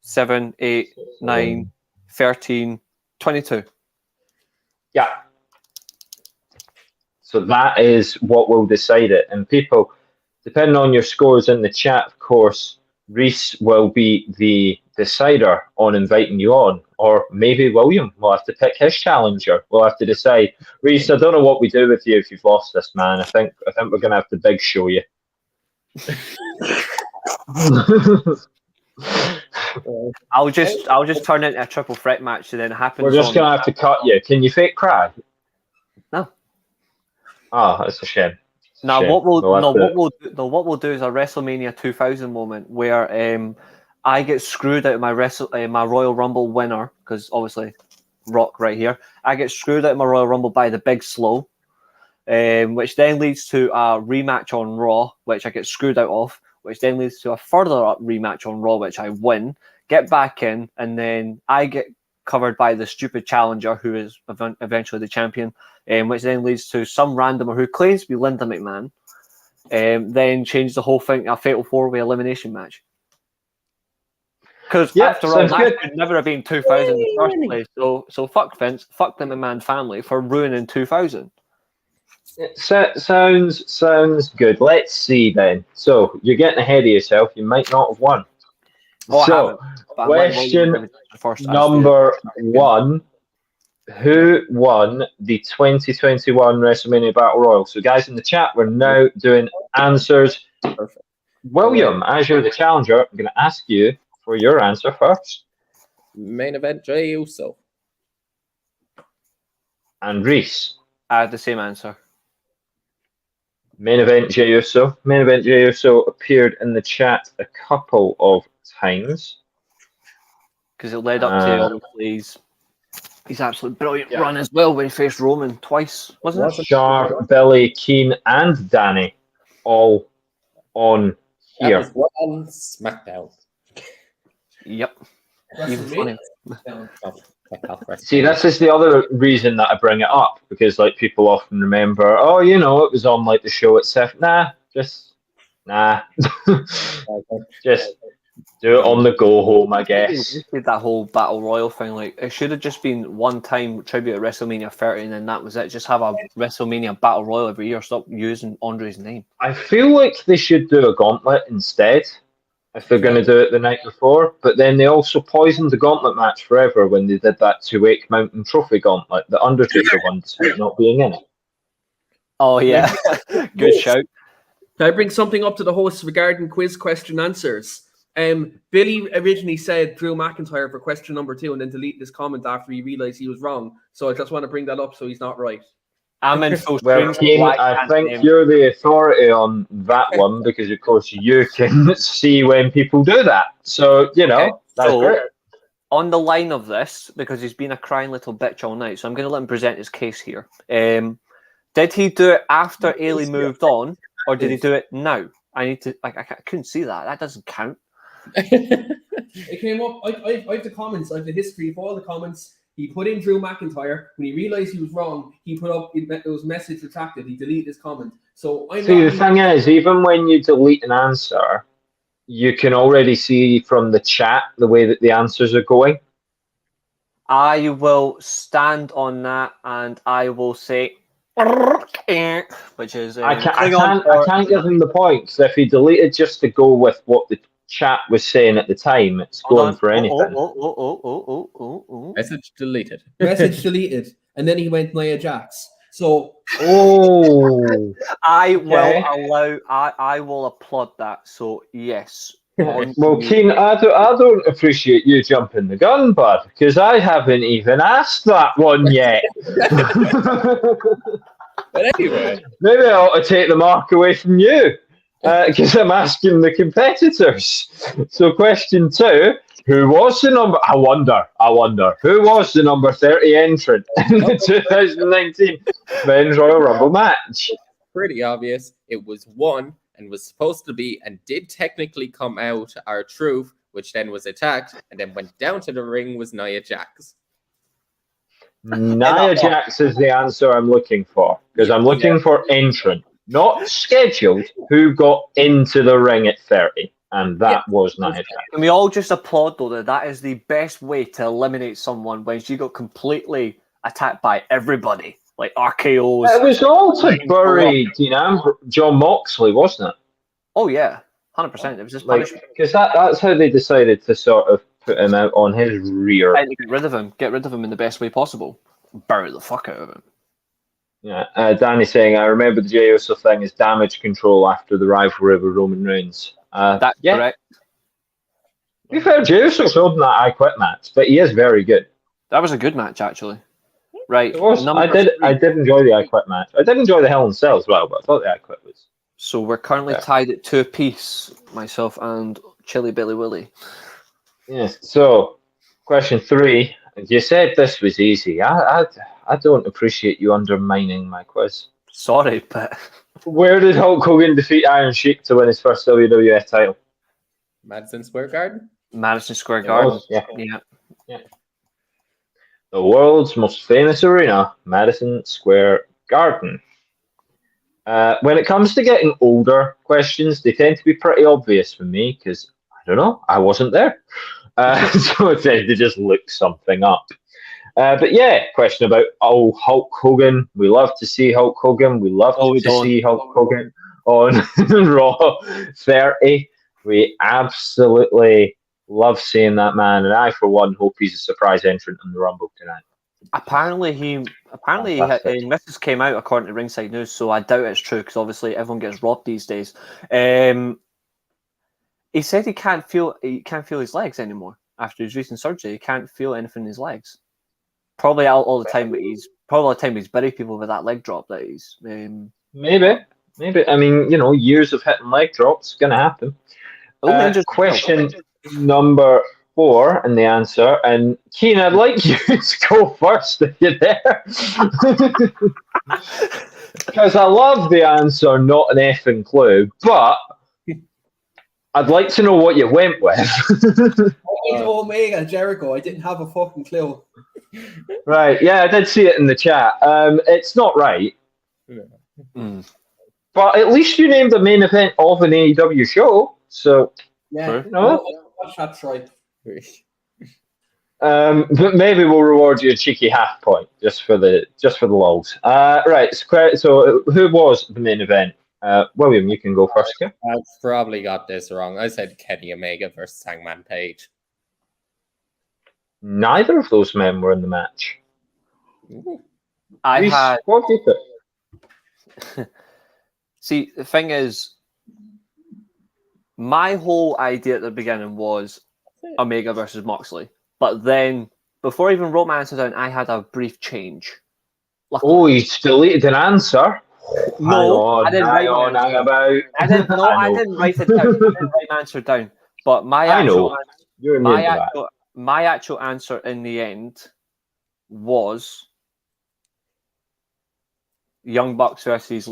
7, 8, 9, 13, 22. Yeah. So that is what will decide it. And people, depending on your scores in the chat, of course, Reece will be the decider on inviting you on. Or maybe William will have to pick his challenger. We'll have to decide. Reece, I don't know what we do with you if you've lost this, man. I think we're going to have to big show you. I'll just turn it into a triple threat match, and then it happens. We're just going to have to cut you. Can you fake cry? No. Oh, that's a shame. Now what we'll do is a WrestleMania 2000 moment where I get screwed out of my Royal Rumble winner, because obviously Rock right here. I get screwed out of my Royal Rumble by the Big Slow, which then leads to a rematch on Raw, which I get screwed out of, which then leads to a further rematch on Raw, which I win, get back in, and then I get covered by the stupid challenger, who is eventually the champion, which then leads to some randomer who claims to be Linda McMahon, then change the whole thing a fatal 4-way elimination match. Because after all, that could never have been 2000 in the first place. So fuck Vince, fuck the McMahon family for ruining 2000. Sounds good. Let's see then. So you're getting ahead of yourself. You might not have won. So question number 1: who won the 2021 WrestleMania Battle Royal? So guys in the chat, we're now doing answers. Perfect. William, as you're the challenger, I'm going to ask you for your answer first. Main event, Jey Uso. And Reece. I had the same answer. Main event, Jey Uso. Main event, Jey Uso appeared in the chat a couple of times. Because it led up to obviously his absolute brilliant run as well when he faced Roman twice, wasn't it? Sharp, Billy, Keen, and Danny all on here. That was on SmackDown. Yep. Even funny. See, this is the other reason that I bring it up, because like people often remember, oh, you know, it was on like the show itself. Just do it on the go home, I guess. Did that whole battle royal thing, like it should have just been one time tribute at WrestleMania 30, and then that was it. Just have a WrestleMania battle royal every year. Stop using Andre's name. I feel like they should do a gauntlet instead, if they're going to do it the night before. But then they also poisoned the gauntlet match forever when they did that 2-Wake Mountain Trophy gauntlet, the Undertaker one, despite not being in it. Oh, yeah. Good shout. Can I bring something up to the hosts regarding quiz question answers? Billy originally said Drew McIntyre for question number 2 and then deleted this comment after he realized he was wrong. So I just want to bring that up so he's not right. I'm in full Well, Kane, I think you're the authority on that one, because of course you can see when people do that. So, you know, that's great. On the line of this, because he's been a crying little bitch all night, so I'm going to let him present his case here. Did he do it after Eilidh moved on, or did he do it now? I couldn't see that. That doesn't count. It came up. I have the comments. I have the history of all the comments. He put in Drew McIntyre. When he realized he was wrong, he put up it was message retracted. He deleted his comment. So the thing is, even when you delete an answer, you can already see from the chat the way that the answers are going. I will stand on that, and I will say, which is I can't give him the point, because if he deleted just to go with what the chat was saying at the time, it's going for anything. Message deleted. Message deleted. And then he went Nia Jax. So I will applaud that. So yes. Well, Keen, I don't appreciate you jumping the gun, bud, because I haven't even asked that one yet. But anyway, maybe I ought to take the mark away from you, because I'm asking the competitors. So question 2, who was the number? I wonder, who was the number 30 entrant in the 2019 Men's Royal Rumble match? Pretty obvious. It was won and was supposed to be and did technically come out our truth which then was attacked and then went down to the ring was Nia Jax. Nia Jax is the answer I'm looking for, because I'm looking for entrant, not scheduled, who got into the ring at 30, and that was Nia Jax. Can we all just applaud, though, that is the best way to eliminate someone when she got completely attacked by everybody, like RKOs. It was all to bury, John Moxley, wasn't it? Oh, yeah, 100%. It was just punishment. Because that's how they decided to sort of put him out on his rear. And get rid of him in the best way possible. Bury the fuck out of him. Yeah, Danny saying, I remember the Jey Uso thing is damage control after the rivalry with Roman Reigns. That's correct. To be fair, Jey Uso showed in that I Quit match, but he is very good. That was a good match, actually. Right. It was. I did enjoy the I Quit match. I did enjoy the Hell in Cell as well, but I thought the I Quit was. So we're currently tied at 2 apiece, myself and Chili Billy Willy. Yes. So, question 3. You said this was easy. I don't appreciate you undermining my quiz. Sorry, but where did Hulk Hogan defeat Iron Sheik to win his first WWF title? Madison Square Garden. Madison Square Garden. Yeah. Yeah. The world's most famous arena, Madison Square Garden. When it comes to getting older questions, they tend to be pretty obvious for me because, I don't know, I wasn't there. So I tend to just look something up. But yeah, question about Hulk Hogan. We love to see Hulk Hogan. We love to see Hulk Hogan on Raw 30. We absolutely love seeing that man, and I, for one, hope he's a surprise entrant in the Rumble tonight. Apparently, this came out according to Ringside News, so I doubt it's true because obviously everyone gets robbed these days. He said he can't feel his legs anymore after his recent surgery. He can't feel anything in his legs. Probably all the time, but he's buried people with that leg drop. That he's maybe. I mean, years of hitting leg drops gonna happen. Question number 4 and the answer. And Keen, I'd like you to go first if you're there, because I love the answer, not an effing clue, but I'd like to know what you went with. Omega Jericho. I didn't have a fucking clue. Right, yeah, I did see it in the chat. It's not right. But at least you named the main event of an AEW show. So, yeah, that's right. But maybe we'll reward you a cheeky half point just for the lols. Right, so who was the main event? William, you can go first here. I've probably got this wrong. I said Kenny Omega versus Hangman Page. Neither of those men were in the match. I Reece, had. What did you See, the thing is, my whole idea at the beginning was Omega versus Moxley, but then before even wrote my answer down, I had a brief change. Luckily. Oh, you deleted an answer. No, I didn't write I didn't write it down. I didn't write my answer down. But my actual answer in the end was Young Bucks versus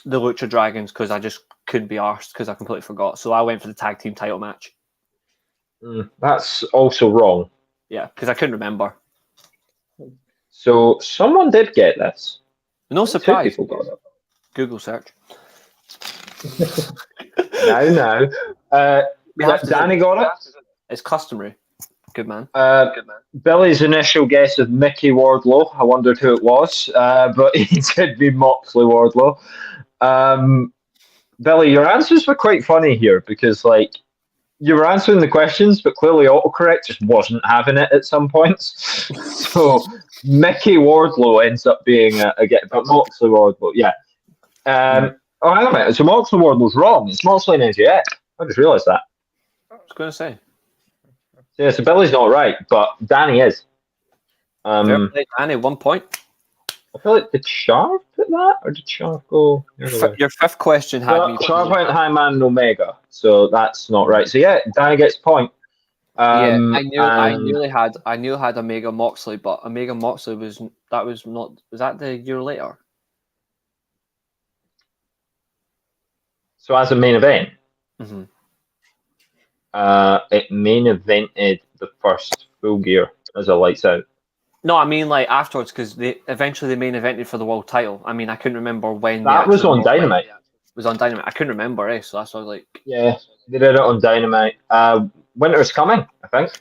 the Lucha Dragons, because I just couldn't be arsed because I completely forgot. So I went for the tag team title match. That's also wrong. Yeah, because I couldn't remember. So someone did get this. No surprise. 2 people got it. Google search. No. Danny got it. It's customary. Good man. Billy's initial guess of Mickey Wardlow. I wondered who it was, but he did be Moxley Wardlow. Billy, your answers were quite funny here because, you were answering the questions, but clearly autocorrect just wasn't having it at some points. So Mickey Wardlow ends up being a get, but Moxley Wardlow, yeah. Hang on a minute. So Moxley Wardlow's wrong. It's Moxley and MJF. I just realised that. I was going to say. Yeah, so Billy's not right, but Danny is. Danny, 1 point. I feel like, did Sharp put that, or did Sharp go? Your fifth question had me. Sharp went Hangman and Omega, so that's not right. So yeah, Danny gets a point. I knew I had Omega Moxley, but Omega Moxley was that the year later? So as a main event. Mm-hmm. it main evented the first Full Gear as a Lights Out. No, I mean like afterwards, because eventually they main evented for the world title. I mean, I couldn't remember when. That was on Dynamite. It was on Dynamite. I couldn't remember, so that's why I was like, Yeah, they did it on Dynamite. Winter's Coming, I think.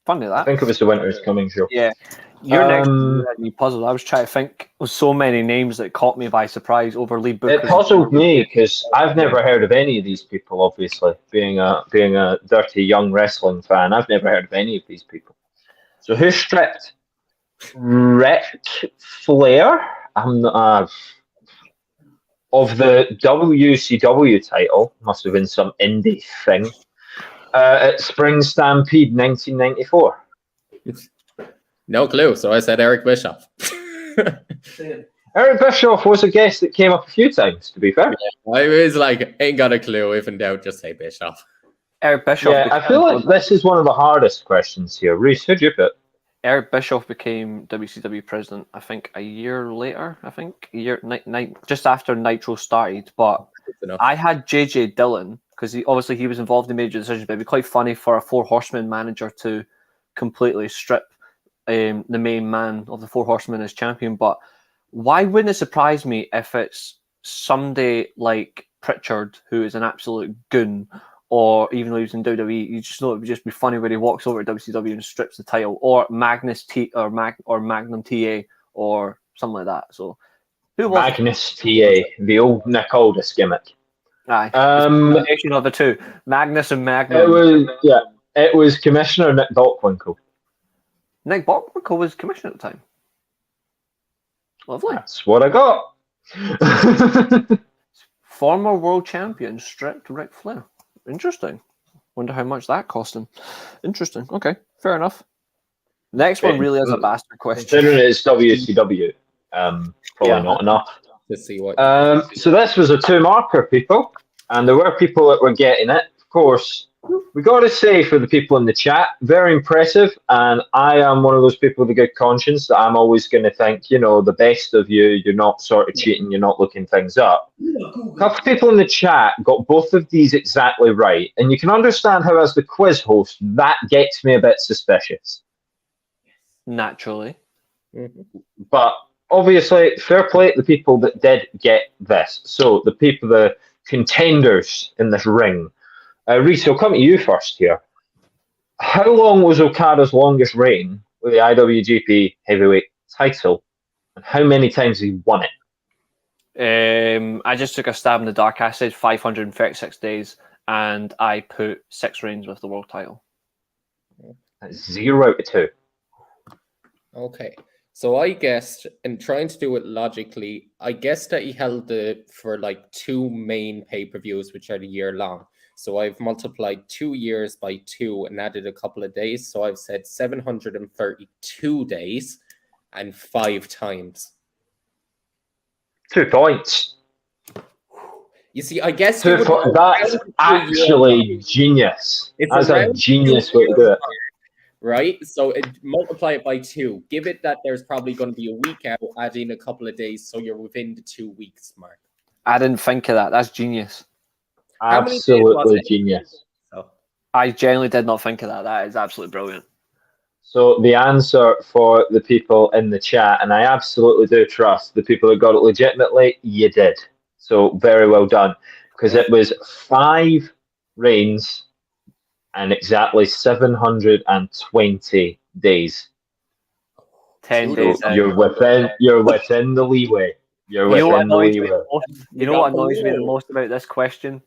funny I that. think it was the Winter's Coming show. Yeah. You're next to me puzzled. I was trying to think of so many names that caught me by surprise over Lee Booker. It puzzled me because I've never heard of any of these people. Obviously, being a dirty young wrestling fan, I've never heard of any of these people. So who stripped Ric Flair? I'm not, of the WCW title. Must have been some indie thing. At Spring Stampede 1994. No clue. So I said Eric Bischoff. Eric Bischoff was a guest that came up a few times, to be fair. I was like, ain't got a clue. If in doubt, just say Bischoff. Eric Bischoff. Yeah, I feel like this is one of the hardest questions here. Reece, who'd you put? Eric Bischoff became WCW president, I think, a year later. I think just after Nitro started. But I had JJ Dillon because he was involved in major decisions. But it'd be quite funny for a Four Horsemen manager to completely strip the main man of the Four Horsemen as champion. But why wouldn't it surprise me if it's somebody like Pritchard, who is an absolute goon? Or even though he was in WWE, you just know it would just be funny when he walks over to WCW and strips the title, or Magnum TA, or something like that. So, who was Magnus TA, the old Nick Aldis gimmick? Aye, combination of the two, Magnus and Magnum. It was Commissioner Nick Bockwinkel. Nick Bockwinkel was commissioner at the time. Lovely. That's what I got. Former world champion stripped Ric Flair. Interesting. Wonder how much that cost him. Interesting. Okay, fair enough. Next one really is a bastard question. Considering it's WCW, probably not enough. To see what. So this was a 2-marker, people, and there were people that were getting it. Of course, we got to say for the people in the chat, very impressive. And I am one of those people with a good conscience that I'm always going to think, the best of you. You're not sort of cheating. You're not looking things up. A couple of people in the chat got both of these exactly right. And you can understand how, as the quiz host, that gets me a bit suspicious. Naturally. Mm-hmm. But obviously, fair play to the people that did get this. So the contenders in this ring. Reece, I'll come to you first here. How long was Okada's longest reign with the IWGP Heavyweight title? And how many times he won it? I just took a stab in the dark. I said 536 days, and I put 6 reigns with the world title. That's 0 out of 2. Okay. So I guessed, and trying to do it logically, I guessed that he held it for like 2 main pay-per-views, which are a year long. So I've multiplied 2 years by 2 and added a couple of days. So I've said 732 days and 5 times. 2 points. You see, I guess that's actually genius. That's a genius way to do it. Right? So multiply it by 2. Give it that there's probably going to be a week out, add in a couple of days, so you're within the 2 weeks mark. I didn't think of that. That's genius. Absolutely genius. So. I genuinely did not think of that. That is absolutely brilliant. So the answer for the people in the chat, and I absolutely do trust the people that got it legitimately, you did. So very well done. Because it was 5 reigns and exactly 720 days. 10 days. You're within the leeway. You know what annoys me the most about this question?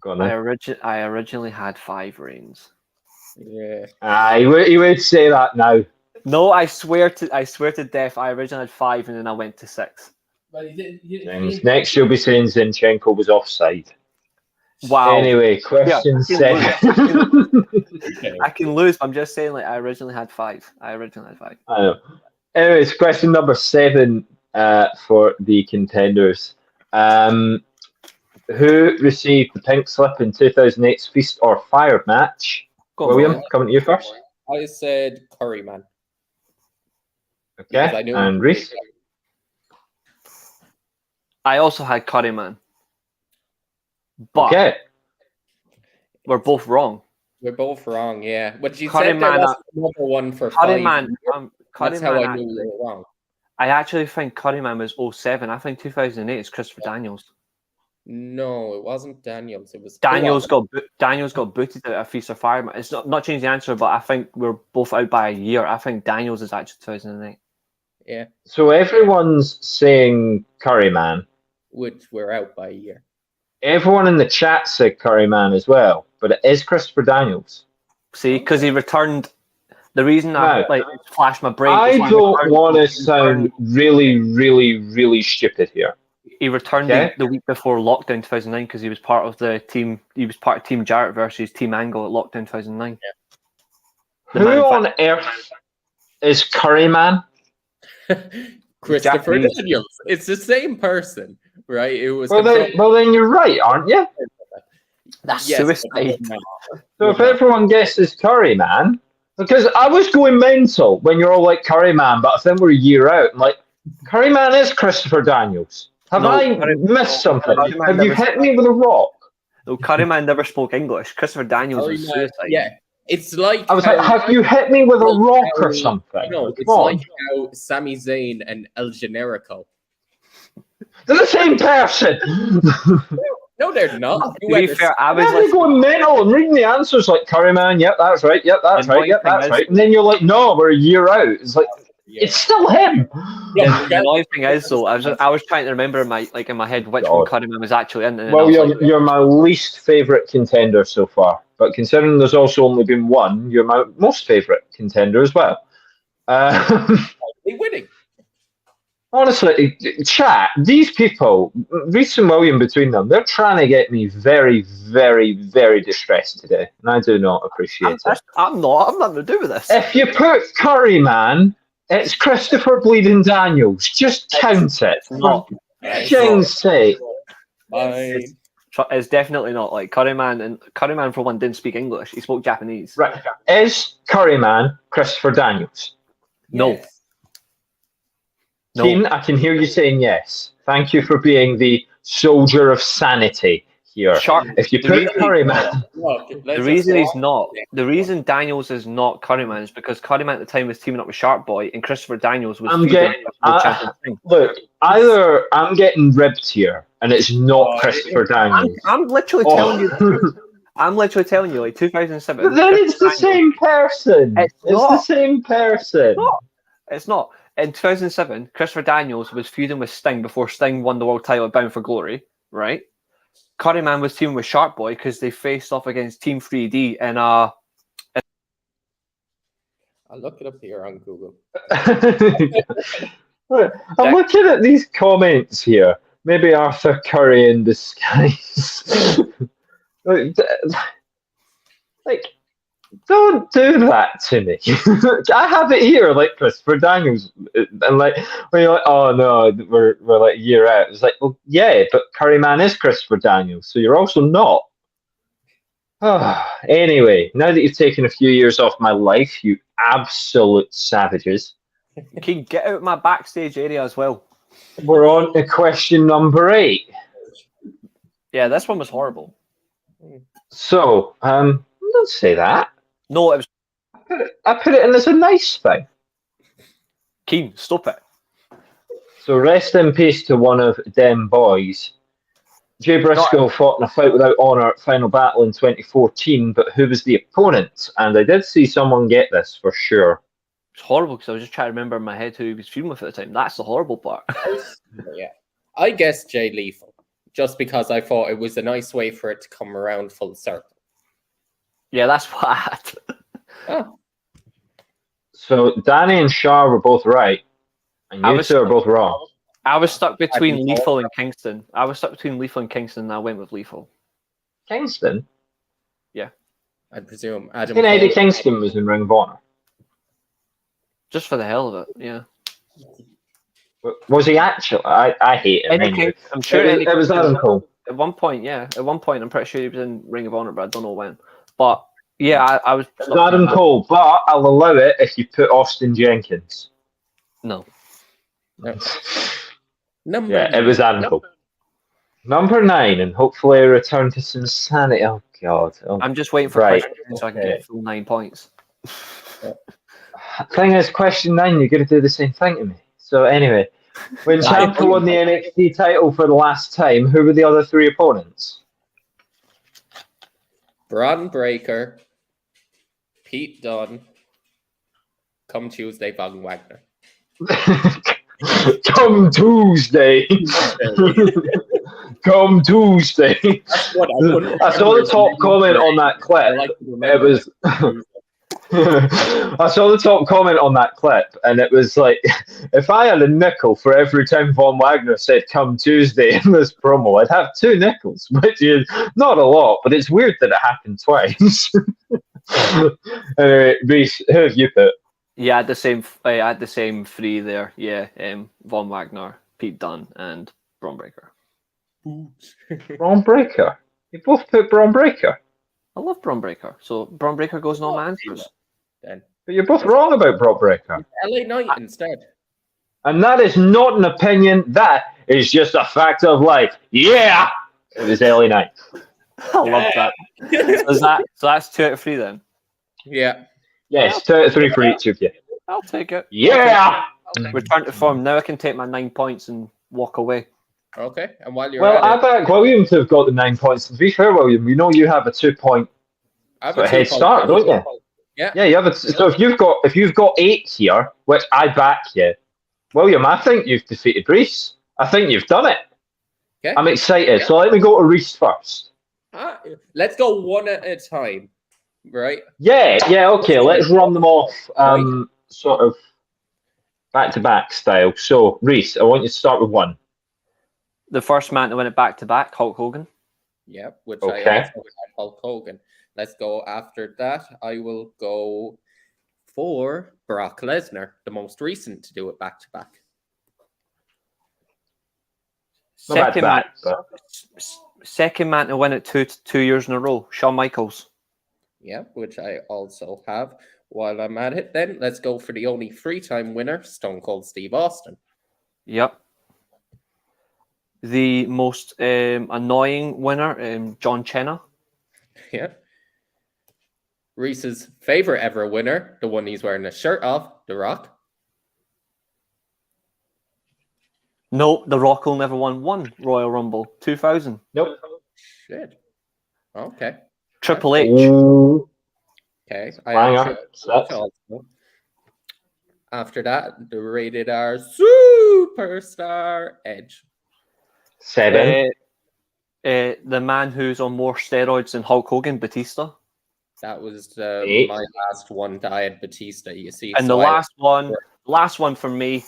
Go on, I originally had 5 reigns. Yeah. He would say that now. No, I swear to death, I originally had 5 and then I went to 6. But Next you'll be saying Zinchenko was offside. Wow. Anyway, question 7. I can lose. I'm just saying, I originally had 5. I know. Anyways, question number 7 for the contenders. Who received the pink slip in 2008's Feast or Fire match? William, coming to you first. I said Curryman. Okay, and Reece? I also had Curryman. But Okay. we're both wrong. We're both wrong, yeah. But you Curry said there Man, was another one for Curry 5 Man, years. Curry That's how Man I knew actually- you were wrong. I actually think Curryman was 07. I think 2008 is Christopher Daniels. No, it wasn't Daniels. It was Daniels got booted out of Feast or Famine. It's not changed the answer, but I think we're both out by a year. I think Daniels is actually 2008. Yeah, So everyone's saying Curryman. which we're out by a year. Everyone in the chat said Curryman as well, but it is Christopher Daniels. See, because he returned. The reason I No. like flashed my brain. I is he don't returned- want to sound really, really, really stupid here. He returned Okay. the week before lockdown 2009 because he was part of the team. He was part of Team Jarrett versus Team Angle at lockdown 2009. The Who man- on earth is Curryman? Christopher Japanese. Daniels. It's the same person, right? It was Well then you're right, aren't you? That's Yes, suicide. So if everyone guesses Curryman, because I was going mental when you're all like Curryman, but then we're a year out. I'm like, Curryman is Christopher Daniels. Have No, I missed something? Have you hit me with a rock? No, Curryman never spoke English. Christopher Daniels was Curryman, suicide. yeah, it's like I was like, have you hit me with a rock or something? No, Come it's on. like how Sami Zayn and El Generico. They're the same person. No, they're not. To be fair, I was Why are you like, going mental and reading the answers like Curryman? Yep, that's right. Yep, that's right. Yep, that's right. And then you're like, no, we're a year out. It's like it's still him. the annoying thing is though, I was trying to remember in my head which one Curryman was actually in. And then I Well, was you're my least favourite contender so far. But considering there's also only been one, you're my most favourite contender as well. They winning. Honestly, chat, these people, Reece and William between them, they're trying to get me very, very, very distressed today. And I do not appreciate it. I'm nothing to do with this. If you put Curryman, it's Christopher Bleeding Daniels. Just count it. It's not. For Jane's sake. Fine. It's definitely not like Curryman, and Curryman for one didn't speak English. He spoke Japanese. Right. Is Curryman Christopher Daniels? No. Yes. No. Keen, I can hear you saying yes. Thank you for being the soldier of sanity here. If you the put reason- Curryman, Look, The reason he's not, the reason Daniels is not Curryman is because Curryman at the time was teaming up with Shark Boy, and Christopher Daniels was. I'm feuding getting- with the champion thing. look, either I'm getting ribbed here and it's not Christopher Daniels. I'm literally telling you. The truth. I'm literally telling you, like 2007. But then it's the Christopher Daniels- same person. It's It's not. the same person. It's not. In 2007, Christopher Daniels was feuding with Sting before Sting won the world title at Bound for Glory, right? Curryman was teaming with Shark Boy because they faced off against Team 3D in I'll look it up here on Google. Right, I'm looking at these comments here. Maybe Arthur Curry in disguise. like, don't do that to me. I have it here, like Christopher Daniels, and like when you're like, oh no, we're like a year out. It's like, well, yeah, but Curryman is Christopher Daniels, so you're also not. Anyway, now that you've taken a few years off my life, you absolute savages. Can get out of my backstage area as well. We're on to question number 8. Yeah, this one was horrible. So, don't say that. No, it was I put it in as a nice thing. Keen. Stop it. So rest in peace to one of them boys. Jay Briscoe fought in a fight without honour at Final Battle in 2014, but who was the opponent? And I did see someone get this for sure. It's horrible because I was just trying to remember in my head who he was feuding with at the time. That's the horrible part. Yeah, I guess Jay Lethal, just because I thought it was a nice way for it to come around full circle. Yeah, that's what I had. Oh, So Danny and Shah were both right, and you two are both wrong. I was stuck between Adam Lethal Cole. and Kingston. I and I went with Lethal. Kingston? I presume I Adam think Eddie Cole. Kingston was in Ring of Honor. Just for the hell of it, yeah. Was he actually? I hate him. Eddie Anyway. King- I'm sure Eddie It was Kingston- Adam Cole. At one point, yeah. At one point, I'm pretty sure he was in Ring of Honor, but I don't know when. But yeah, I was. It was Adam Cole, but I'll allow it if you put Austin Jenkins. No. Number Yeah, it was Adam Cole. Number 9, and hopefully a return to some sanity. Oh, God. Oh, I'm just waiting for Right, question 10 so I can okay. get full 9 points. Thing is, question 9, you're going to do the same thing to me. So, anyway, when Ciampa won the NXT title for the last time, who were the other 3 opponents? Braun Breaker, Pete Dunne, come Tuesday, Von Wagner. Come Tuesday. Come Tuesday. That's what I couldn't I saw the top comment on that I clip. like to It remember was. I saw the top comment on that clip, and it was like, if I had a nickel for every time Von Wagner said "Come Tuesday" in this promo, I'd have 2 nickels, which is not a lot, but it's weird that it happened twice. Anyway, Reece, who have you put? Yeah, I had the same 3 there. Yeah, Von Wagner, Pete Dunne, and Braun Breaker. Braun Breaker. You both put Braun Breaker. I love Braun Breaker, so Braun Breaker goes in all my answers. Then But you're both wrong about Braun Breaker. LA Knight instead. And that is not an opinion. That is just a fact of life. Yeah! It was Eilidh Knight. I love that. So that's 2 out of 3 then. Yeah. Yes, 2 out of 3 for each of you. I'll take it. Yeah! Return to form. Now I can take my 9 points and walk away. Okay. And while you're Well, at I it, back William to have got the 9 points. To be fair, William, we know you have a 2-point I have sort a of head 2-point start, don't you? Yeah. Yeah, you have so if you've got 8 here, which I back you, William, I think you've defeated Reece. I think you've done it. Okay. I'm excited. So let me go to Reece first. Let's go one at a time. Right? Yeah, okay. Let's run them off sort of back-to-back style. So, Reece, I want you to start with 1. The first man to win it back to back, Hulk Hogan. Yeah, which Okay. I also had Hulk Hogan. Let's go after that. I will go for Brock Lesnar, the most recent to do it back to back. Not back-to-back, but Second man to win it 2 years in a row, Shawn Michaels. Yeah, which I also have. While I'm at it, then let's go for the only 3-time winner, Stone Cold Steve Austin. Yep. The most annoying winner, John Cena. Yeah. Reese's favorite ever winner, the one he's wearing a shirt of, The Rock. No, The Rock will never won one Royal Rumble. 2000. nope. Shit. Okay. Triple H. Ooh, Okay. banger. Also. After that, the rated R superstar Edge. 7. The man who's on more steroids than Hulk Hogan, Batista. That was 8. my last one that I had Batista, you see. And so the last one for me,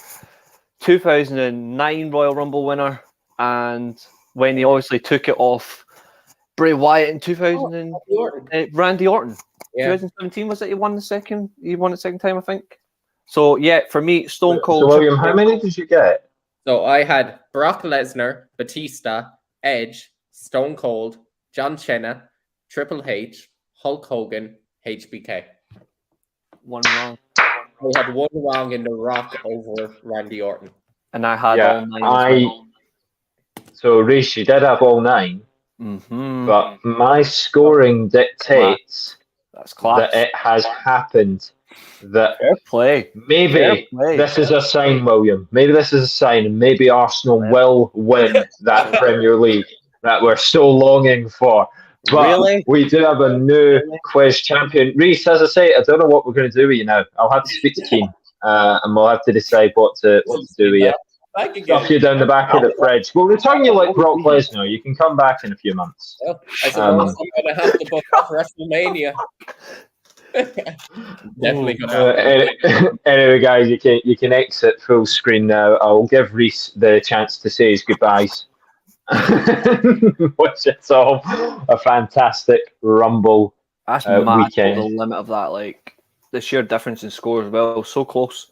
2009 Royal Rumble winner, and when he obviously took it off Bray Wyatt in 2000, Randy Orton. Yeah. 2017 was it? He won it second time, I think. So yeah, for me, Stone Cold. So, William, how many did you get? So I had Brock Lesnar, Batista, Edge, Stone Cold, John Cena, Triple H, Hulk Hogan, HBK. One wrong. We had one wrong in The Rock over Randy Orton. And I had all 9 as well. So, Reece, you did have all 9, Mm-hmm. but my scoring dictates That's class. that it has happened. That Fair play. maybe Fair play. this is a sign, William. Maybe this is a sign, and maybe Arsenal will win that Premier League that we're so longing for. But Really? we do have a new quiz champion. Reece, as I say, I don't know what we're going to do with you now. I'll have to speak to Keane, and we'll have to decide what to do with you. Stuff you down the back of the fridge. We'll return you like Brock Lesnar. You can come back in a few months. Well, I suppose I'm going to have to book off WrestleMania. Definitely going to Anyway, guys, you can exit full screen now. I'll give Reece the chance to say his goodbyes. Which is all a fantastic Rumble That's mad. weekend. The limit of that, like the sheer difference in score as well, so close.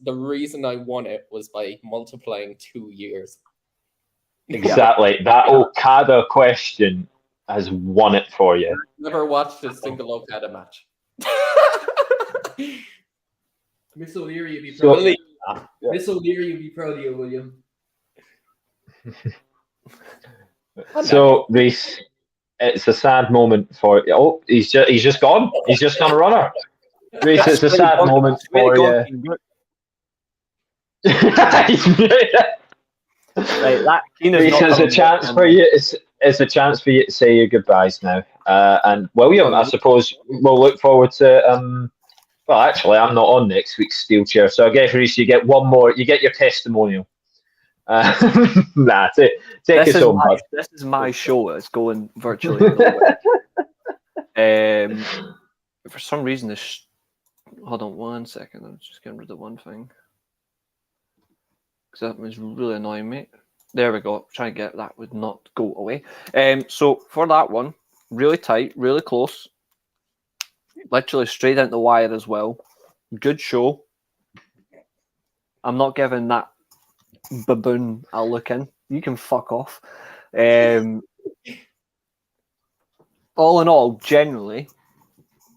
The reason I won it was by multiplying 2 years. Exactly. That Okada question has won it for you. Never watched a single Okada match. Miss O'Leary, you'd be So- proud. Miss O'Leary, you'd be proud of you, William. So, Reece, it's a sad moment for. Oh, he's just gone. He's just gone a runner. Reece, it's a sad moment for you. Right, that Reece, it's a chance for you. It's a chance for you to say your goodbyes now. And William, I suppose we'll look forward to. Well, actually, I'm not on next week's Steelchair, so I guess Reece, you get one more. You get your testimonial. Nah, take us home, bud. This is my show. It's going virtually nowhere. For some reason, this. Hold on 1 second. I'm just getting rid of one thing because that was really annoying me. There we go. Trying to get that would not go away. So for that one, really tight, really close, literally straight down the wire as well. Good show. I'm not giving that baboon a look in. You can fuck off. All in all, generally,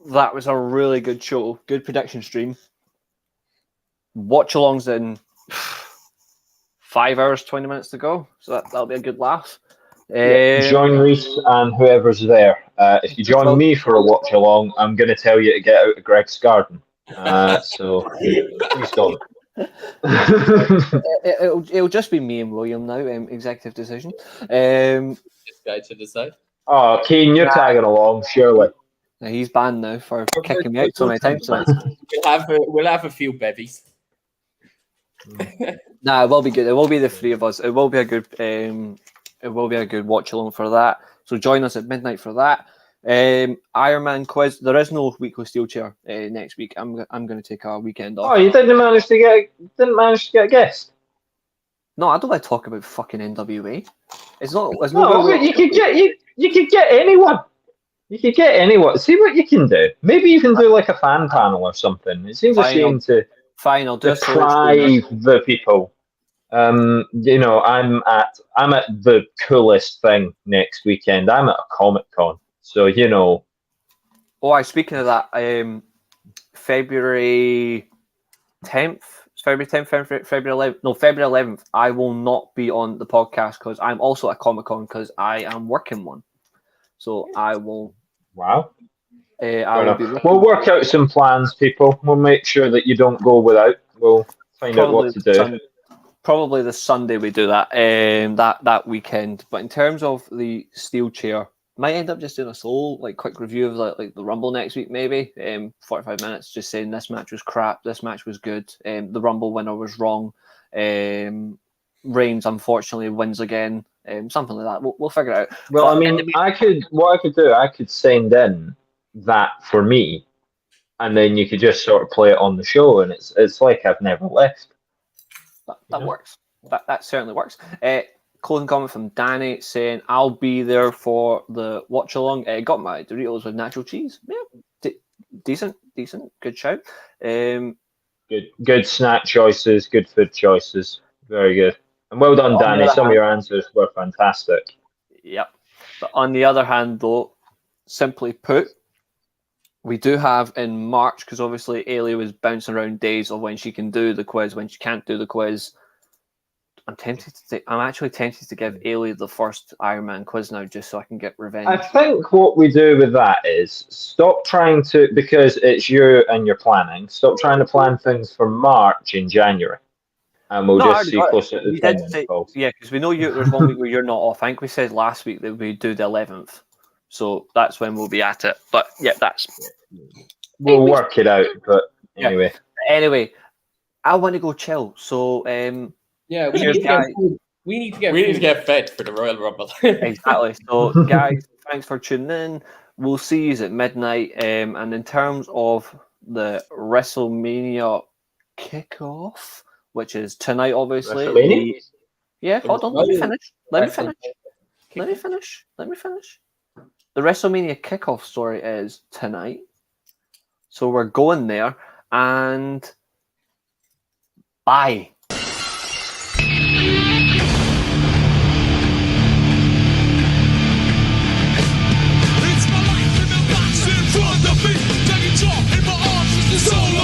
that was a really good show. Good prediction stream. Watch alongs in 5 hours, 20 minutes to go. So that'll be a good laugh. Join Reece and whoever's there. If you join me for a watch along, I'm going to tell you to get out of Greg's garden. So please don't. It'll just be me and William now. Executive decision. This guy to decide. Oh, Keen, you're tagging along, surely. He's banned now for kicking me out so many times tonight. We'll have a few bevies. Nah, it will be good. It will be the three of us. It will be a good. It will be a good watch along for that. So join us at midnight for that. Ironman quiz. There is no weekly Steelchair next week. I'm going to take a weekend off. Oh, you didn't manage to get a guest. No, I don't want to talk about fucking NWA. It's not. It's No, but you could get anyone. You could get anyone. See what you can do. Maybe you can do like a fan panel or something. It seems a shame to I'll do deprive the people. You know, I'm at the coolest thing next weekend. I'm at a Comic-Con, so you know. Oh, speaking of that, February 10th, February 11th. No, February 11th. I will not be on the podcast because I'm also at Comic-Con because I am working one. So I will. Wow. We'll work out some plans, people. We'll make sure that you don't go without. We'll find out what to do. Probably the Sunday we do that. That weekend. But in terms of the Steelchair, might end up just doing a solo, quick review of like the Rumble next week, maybe. 45 minutes, just saying this match was crap, this match was good. The Rumble winner was wrong. Reigns unfortunately wins again. Something like that. We'll figure it out. Well, I mean, I could send in that for me, and then you could just sort of play it on the show, and it's like I've never left. That works. That certainly works. Closing comment from Danny saying, "I'll be there for the watch along." Got my Doritos with natural cheese. Yeah, decent, good shout. Good snack choices, good food choices. Very good. And well done, Danny. Some of your answers were fantastic. Yep. But on the other hand, though, simply put, we do have in March, because obviously Eilidh was bouncing around days of when she can do the quiz, when she can't do the quiz. I'm actually tempted to give Eilidh the first Ironman quiz now, just so I can get revenge. I think what we do with that is stop trying to, because it's you and you're planning, stop trying to plan things for March in January. And we'll just see closer to the time. Yeah, because we know there's 1 week where you're not off. I think we said last week that we do the 11th. So that's when we'll be at it. But yeah, we'll work it out. But anyway. Yeah. Anyway, I want to go chill. So yeah, we need to get fed for the Royal Rumble. Exactly. So guys, thanks for tuning in. We'll see you at midnight. And in terms of the WrestleMania kickoff, which is tonight, obviously. Hold on. Let me finish. The WrestleMania kickoff story is tonight. So we're going there, and bye.